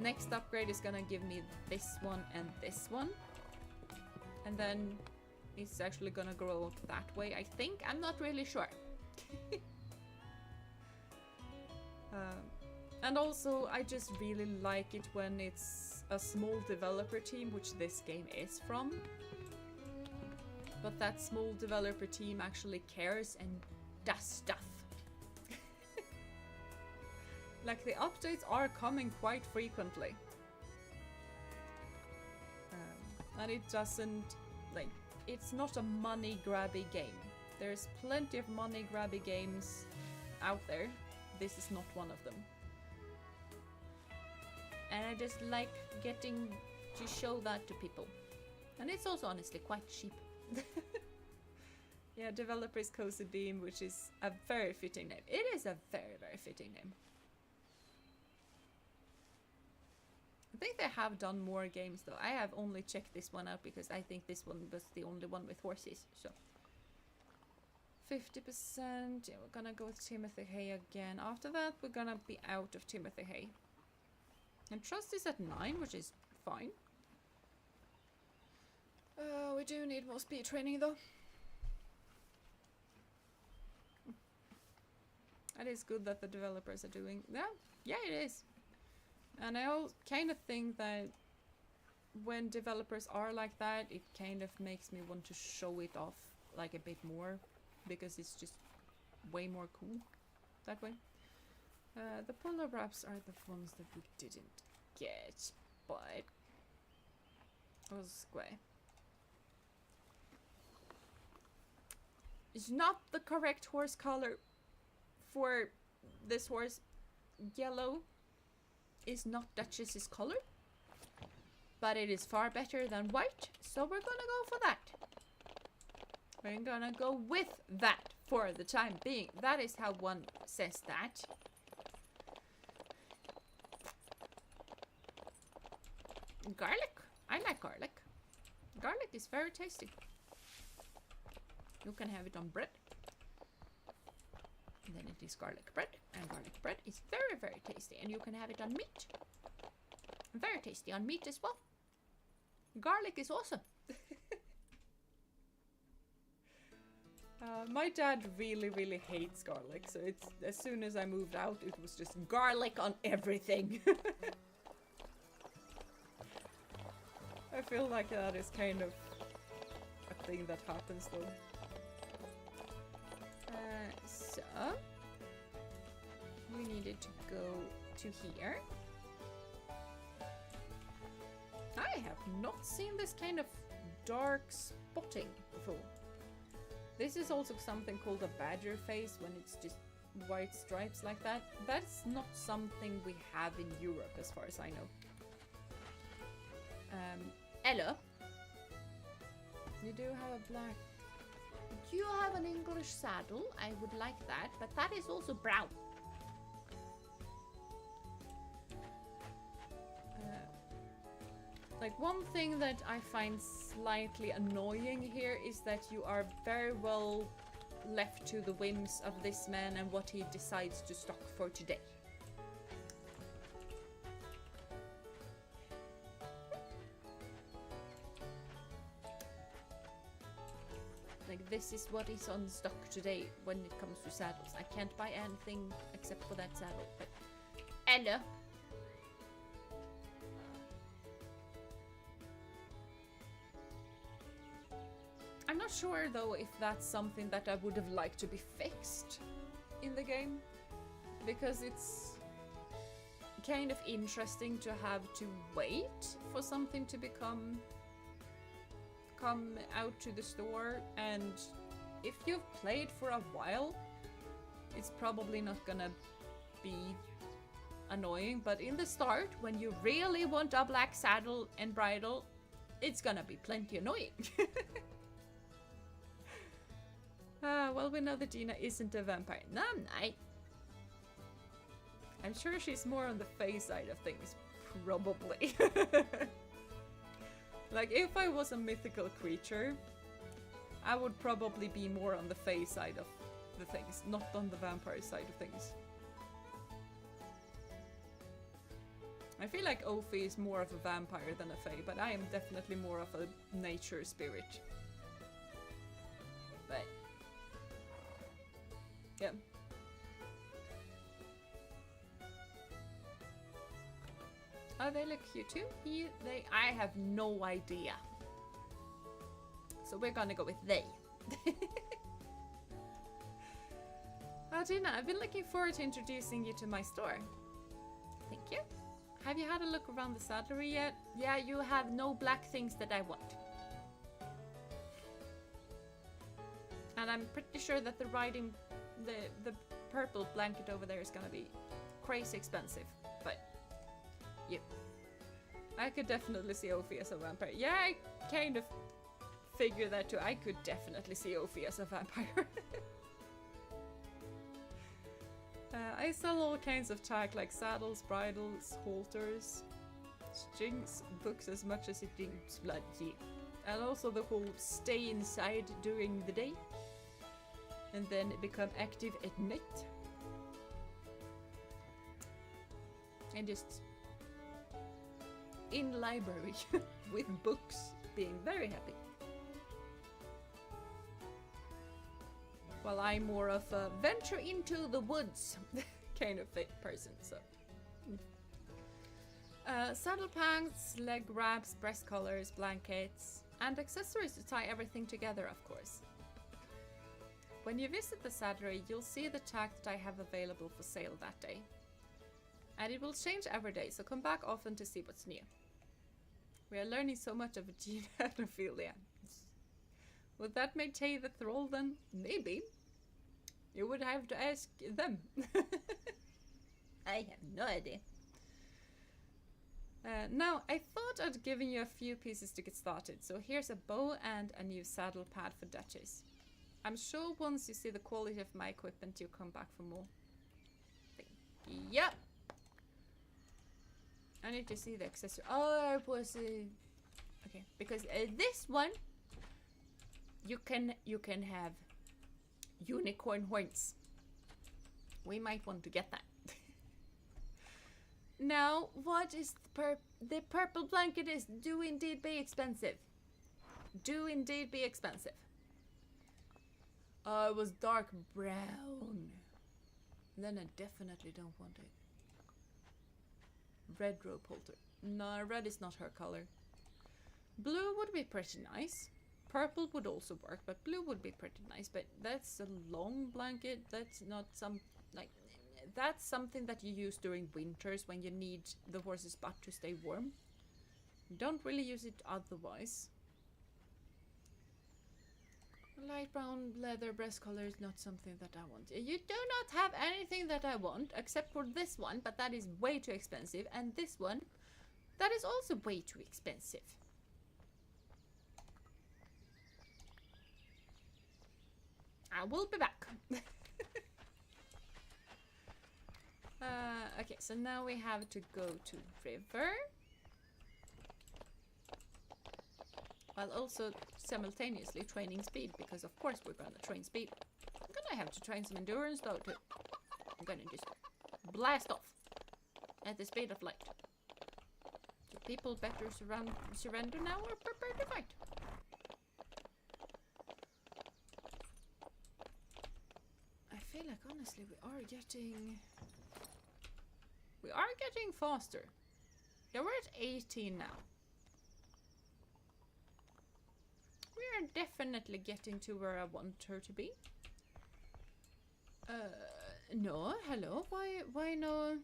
Next upgrade is gonna give me this one and this one. And then it's actually gonna grow that way, I think. I'm not really sure. And also, I just really like it when it's a small developer team, which this game is from. But that small developer team actually cares and does stuff. Like, the updates are coming quite frequently. And it doesn't, like, it's not a money-grabby game. There's plenty of money-grabby games out there. This is not one of them. And I just like getting to show that to people. And it's also honestly quite cheap. Yeah, developer is Cozy Beam, which is a very fitting name. It is a very, very fitting name. I think they have done more games though. I have only checked this one out because I think this one was the only one with horses. So 50%. Yeah, we're gonna go with Timothy Hay again. After that, we're gonna be out of Timothy Hay. And trust is at 9, which is fine. We do need more speed training though. That is good that the developers are doing that. Yeah, it is. And I kind of think that when developers are like that, it kind of makes me want to show it off like a bit more, because it's just way more cool that way. The polar wraps are the ones that we didn't get, but was square. It's not the correct horse color for this horse. Yellow is not Duchess's color, but it is far better than white, so we're gonna go for that. We're gonna go with that for the time being. That is how one says that. Garlic. I like garlic. Garlic is very tasty. You can have it on bread. And then it is garlic bread. And garlic bread is very, very tasty. And you can have it on meat. Very tasty on meat as well. Garlic is awesome. My dad really, really hates garlic. So it's, as soon as I moved out, it was just garlic on everything. I feel like that is kind of a thing that happens though. So we needed to go to here. I have not seen this kind of dark spotting before. This is also something called a badger face, when it's just white stripes like that. That's not something we have in Europe as far as I know. Ella, you do have a black... You have an English saddle. I would like that, but that is also brown. Like, one thing that I find slightly annoying here is that you are very well left to the whims of this man and what he decides to stock for today. Like, this is what is on stock today when it comes to saddles. I can't buy anything except for that saddle, but... Ella! I'm not sure though if that's something that I would have liked to be fixed in the game, because it's kind of interesting to have to wait for something to come out to the store, and if you've played for a while, it's probably not gonna be annoying, but in the start, when you really want a black saddle and bridle, it's gonna be plenty annoying. Well, we know that Jeena isn't a vampire. No, no. I'm sure she's more on the face side of things, probably. Like, if I was a mythical creature, I would probably be more on the fae side of the things, not on the vampire side of things. I feel like Ophi is more of a vampire than a fae, but I am definitely more of a nature spirit. But yeah. Oh, they look cute too. I have no idea. So we're gonna go with they. Oh, Jeena, I've been looking forward to introducing you to my store. Thank you. Have you had a look around the saddlery yet? Yeah, you have no black things that I want. And I'm pretty sure that the riding, the purple blanket over there is gonna be crazy expensive. But yeah, I could definitely see Ophi as a vampire. Yeah, I kind of figure that too. I could definitely see Ophi as a vampire. I sell all kinds of tag like saddles, bridles, halters, strings, books as much as it drinks blood, yeah. And also the whole stay inside during the day and then become active at night. And just in library with books, being very happy. Well, I'm more of a venture into the woods kind of person, so. Saddle pants, leg wraps, breast collars, blankets, and accessories to tie everything together, of course. When you visit the saddlery, you'll see the tag that I have available for sale that day. And it will change every day, so come back often to see what's new. We are learning so much of Jeena and Ophelia. Would that make Tay the thrall then? Maybe. You would have to ask them. I have no idea. Now, I thought I'd given you a few pieces to get started. So here's a bow and a new saddle pad for Duchess. I'm sure once you see the quality of my equipment, you'll come back for more. Yep. I need to see the accessory. Oh, it was okay, because this one you can have unicorn horns. We might want to get that. Now, what is the purple blanket is do indeed be expensive. Do indeed be expensive. Oh, it was dark brown. Then I definitely don't want it. Red rope halter. No, red is not her color. Blue would be pretty nice. Purple would also work, but blue would be pretty nice. But that's a long blanket. That's not some, like, that's something that you use during winters when you need the horse's butt to stay warm. Don't really use it otherwise. Light brown leather breast collar is not something that I want. You do not have anything that I want except for this one, but that is way too expensive. And this one, that is also way too expensive. I will be back. Okay, so now we have to go to river. While also simultaneously training speed, because of course we're gonna train speed. I'm gonna have to train some endurance though too. I'm gonna just blast off at the speed of light. So people better surrender now or prepare to fight. I feel like honestly we are getting faster. Yeah, we're at 18 now. We are definitely getting to where I want her to be. No, hello, why no?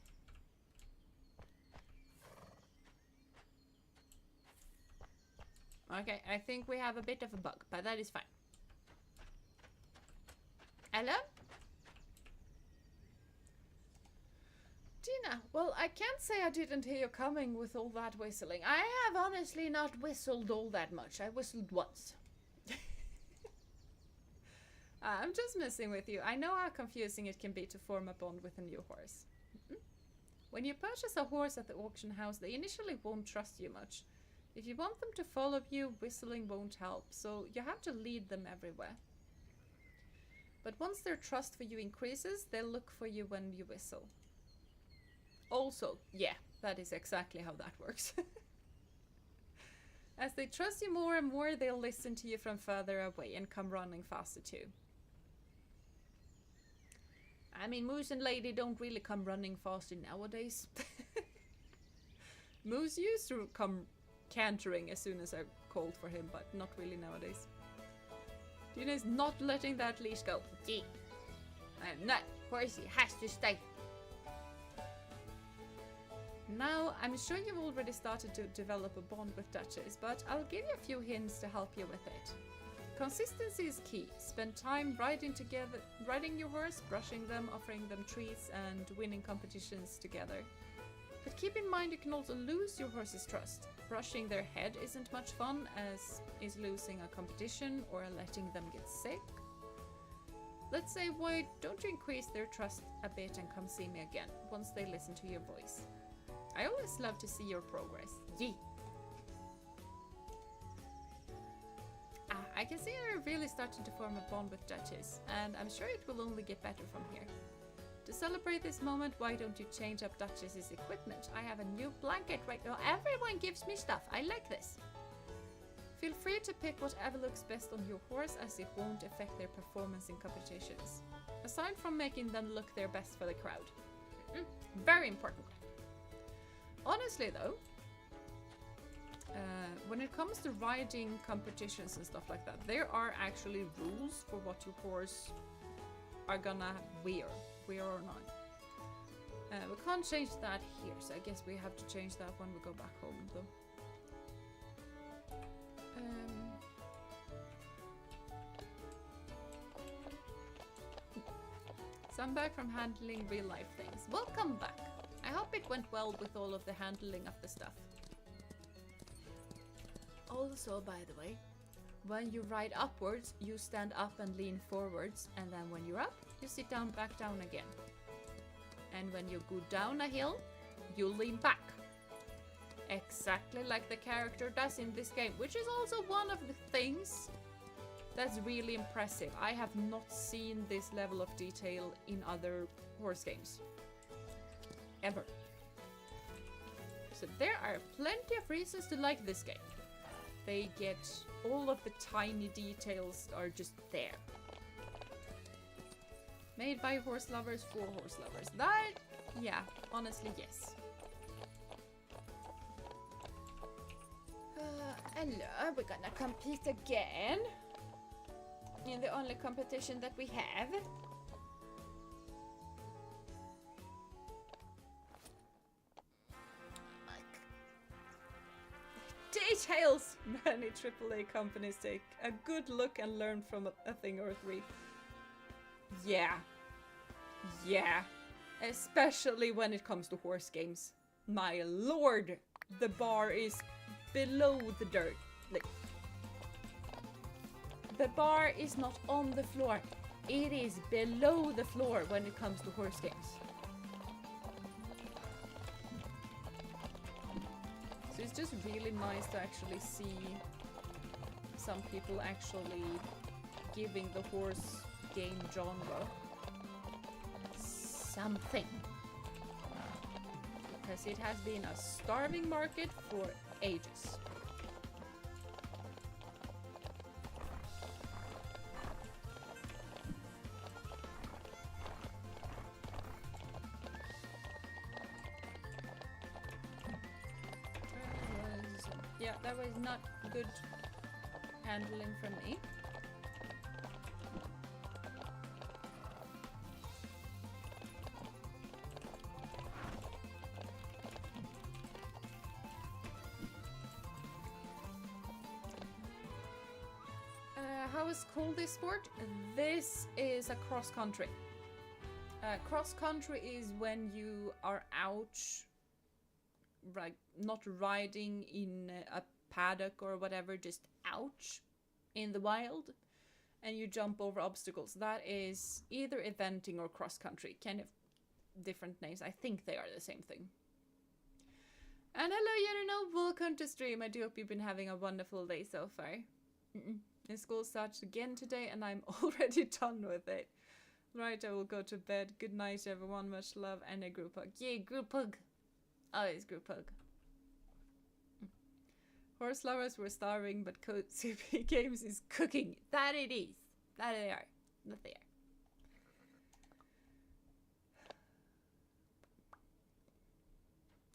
Okay, I think we have a bit of a bug, but that is fine. Hello? Jeena, well, I can't say I didn't hear you coming with all that whistling. I have honestly not whistled all that much. I whistled once. I'm just messing with you. I know how confusing it can be to form a bond with a new horse. When you purchase a horse at the auction house, they initially won't trust you much. If you want them to follow you, whistling won't help, so you have to lead them everywhere. But once their trust for you increases, they'll look for you when you whistle. Also, yeah, that is exactly how that works. As they trust you more and more, they'll listen to you from further away and come running faster too. I mean, Moose and Lady don't really come running faster nowadays. Moose used to come cantering as soon as I called for him, but not really nowadays. Jeena is not letting that leash go. Gee, I'm not. Horsey has to stay. Now, I'm sure you've already started to develop a bond with Duchess, but I'll give you a few hints to help you with it. Consistency is key. Spend time riding together, riding your horse, brushing them, offering them treats, and winning competitions together. But keep in mind you can also lose your horse's trust. Brushing their head isn't much fun, as is losing a competition or letting them get sick. Let's say, why don't you increase their trust a bit and come see me again, once they listen to your voice. I always love to see your progress. Yee! I can see you're really starting to form a bond with Duchess, and I'm sure it will only get better from here. To celebrate this moment, why don't you change up Duchess's equipment? I have a new blanket right now. Everyone gives me stuff. I like this. Feel free to pick whatever looks best on your horse, as it won't affect their performance in competitions. Aside from making them look their best for the crowd. Very important. Honestly though, when it comes to riding competitions and stuff like that, there are actually rules for what your horse are gonna wear or not. We can't change that here, so I guess we have to change that when we go back home though. So I'm back from handling real life things. Welcome back! I hope it went well with all of the handling of the stuff. Also, by the way, when you ride upwards, you stand up and lean forwards, and then when you're up, you sit down, back down again. And when you go down a hill, you lean back. Exactly like the character does in this game, which is also one of the things that's really impressive. I have not seen this level of detail in other horse games. Ever. So there are plenty of reasons to like this game. They get all of the tiny details are just there. Made by horse lovers for horse lovers. That, yeah, honestly, yes. Hello, we're gonna compete again. In the only competition that we have. Details! Many AAA companies take a good look and learn from a thing or three. Yeah. Yeah. Especially when it comes to horse games. My lord! The bar is below the dirt. Like, the bar is not on the floor. It is below the floor when it comes to horse games. So it's just really nice to actually see some people actually giving the horse game genre something. Because it has been a starving market for ages. Yeah, that was not good handling from me. How is called this sport? This is a cross country. Cross country is when you are out, right, not riding in a paddock or whatever, just out in the wild, and you jump over obstacles. That is either eventing or cross country. Kind of different names. I think they are the same thing. And hello, Yerino. Welcome to stream. I do hope you've been having a wonderful day so far. And school starts again today, and I'm already done with it. Right, I will go to bed. Good night, everyone. Much love and a group hug. Yeah, group hug. Always group hug. Horse lovers were starving, but CP Games is cooking. That it is. That they are. That they are.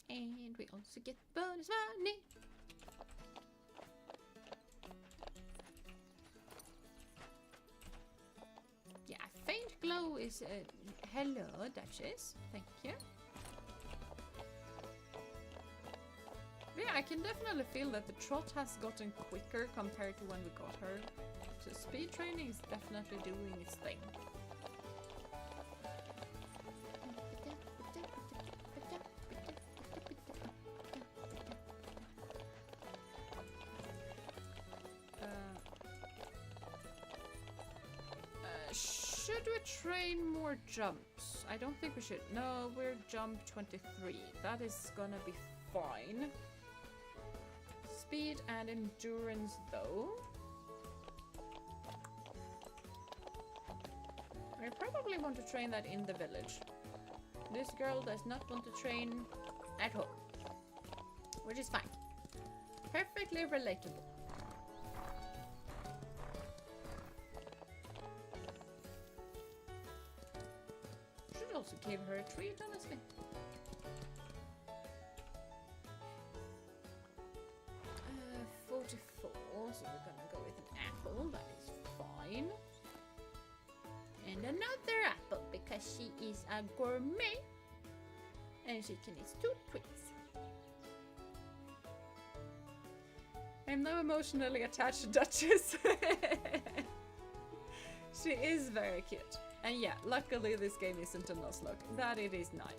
And we also get bonus money. Yeah, faint glow is hello, Duchess. Thank you. Yeah, I can definitely feel that the trot has gotten quicker compared to when we got her. So speed training is definitely doing its thing. Should we train more jumps? I don't think we should. No, we're jump 23. That is gonna be fine. Speed and endurance though. I probably want to train that in the village. This girl does not want to train at home, which is fine. Perfectly relatable. Should also give her a treat, honestly. 44, so we're gonna go with an apple. That is fine. And another apple because she is a gourmet and she can eat 2 treats. I'm now emotionally attached to Duchess. She is very cute. And yeah, luckily this game isn't a Nuzlocke. That it is not.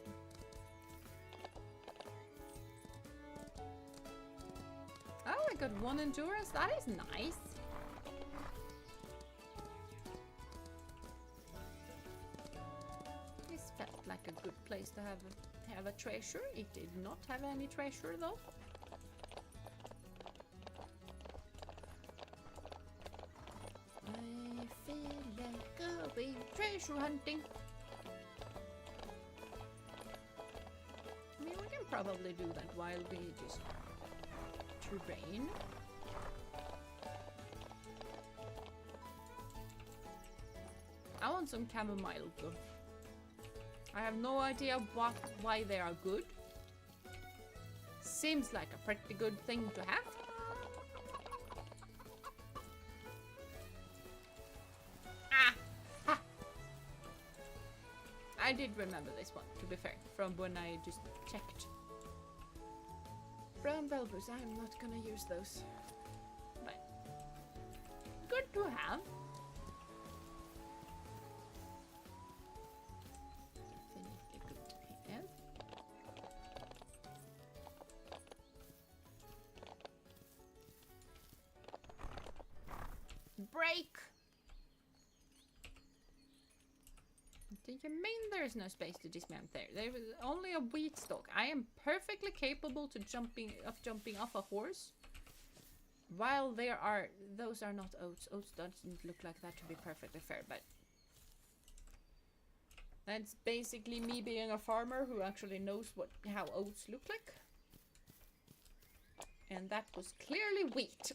Oh, I got 1 endurance. That is nice. This felt like a good place to have a treasure. It did not have any treasure though. I feel like going treasure hunting. I mean, we can probably do that while we just train. I want some chamomile though. I have no idea why they are good. Seems like a pretty good thing to have. I did remember this one, to be fair, from when I just checked. Brown bulbous, I'm not gonna use those. But good to have. Definitely good to have. Break! Do you mean there's no space to dismount there? There is only a wheat stalk. I am perfectly capable to jumping off a horse. While there are... Those are not oats. Oats doesn't look like that, to be perfectly fair, but... That's basically me being a farmer who actually knows how oats look like. And that was clearly wheat.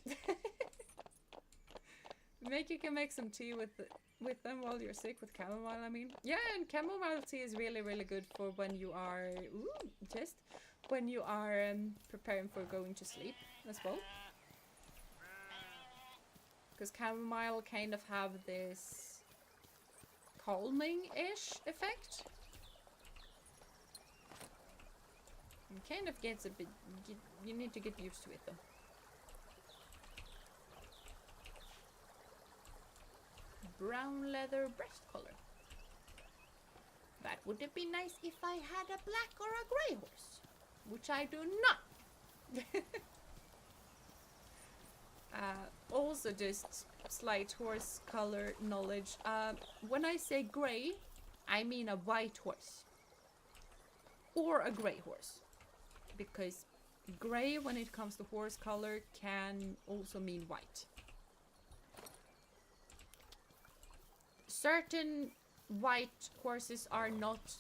You can make some tea with them while you're sick with chamomile, I mean. Yeah, and chamomile tea is really, really good for when you are... when you are preparing for going to sleep as well. Because chamomile kind of have this calming-ish effect. It kind of gets a bit... You need to get used to it though. Brown leather breast collar. That would have been nice if I had a black or a grey horse, which I do not. Also, just slight horse color knowledge. When I say grey, I mean a white horse. or a grey horse, because grey when it comes to horse color can also mean white. Certain white horses are not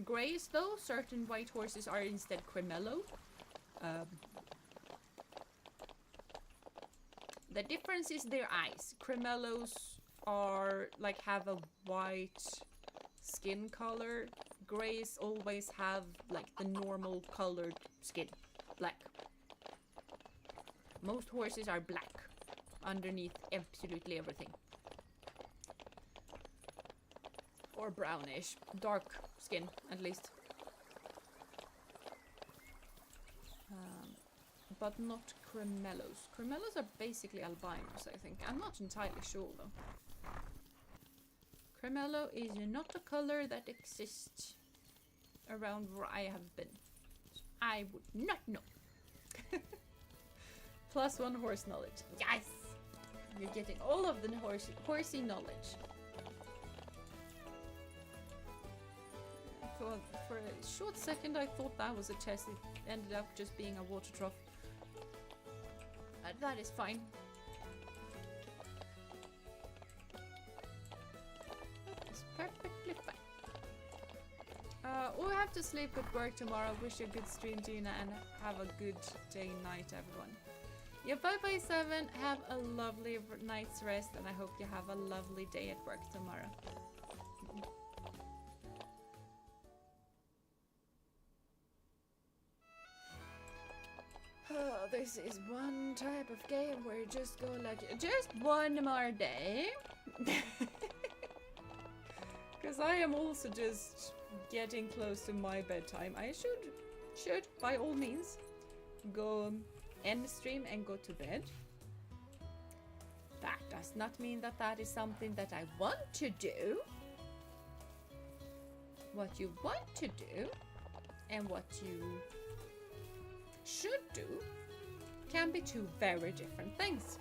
greys though, certain white horses are instead cremello. The difference is their eyes. Cremellos are like have a white skin color. Greys always have like the normal colored skin, black. Most horses are black underneath absolutely everything. Or brownish, dark skin at least. But not cremellos. Cremellos are basically albinos, I think. I'm not entirely sure though. Cremello is not a color that exists around where I have been. So I would not know. +1 horse knowledge. Yes! You're getting all of the horsey knowledge. For a short second I thought that was a test. It ended up just being a water trough. That is fine. That is perfectly fine. We have to sleep at work tomorrow. Wish you a good stream, Jeena, and have a good day and night, everyone. Yeah, bye 7. Have a lovely night's rest, and I hope you have a lovely day at work tomorrow. Oh, this is one type of game where you just go like, just one more day. Because I am also just getting close to my bedtime. I should by all means go end the stream and go to bed. That does not mean that that is something that I want to do. What you want to do and what you should do can be two very different things.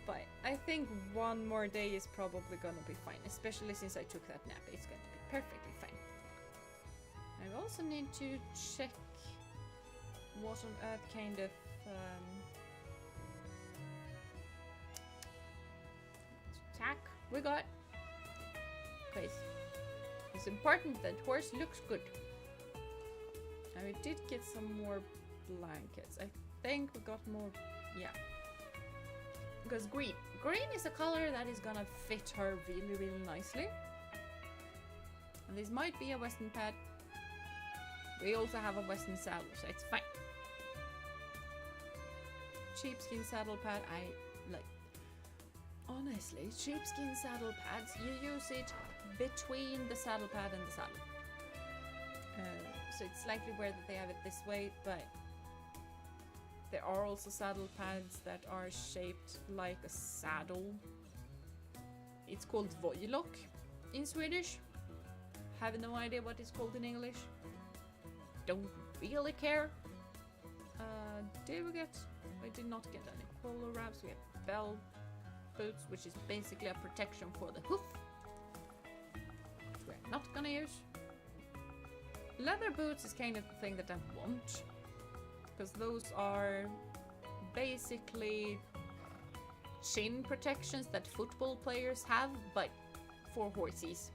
But I think one more day is probably gonna be fine, especially since I took that nap. It's going to be perfectly fine. I also need to check what on earth kind of attack we got. Please. It's important that horse looks good. And we did get some more blankets. I think we got more, yeah. Because green is a color that is gonna fit her really nicely. And this might be a western pad. We also have a western saddle, so it's fine. Sheepskin saddle pad, I like. Honestly, sheepskin saddle pads, you use it between the saddle pad and the saddle. So it's slightly weird that they have it this way, but there are also saddle pads that are shaped like a saddle. It's called vojlock in Swedish. Have no idea what it's called in English. Don't really care. Did we get? I did not get any polo wraps. We have bell boots, which is basically a protection for the hoof. Which we're not gonna use. Leather boots is kind of the thing that I want, because those are basically shin protections that football players have, but for horses.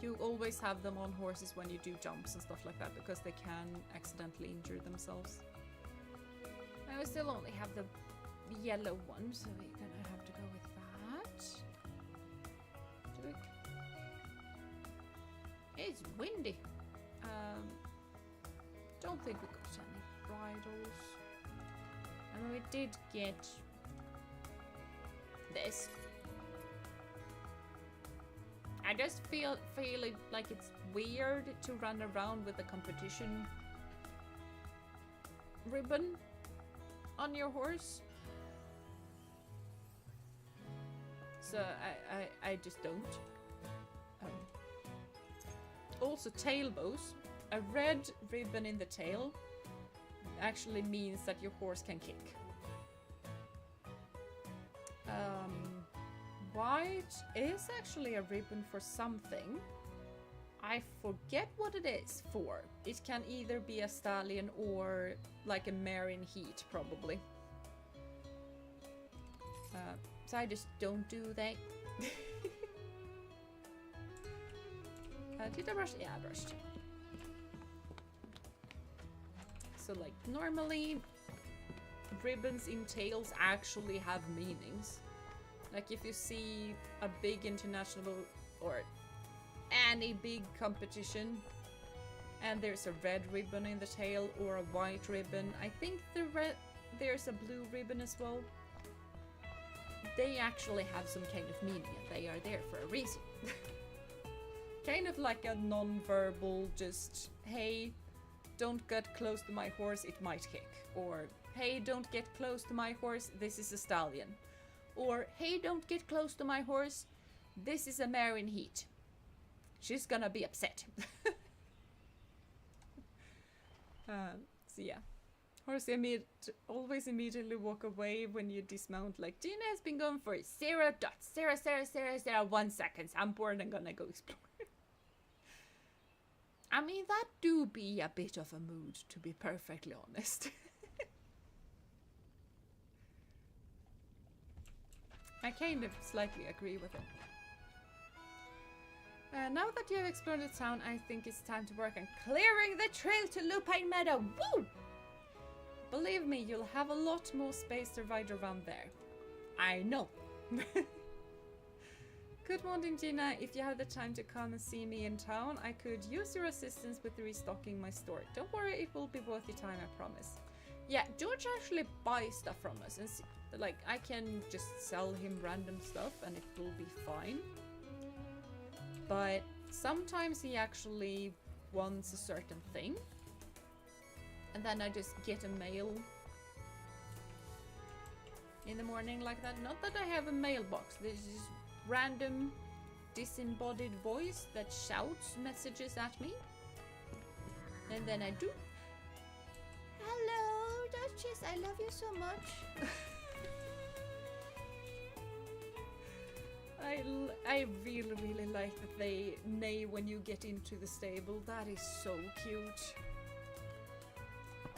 You always have them on horses when you do jumps and stuff like that, because they can accidentally injure themselves. I will still only have the yellow one, so we're gonna have to go with that. It's windy. Don't think we got any bridles. And we did get this. I just feel it like it's weird to run around with a competition ribbon on your horse. So I just don't. Also tail bows. A red ribbon in the tail actually means that your horse can kick. white is actually a ribbon for something. I forget what it is for. It can either be a stallion or like a mare in heat, probably. So I just don't do that. Did I brush? Yeah, I brushed. So like normally ribbons in tails actually have meanings. Like if you see a big international or any big competition and there's a red ribbon in the tail or a white ribbon, I think there's a blue ribbon as well. They actually have some kind of meaning and they are there for a reason. Kind of like a non-verbal just, hey, don't get close to my horse, it might kick. Or, hey, don't get close to my horse, this is a stallion. Or, hey, don't get close to my horse, this is a mare in heat. She's gonna be upset. So yeah. Horse always immediately walk away when you dismount. Like, Jeena has been going for 0.00001 seconds. I'm bored and gonna go explore. I mean, that do be a bit of a mood, to be perfectly honest. I kind of slightly agree with it. Now that you have explored the town, I think it's time to work on clearing the trail to Lupine Meadow. Woo! Believe me, you'll have a lot more space to ride around there. I know. Good morning, Jeena. If you have the time to come and see me in town, I could use your assistance with restocking my store. Don't worry, it will be worth your time, I promise. Yeah, George actually buys stuff from us, and like I can just sell him random stuff and it will be fine. But sometimes he actually wants a certain thing. And then I just get a mail in the morning like that. Not that I have a mailbox. There's this random disembodied voice that shouts messages at me. And then I do. Hello, Duchess. I love you so much. I really, really like that they neigh when you get into the stable. That is so cute.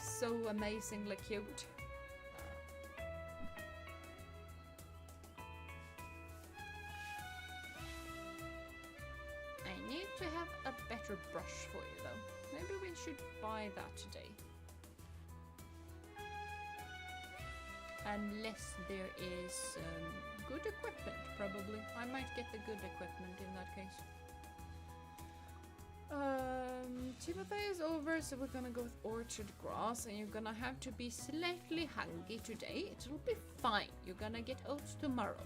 So amazingly cute. I need to have a better brush for you though. Maybe we should buy that today. Unless there is good equipment, probably. I might get the good equipment in that case. Timothy is over, so we're gonna go with orchard grass, and you're gonna have to be slightly hungry today. It will be fine. You're gonna get oats tomorrow.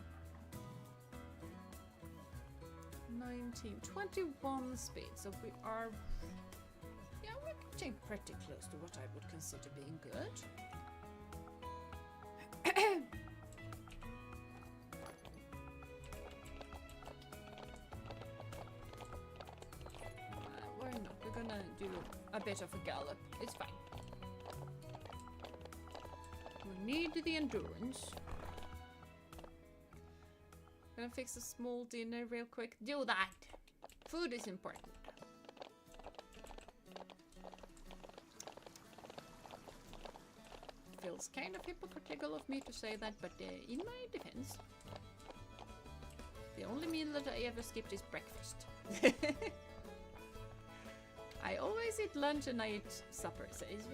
19, 21 speed, so we are... Yeah, we're getting pretty close to what I would consider being good. We're gonna do a bit of a gallop. It's fine. We need the endurance. Gonna fix a small dinner real quick. Do that! Food is important. Feels kind of hypocritical of me to say that, but in my defense, the only meal that I ever skipped is breakfast. I always eat lunch and I eat supper, so it's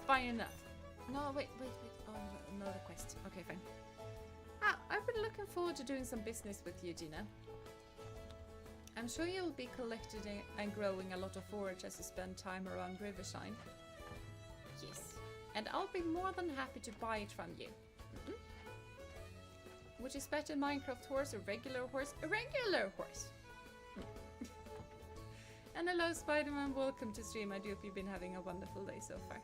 fine enough. No, wait. Oh, another quest. Okay, fine. I've been looking forward to doing some business with you, Jeena. I'm sure you'll be collecting and growing a lot of forage as you spend time around Rivershine. Yes. And I'll be more than happy to buy it from you. Which is better, Minecraft horse or regular horse? A regular horse! And hello Spider-Man, welcome to stream. I do hope you've been having a wonderful day so far.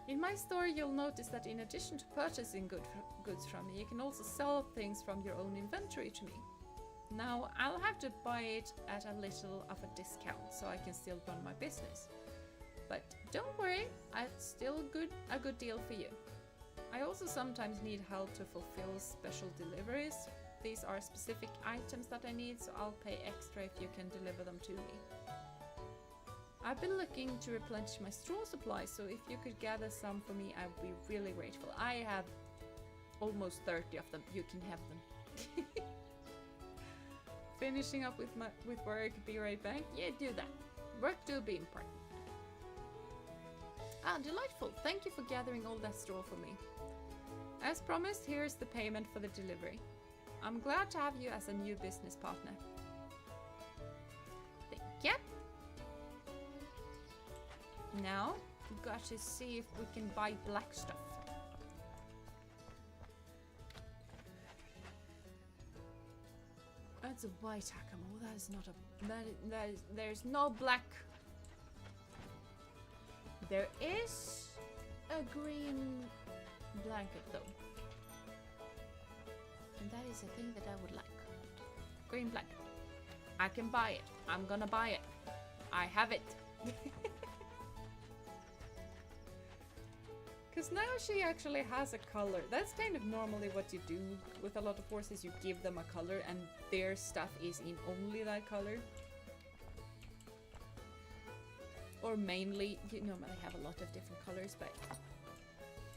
In my store you'll notice that in addition to purchasing goods from me, you can also sell things from your own inventory to me. Now I'll have to buy it at a little of a discount so I can still run my business. But don't worry, it's still a good deal for you. I also sometimes need help to fulfill special deliveries. These are specific items that I need, so I'll pay extra if you can deliver them to me. I've been looking to replenish my straw supply, so if you could gather some for me, I would be really grateful. I have almost 30 of them. You can have them. Finishing up with work, be right back. Yeah, do that. Work do be important. Ah, delightful. Thank you for gathering all that straw for me. As promised, here's the payment for the delivery. I'm glad to have you as a new business partner. Thank you. Now, we've got to see if we can buy black stuff. That's a white hackamore. That is not a... there's no black. There is a green blanket though. And that is a thing that I would like. Green blanket. I can buy it. I'm gonna buy it. I have it. Because now she actually has a color. That's kind of normally what you do with a lot of horses. You give them a color and their stuff is in only that color. Or mainly, you know, they have a lot of different colors, but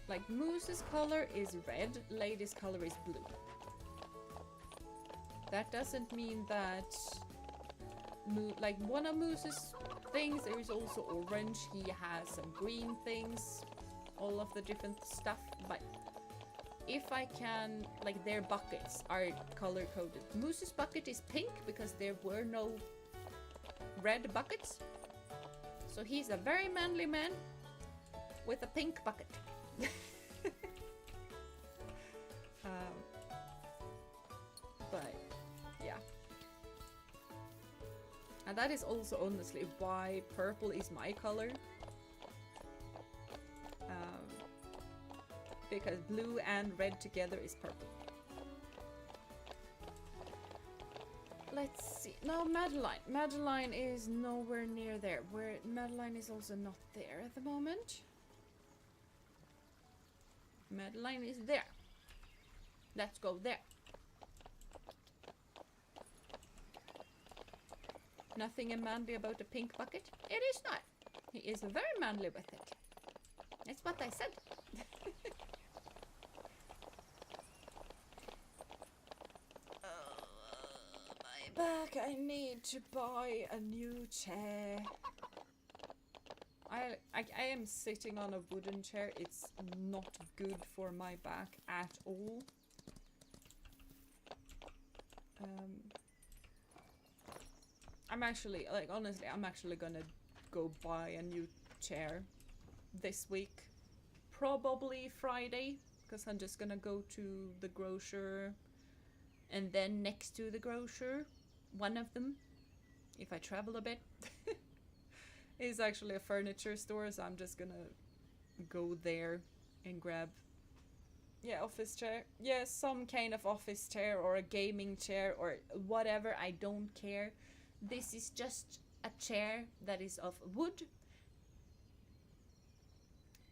like Moose's color is red, Lady's color is blue. That doesn't mean that like one of Moose's things, there is also orange. He has some green things, all of the different stuff. But if I can, like their buckets are color coded. Moose's bucket is pink because there were no red buckets. So he's a very manly man with a pink bucket. But yeah. And that is also honestly why purple is my color. Because blue and red together is purple. Let's see. No, Madeline. Madeline is nowhere near there. Madeline is also not there at the moment. Madeline is there. Let's go there. Nothing manly about a pink bucket? It is not. He is very manly with it. That's what I said. Back, I need to buy a new chair. I am sitting on a wooden chair. It's not good for my back at all. I'm actually, like, honestly, I'm actually gonna go buy a new chair this week. Probably Friday, because I'm just gonna go to the grocer and then next to the grocer, one of them, if I travel a bit, is actually a furniture store, so I'm just gonna go there and grab, yeah, office chair. Yeah, some kind of office chair or a gaming chair or whatever, I don't care. This is just a chair that is of wood.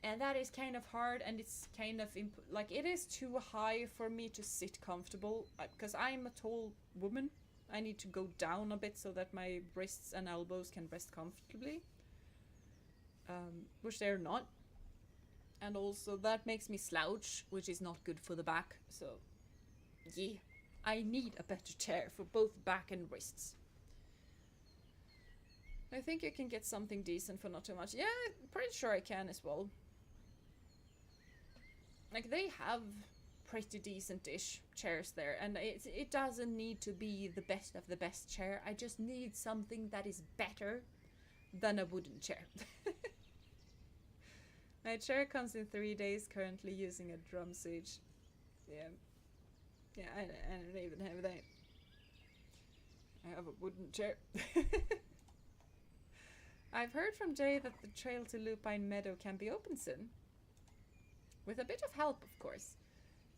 And that is kind of hard, and it's kind of, like, it is too high for me to sit comfortable, because I'm a tall woman. I need to go down a bit so that my wrists and elbows can rest comfortably. Which they're not. And also that makes me slouch, which is not good for the back. So, yeah, I need a better chair for both back and wrists. I think you can get something decent for not too much. Yeah, I'm pretty sure I can as well. Like, they have pretty decent-ish chairs there, and it doesn't need to be the best of the best chair. I just need something that is better than a wooden chair. My chair comes in 3 days, currently using a drum siege. Yeah. Yeah, I don't even have that. I have a wooden chair. I've heard from Jay that the trail to Lupine Meadow can be open soon. With a bit of help, of course.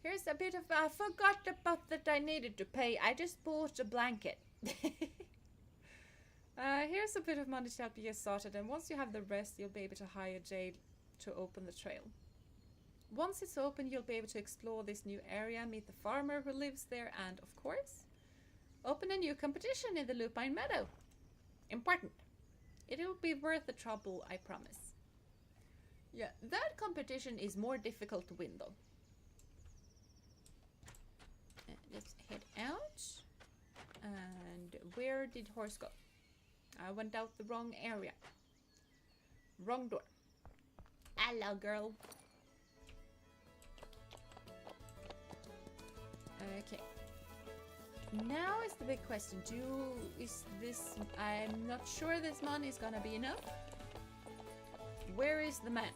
Here's a bit of... I forgot about that I needed to pay. I just bought a blanket. Here's a bit of money to help you get started. And once you have the rest, you'll be able to hire Jay to open the trail. Once it's open, you'll be able to explore this new area, meet the farmer who lives there, and, of course, open a new competition in the Lupine Meadow. Important. It'll be worth the trouble, I promise. Yeah, that competition is more difficult to win, though. Let's head out. And where did horse go? I went out the wrong area. Wrong door. Hello, girl. Okay. Now is the big question. I'm not sure this money is gonna be enough. Where is the man?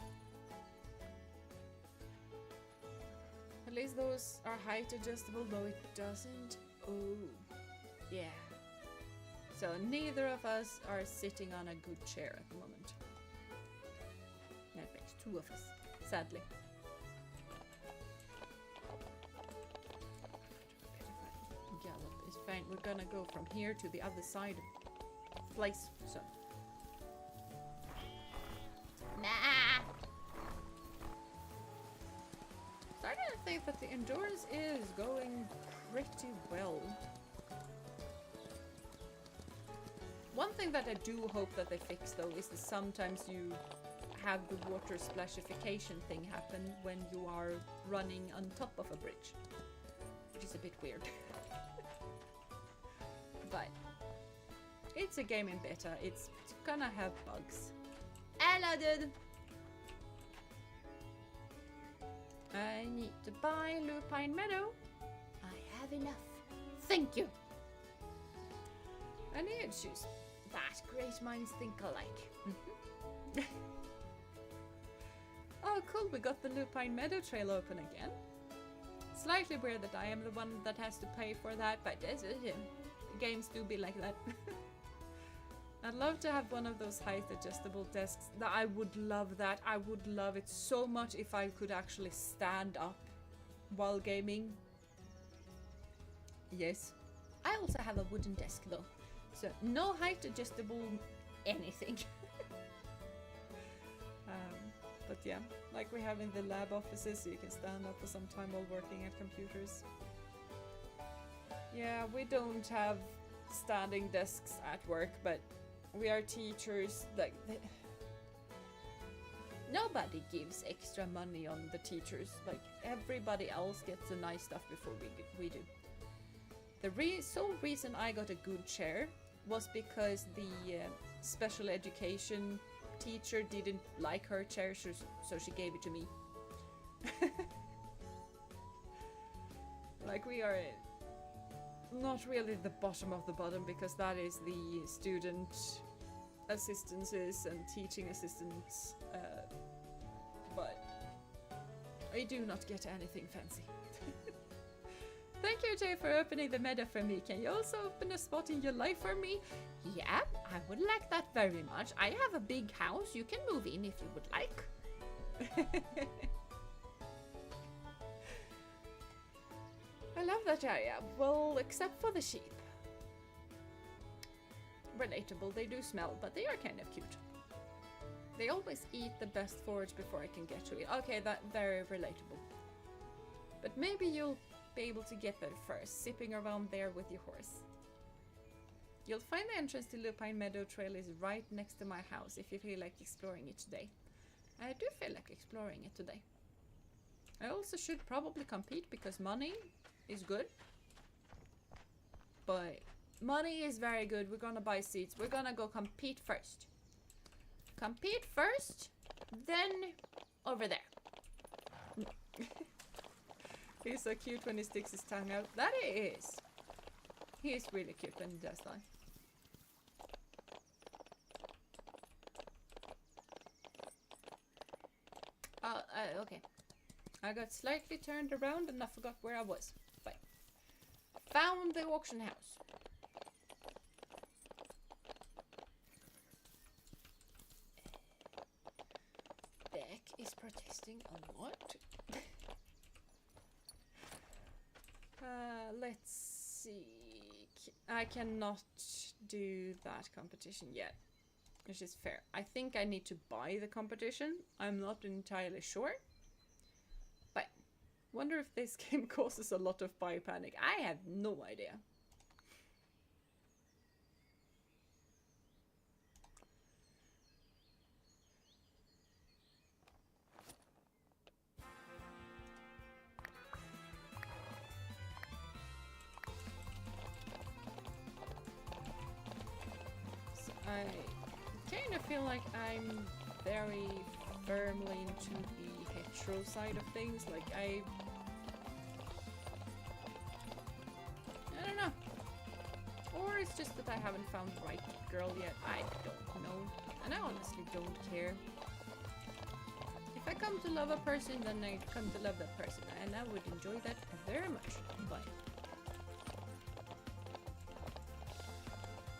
At least those are height adjustable, though it doesn't. Oh, yeah. So neither of us are sitting on a good chair at the moment. That makes two of us, sadly. Gallop is fine. We're gonna go from here to the other side of place. So. Nah. Starting to think that the endurance is going pretty well. One thing that I do hope that they fix, though, is that sometimes you have the water splashification thing happen when you are running on top of a bridge, which is a bit weird. But it's a game in beta. It's gonna have bugs. Hello, dude. I need to buy Lupine Meadow. I have enough. Thank you. I need shoes. That great minds think alike. Oh, cool. We got the Lupine Meadow Trail open again. Slightly weird that I am the one that has to pay for that, but games do be like that. I'd love to have one of those height adjustable desks. I would love that. I would love it so much if I could actually stand up while gaming. Yes. I also have a wooden desk though. So no height adjustable anything. But yeah, like we have in the lab offices, so you can stand up for some time while working at computers. Yeah, we don't have standing desks at work, but we are teachers. Like nobody gives extra money on the teachers. Like everybody else gets the nice stuff before we do. The sole reason I got a good chair was because the special education teacher didn't like her chair, so she gave it to me. Like we are not really the bottom of the bottom, because that is the student assistances and teaching assistants, but I do not get anything fancy. Thank you, Jay, for opening the meadow for me. Can you also open a spot in your life for me? Yeah, I would like that very much. I have a big house. You can move in if you would like. I love that area. Well, except for the sheep. Relatable. They do smell, but they are kind of cute. They always eat the best forage before I can get to it. Okay, that very relatable. But maybe you'll be able to get there first, zipping around there with your horse. You'll find the entrance to Lupine Meadow Trail is right next to my house if you feel like exploring it today. I do feel like exploring it today. I also should probably compete because money is good. But money is very good. We're gonna buy seats. We're gonna go compete first. Compete first, then over there. He's so cute when he sticks his tongue out. That he is. He is really cute when he does that. Okay. I got slightly turned around and I forgot where I was. Fine. Found the auction house. Beck is protesting a lot. Let's see. I cannot do that competition yet, which is fair. I think I need to buy the competition. I'm not entirely sure. Wonder if this game causes a lot of biopanic. I have no idea. So I kind of feel like I'm very firmly into the hetero side of things. Like I don't know. Or it's just that I haven't found the right girl yet. I don't know. And I honestly don't care. If I come to love a person, then I come to love that person. And I would enjoy that very much. But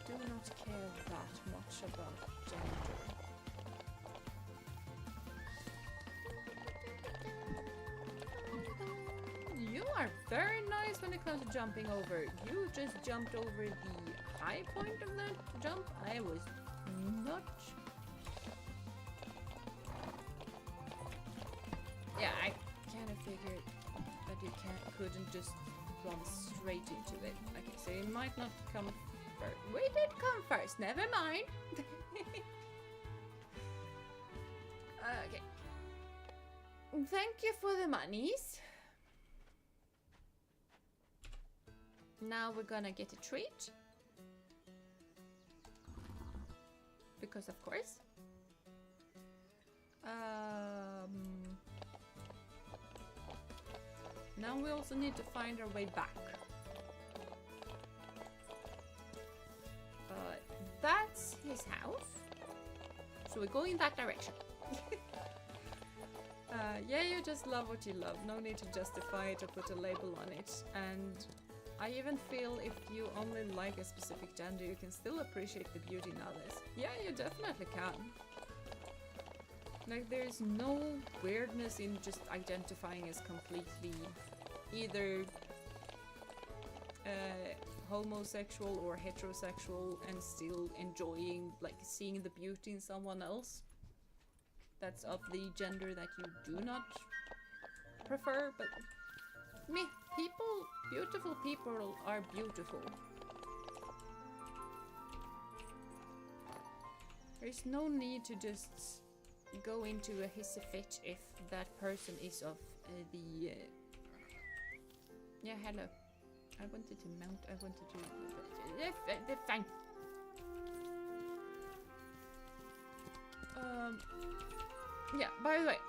do not care that much about gender. You are very nice when it comes to jumping over. You just jumped over the high point of that jump. I was not. Yeah, I kind of figured that you couldn't just run straight into it. Okay, so it might not come first. We did come first. Never mind. Okay. Thank you for the monies. Now we're gonna get a treat. Because of course. Now we also need to find our way back. That's his house. So we're going that direction. Yeah, you just love what you love. No need to justify it or put a label on it. And I even feel if you only like a specific gender, you can still appreciate the beauty in others. Yeah, you definitely can. Like, there's no weirdness in just identifying as completely either homosexual or heterosexual and still enjoying, like, seeing the beauty in someone else that's of the gender that you do not prefer. But me, beautiful people are beautiful. There's no need to just go into a hissy fit if that person is of the yeah, hello. I wanted to mount. I wanted to. Fine. Yeah. By the way,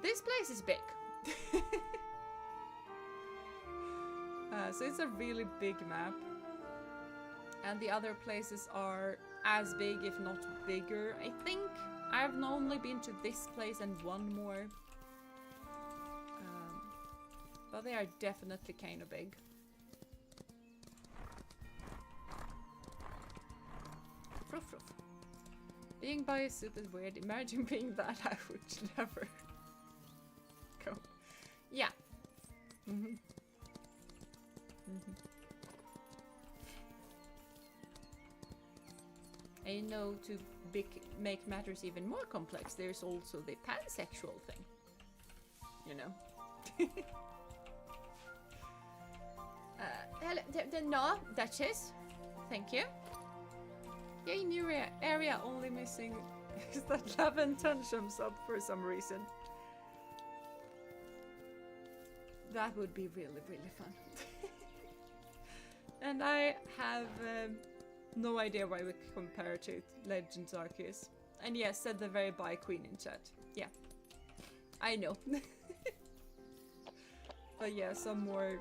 this place is big. So it's a really big map, and the other places are as big, if not bigger. I think I've only been to this place and one more. But they are definitely kind of big. Fruff, fruff. Being bi is super weird. Imagine being that. I would never go. Yeah. And you know, to make matters even more complex, there's also the pansexual thing. You know. Hello, no, Duchess. Thank you. Yay, new area. Only missing is that Lavin jumps up for some reason. That would be really, really fun. And I have no idea why we compare to Legends Arceus. And yes, said the very bi queen in chat. Yeah, I know. But yeah, some more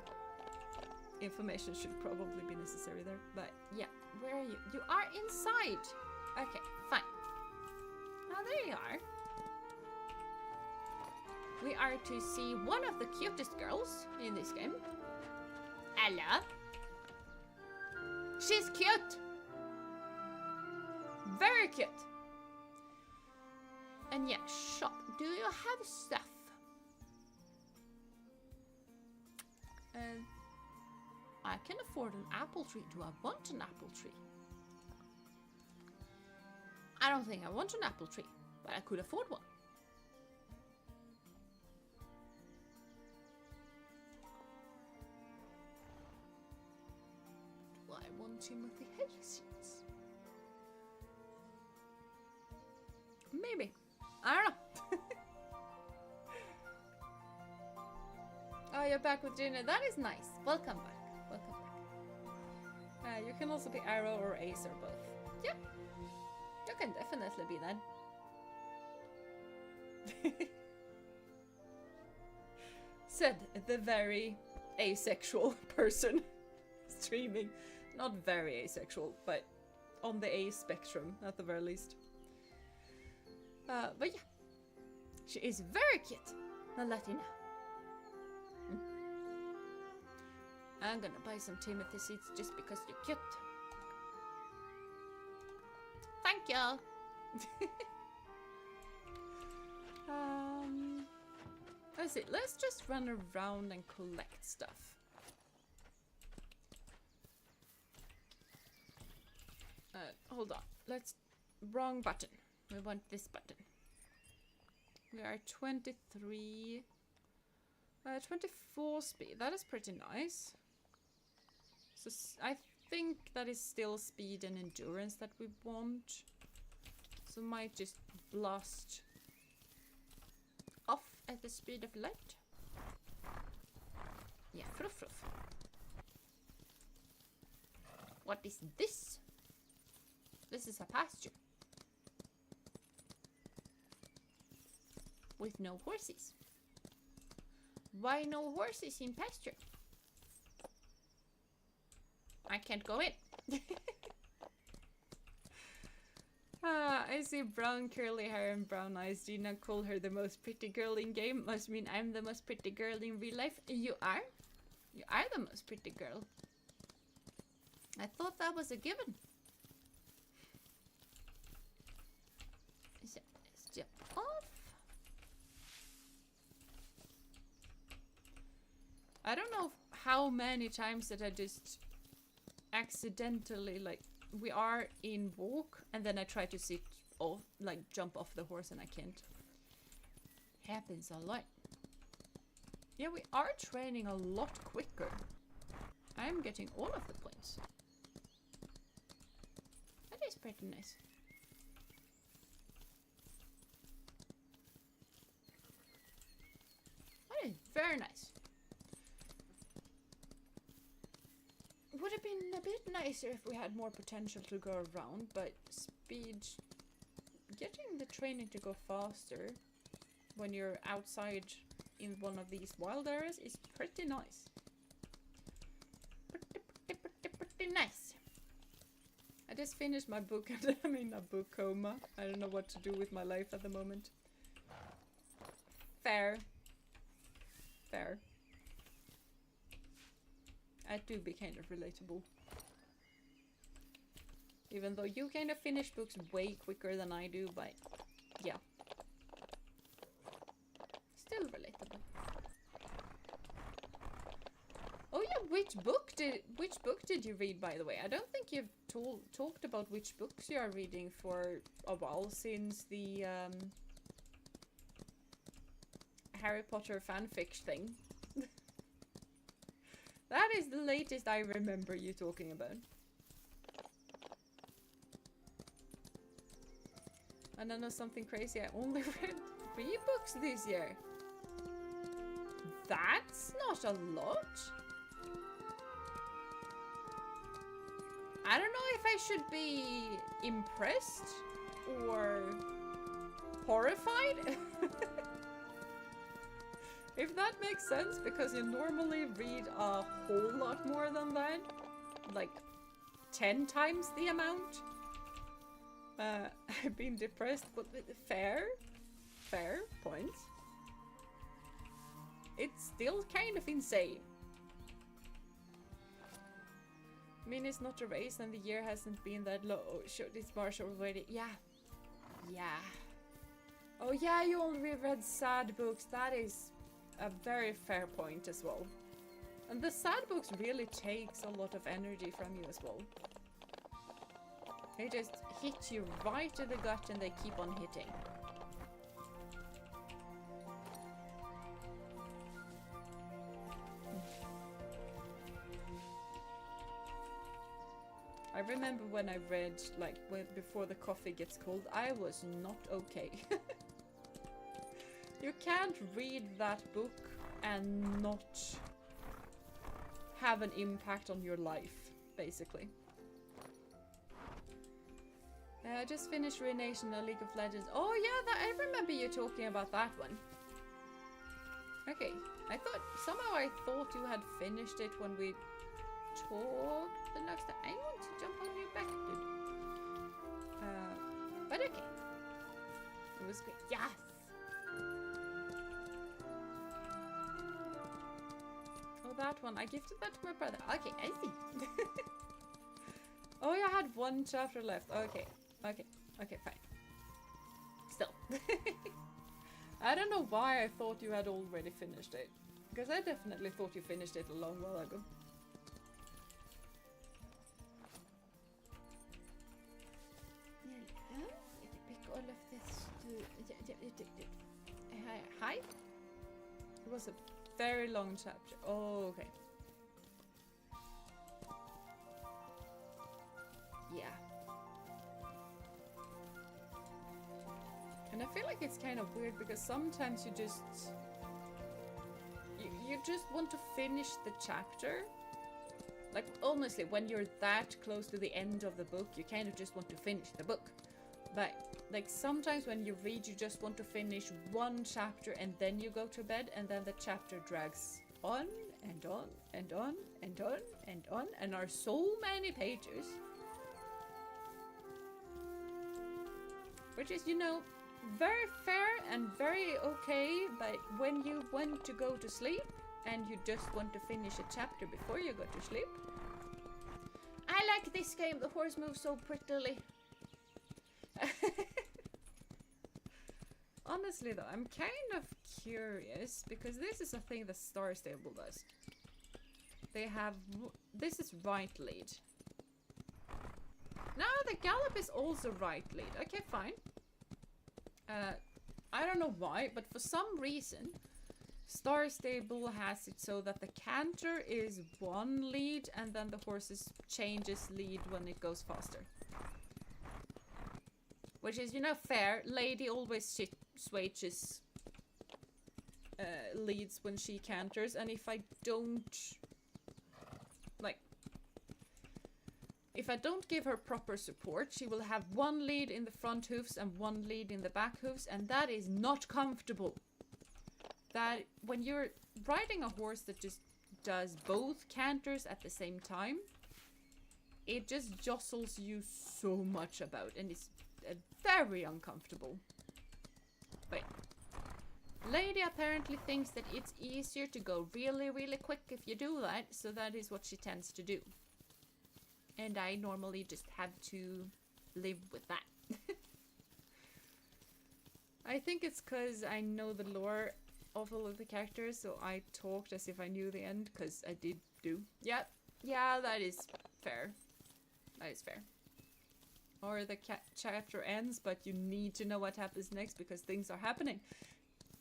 information should probably be necessary there. But yeah, where are you? You are inside! Okay, fine. Now there you are. We are to see one of the cutest girls in this game. Ella. She's cute! Very cute! And yeah, shop. Do you have stuff? I can afford an apple tree. Do I want an apple tree? I don't think I want an apple tree, but I could afford one. one Timothy Hayseeds. Maybe. I don't know. Oh, you're back with Jeena. That is nice. Welcome back. Welcome back. You can also be Arrow or Ace or both. Yeah. You can definitely be that. Said the very asexual person streaming. Not very asexual, but on the A spectrum at the very least. But yeah, she is very cute. I'll let you know. I'm gonna buy some Timothy seeds just because you're cute. Thank you. Let's see. Let's just run around and collect stuff. Hold on. Wrong button. We want this button. We are 23. 24 speed. That is pretty nice. So I think that is still speed and endurance that we want. So might just blast off at the speed of light. Yeah, fruff fruff. What is this? This is a pasture. With no horses. Why no horses in pasture? I can't go in. I see brown curly hair and brown eyes. Jeena call her the most pretty girl in game. Must mean I'm the most pretty girl in real life. You are? You are the most pretty girl. I thought that was a given. So, let's jump off. I don't know how many times that I just accidentally, like, we are in walk and then I try to sit off, like jump off the horse and I can't. Happens a lot. Yeah, we are training a lot quicker. I'm getting all of the points. That is pretty nice. That is very nice. Would have been a bit nicer if we had more potential to go around, but speed, getting the training to go faster when you're outside in one of these wild areas is pretty nice. Pretty nice. I just finished my book and I'm in a book coma. I don't know what to do with my life at the moment. Fair. Fair. I do be kind of relatable. Even though you kind of finish books way quicker than I do, but yeah. Still relatable. Oh yeah, which book did you read, by the way? I don't think you've talked about which books you are reading for a while since the Harry Potter fanfic thing. That is the latest I remember you talking about. And I know something crazy. I only read 3 books this year. That's not a lot. I don't know if I should be impressed or horrified. If that makes sense, because you normally read a whole lot more than that. Like 10 times the amount. I've been depressed, but fair points. It's still kind of insane. I mean, it's not a race and the year hasn't been that low. Sure, it's March already. Yeah. Yeah. Oh yeah, you only read sad books. That is a very fair point as well. And the sad books really takes a lot of energy from you as well. They just hit you right in the gut and they keep on hitting. I remember when I read, like, before the coffee gets cold, I was not okay. You can't read that book and not have an impact on your life, basically. I just finished Renation of League of Legends. Oh yeah, I remember you talking about that one. Okay, somehow I thought you had finished it when we talked the next time. I want to jump on your back, dude. But okay. It was great. Yes! Oh, that one. I gifted that to my brother. Okay, I see. Oh, I had one chapter left. Okay. Okay, fine. Still. I don't know why I thought you had already finished it. Because I definitely thought you finished it a long while ago. Pick all of this to... Hi? It was a very long chapter. Oh, okay. Yeah. And I feel like it's kind of weird because sometimes you just want to finish the chapter. Like honestly, when you're that close to the end of the book, you kind of just want to finish the book. But like sometimes when you read, you just want to finish one chapter and then you go to bed, and then the chapter drags on and on and on and on and on, and are so many pages. Which is, you know, very fair and very okay, but when you want to go to sleep and you just want to finish a chapter before you go to sleep. I like this game, the horse moves so prettily. Honestly though, I'm kind of curious, because this is a thing that Star Stable does. They have... this is right lead. Now the gallop is also right lead. Okay, fine. I don't know why, but for some reason Star Stable has it so that the canter is one lead and then the horses changes lead when it goes faster. Which is, you know, fair. Lady always switches leads when she canters, and if I don't... like... if I don't give her proper support, she will have one lead in the front hoofs and one lead in the back hoofs, and that is not comfortable. That when you're riding a horse that just does both canters at the same time, it just jostles you so much about, and it's very uncomfortable. But Lady apparently thinks that it's easier to go really, really quick if you do that, so that is what she tends to do. And I normally just have to live with that. I think it's because I know the lore of all of the characters, so I talked as if I knew the end, because I did do. Yep. Yeah, that is fair. That is fair. Or the chapter ends, but you need to know what happens next because things are happening.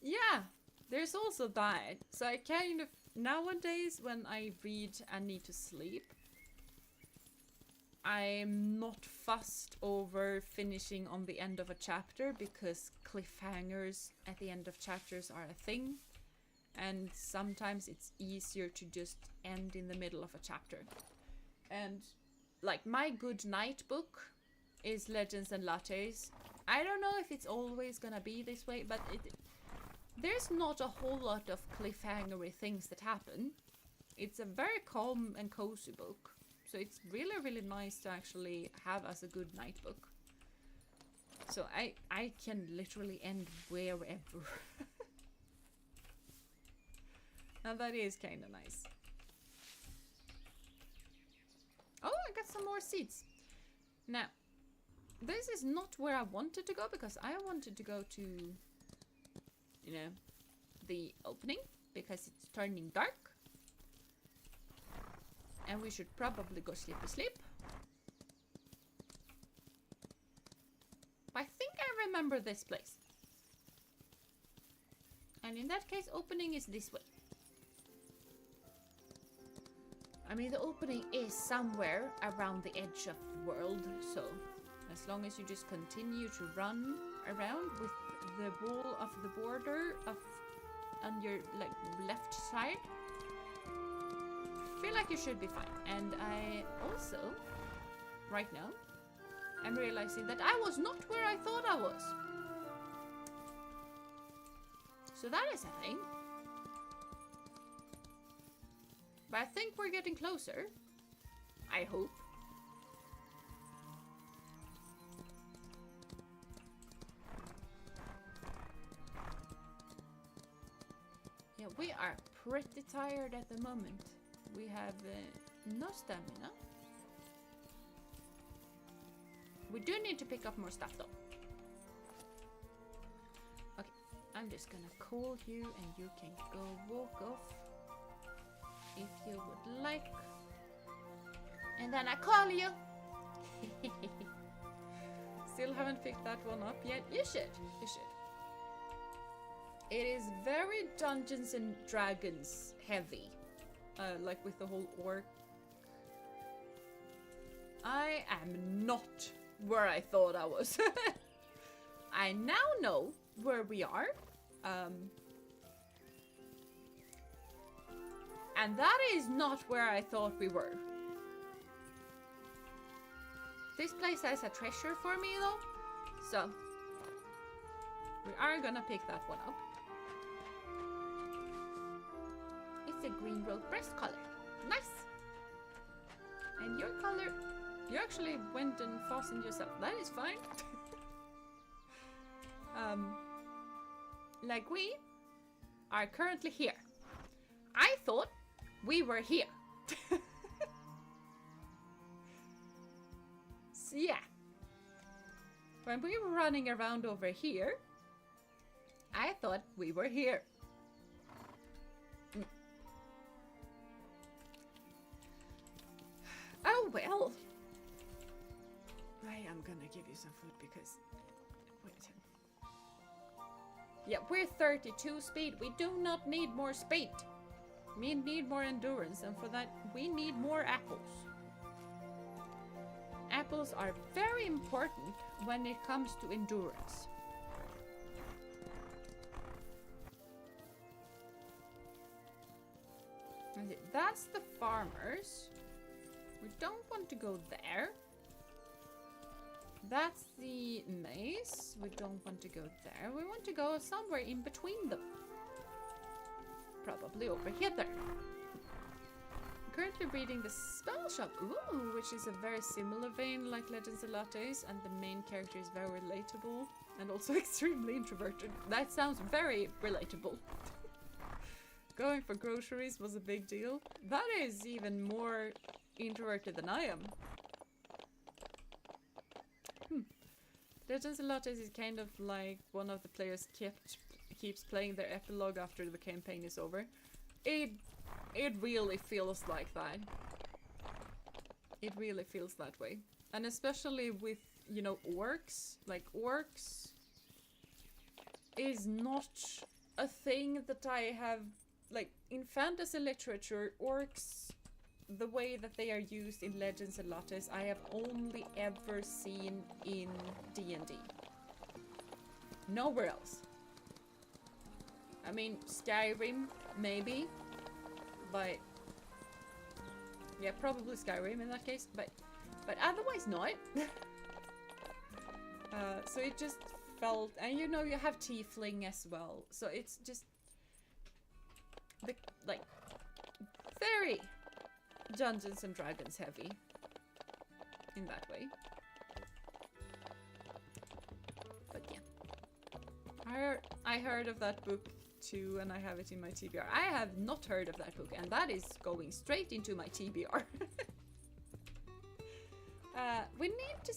Yeah, there's also that. So I kind of... nowadays, when I read and need to sleep, I'm not fussed over finishing on the end of a chapter because cliffhangers at the end of chapters are a thing. And sometimes it's easier to just end in the middle of a chapter. And like my good night book is Legends and Lattes. I don't know if it's always gonna be this way, but there's not a whole lot of cliffhangery things that happen. It's a very calm and cozy book. So it's really, really nice to actually have as a good night book. So I can literally end wherever. And that is kind of nice. Oh, I got some more seeds. Now, this is not where I wanted to go because I wanted to go to, you know, the opening because it's turning dark. And we should probably go sleep. I think I remember this place. And in that case, opening is this way. I mean, the opening is somewhere around the edge of the world, so as long as you just continue to run around with the wall of the border on your like left side, feel like you should be fine. And I also, right now, I'm realizing that I was not where I thought I was. So that is a thing. But I think we're getting closer. I hope. Yeah, we are pretty tired at the moment. We have no stamina. We do need to pick up more stuff though. Okay, I'm just gonna call you and you can go walk off if you would like. And then I call you. Still haven't picked that one up yet. You should. You should. It is very Dungeons and Dragons heavy. Like with the whole orc. I am not where I thought I was. I now know where we are. And that is not where I thought we were. This place has a treasure for me though. So, we are gonna pick that one up. It's a green rope breast collar. Nice! And your color, you actually went and fastened yourself. That is fine. Like we are currently here. I thought we were here. So yeah. When we were running around over here, I thought we were here. Oh well. I am gonna give you some food because... Wait. Yeah, we're 32 speed. We do not need more speed. We need more endurance, and for that we need more apples. Apples are very important when it comes to endurance. That's the farmers. We don't want to go there. That's the maze. We don't want to go there. We want to go somewhere in between them. Probably over here there. I'm currently reading the spell shop. Ooh, which is a very similar vein like Legends of Lattes, and the main character is very relatable and also extremely introverted. That sounds very relatable. Going for groceries was a big deal. That is even more introverted than I am. Legends of Lattes is kind of like one of the players keeps playing their epilogue after the campaign is over. It really feels like that. It really feels that way. And especially with, you know, orcs. Like, orcs is not a thing that I have, like, in fantasy literature, orcs, the way that they are used in Legends and Lattes, I have only ever seen in D&D. Nowhere else. I mean, Skyrim, maybe, but yeah, probably Skyrim in that case, but otherwise not. So it just felt, and you know, you have Tiefling as well, so it's just the, like, very Dungeons and Dragons heavy in that way. But yeah, I heard of that book too, and I have it in my TBR. I have not heard of that book, and that is going straight into my TBR. We need to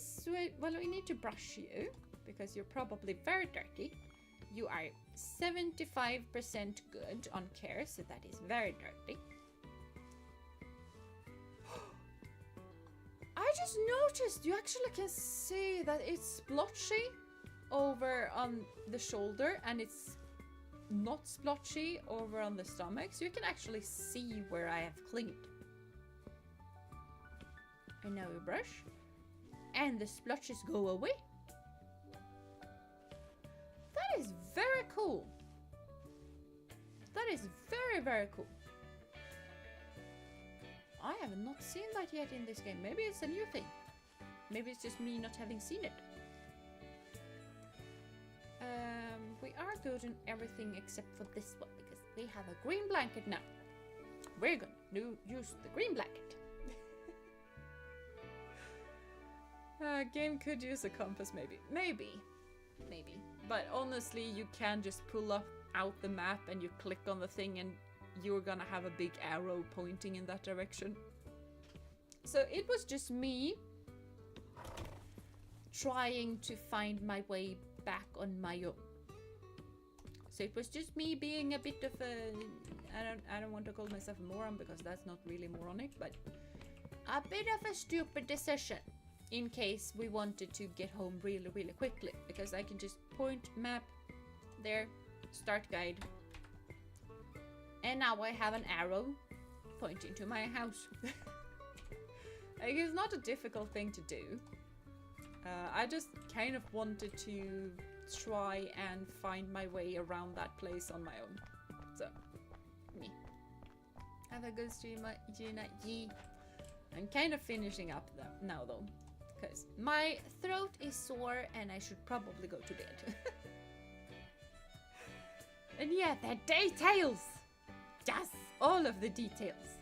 we need to brush you because you're probably very dirty. You are 75% good on care, so that is very dirty. I just noticed you actually can see that it's splotchy over on the shoulder, and it's not splotchy over on the stomach, so you can actually see where I have cleaned. And now you brush. And the splotches go away. That is very cool. That is very, very cool. I have not seen that yet in this game. Maybe it's a new thing. Maybe it's just me not having seen it. We are good in everything except for this one because we have a green blanket now. We're going to use the green blanket. Game could use a compass maybe. Maybe. But honestly, you can just pull out the map and you click on the thing and you're gonna have a big arrow pointing in that direction. So it was just me trying to find my way back on my own. So it was just me being a bit of a... I don't want to call myself a moron because that's not really moronic, but a bit of a stupid decision in case we wanted to get home really, really quickly. Because I can just point, map, there, start guide. And now I have an arrow pointing to my house. Like, it's not a difficult thing to do. I just kind of wanted to try and find my way around that place on my own. So, me. Have a good stream, Jeena. Yee. I'm kind of finishing up now though. Because my throat is sore and I should probably go to bed. And yeah, the details! Yes! All of the details.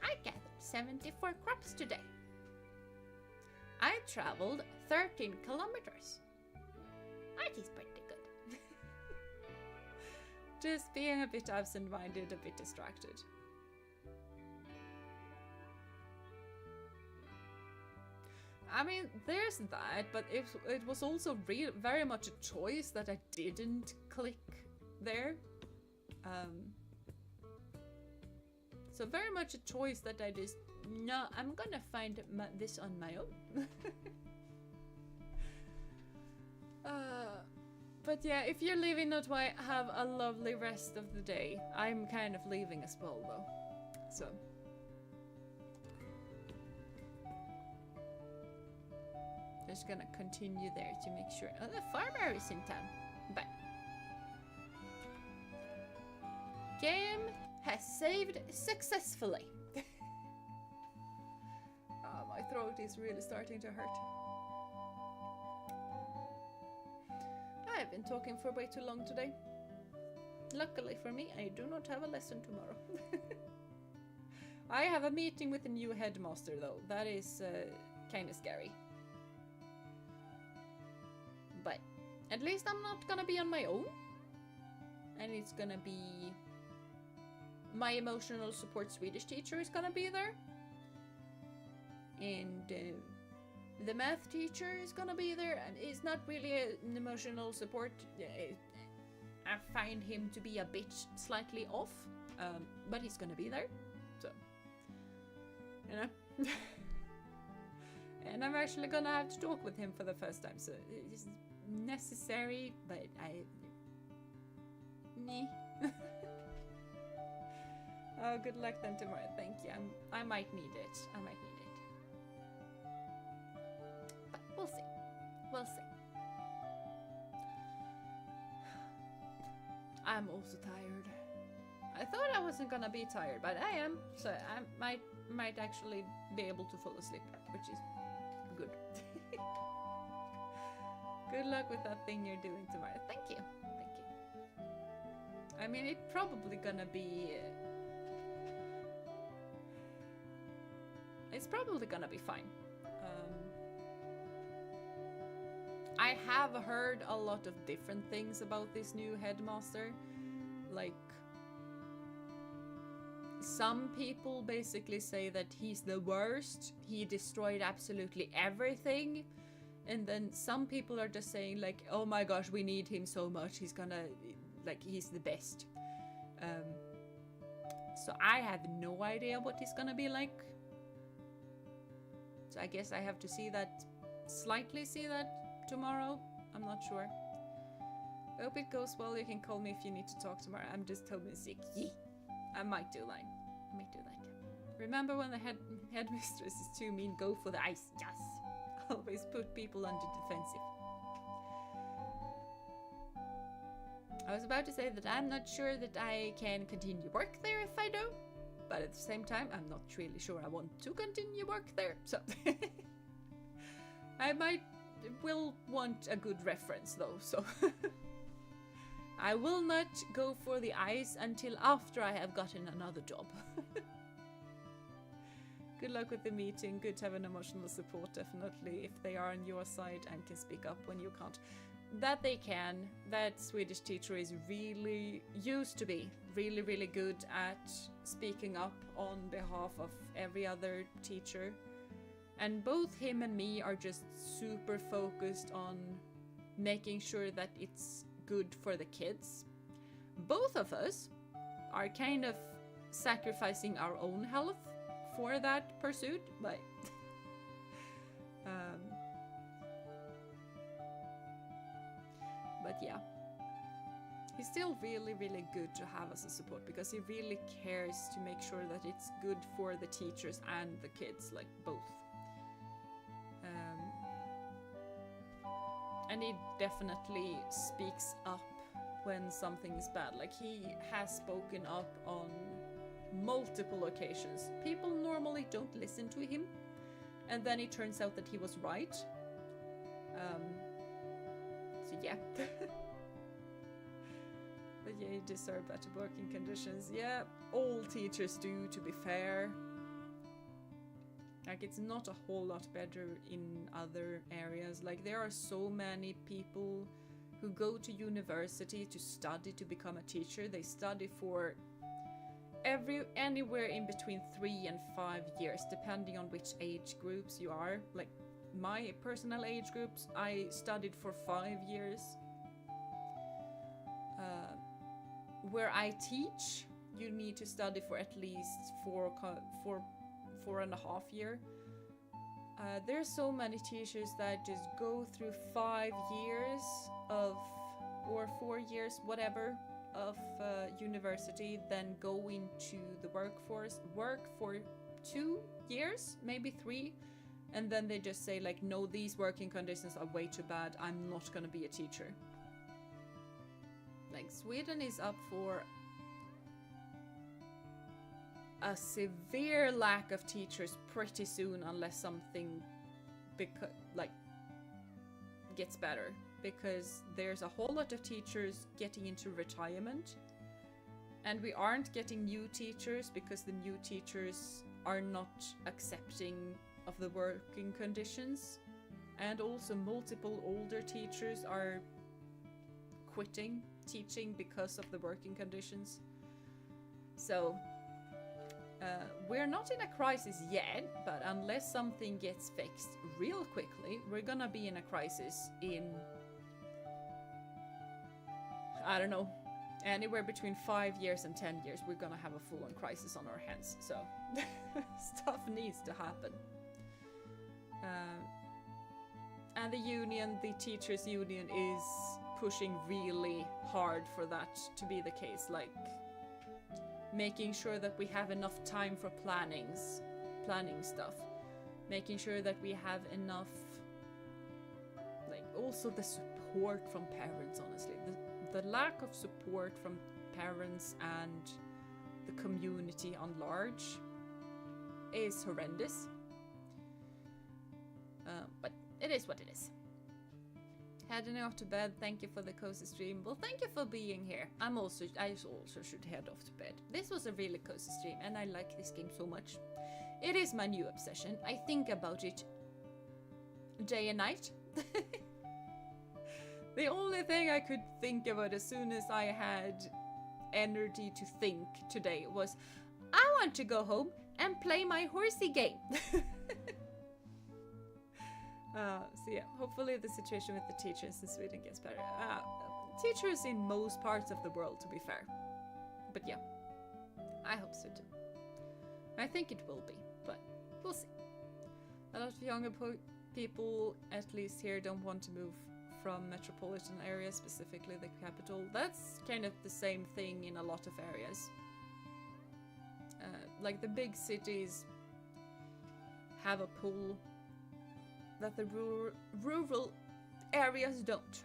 I gathered 74 crops today. I traveled 13 kilometers. That is pretty good. Just being a bit absent-minded, a bit distracted. I mean, there's that, but it was also very much a choice that I didn't click there. So very much a choice that I just, no, I'm gonna find this on my own. But yeah, if you're leaving Notway, have a lovely rest of the day. I'm kind of leaving as well though, so. Just gonna continue there to make sure. Oh, the farmer is in town. But game has saved successfully. Oh, my throat is really starting to hurt. I have been talking for way too long today. Luckily for me, I do not have a lesson tomorrow. I have a meeting with the new headmaster though. That is kind of scary. But at least I'm not gonna be on my own. And it's gonna be... my emotional support Swedish teacher is gonna be there. And the math teacher is gonna be there. And it's not really an emotional support. I find him to be a bit slightly off. But he's gonna be there. So, you know. And I'm actually gonna have to talk with him for the first time, so it's necessary, but Meh. Oh, good luck then tomorrow. Thank you. I might need it. I might need it. But we'll see. We'll see. I'm also tired. I thought I wasn't gonna be tired, but I am. So I might actually be able to fall asleep, which is good. Good luck with that thing you're doing tomorrow. Thank you. Thank you. I mean, it's probably gonna be... it's probably gonna be fine. I have heard a lot of different things about this new headmaster. Like, some people basically say that he's the worst. He destroyed absolutely everything. And then some people are just saying like, oh my gosh, we need him so much. He's gonna, like, he's the best. So I have no idea what he's gonna be like. So I guess I have to see that, slightly see that tomorrow. I'm not sure. I hope it goes well. You can call me if you need to talk tomorrow. I'm just totally sick. I might do that. Remember when the headmistress is too mean, go for the ice. Yes. Always put people on the defensive. I was about to say that I'm not sure that I can continue work there if I do, but at the same time, I'm not really sure I want to continue work there, so I will want a good reference though, so I will not go for the ice until after I have gotten another job. Good luck with the meeting. Good to have an emotional support, definitely, if they are on your side and can speak up when you can't. That they can. That Swedish teacher is used to be really good at speaking up on behalf of every other teacher. And both him and me are just super focused on making sure that it's good for the kids. Both of us are kind of sacrificing our own health for that pursuit, but but yeah, he's still really good to have as a support, because he really cares to make sure that it's good for the teachers and the kids, like both. And he definitely speaks up when something is bad. Like, he has spoken up on multiple occasions. People normally don't listen to him, and then it turns out that he was right. So yeah. But yeah, you deserve better working conditions. Yeah, all teachers do, to be fair. Like, it's not a whole lot better in other areas. Like, there are so many people who go to university to study to become a teacher. They study for anywhere in between 3 and 5 years, depending on which age groups you are. Like, my personal age groups, I studied for 5 years. Where I teach, you need to study for at least 4.5 years. There's so many teachers that just go through 5 years or 4 years, whatever, of university, then go into the workforce, work for 2 years, maybe 3, and then they just say, like, no, these working conditions are way too bad, I'm not gonna be a teacher. Like, Sweden is up for a severe lack of teachers pretty soon, unless something gets better, because there's a whole lot of teachers getting into retirement, and we aren't getting new teachers because the new teachers are not accepting of the working conditions, and also multiple older teachers are quitting teaching because of the working conditions. So we're not in a crisis yet, but unless something gets fixed real quickly, we're gonna be in a crisis in, I don't know, anywhere between 5 years and 10 years. We're gonna have a full-on crisis on our hands, so stuff needs to happen. And the union, the teachers union, is pushing really hard for that to be the case, like making sure that we have enough time for planning stuff, making sure that we have enough, like, also the support from parents. Honestly, the lack of support from parents and the community on large is horrendous, but it is what it is. Heading off to bed. Thank you for the cozy stream. Well, thank you for being here. I also should head off to bed. This was a really cozy stream, and I like this game so much. It is my new obsession. I think about it day and night. The only thing I could think about as soon as I had energy to think today was, I want to go home and play my horsey game. So yeah, hopefully the situation with the teachers in Sweden gets better. Teachers in most parts of the world, to be fair. But yeah, I hope so too. I think it will be, but we'll see. A lot of younger people, at least here, don't want to move from metropolitan areas, specifically the capital. That's kind of the same thing in a lot of areas. like the big cities have a pool that the rural areas don't.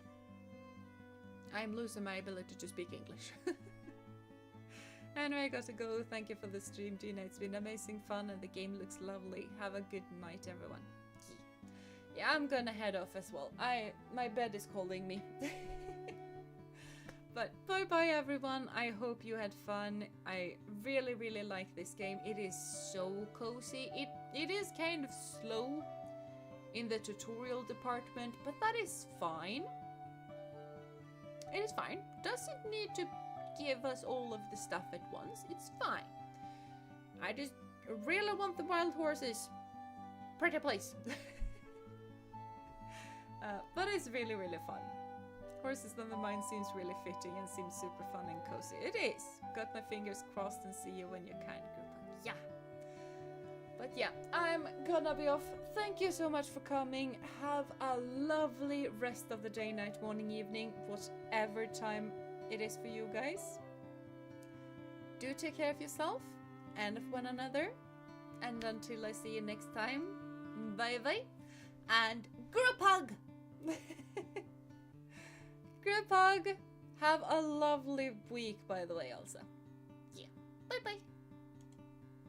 I'm losing my ability to speak English. Anyway, I got to go. Thank you for the stream, Jeena. It's been amazing fun and the game looks lovely. Have a good night, everyone. Yeah, I'm gonna head off as well. My bed is calling me. But bye bye everyone. I hope you had fun. I really, really like this game. It is so cozy. It is kind of slow in the tutorial department, but that is fine. It is fine. Doesn't need to give us all of the stuff at once. It's fine. I just really want the wild horses. Pretty place. But it's really, really fun. Horses on the Mind seems really fitting and seems super fun and cozy. It is. Got my fingers crossed and see you when you can, group up. Yeah. But yeah, I'm gonna be off. Thank you so much for coming. Have a lovely rest of the day, night, morning, evening, whatever time it is for you guys. Do take care of yourself and of one another. And until I see you next time, bye bye and group hug! Group hug! Have a lovely week, by the way, also. Yeah. Bye bye!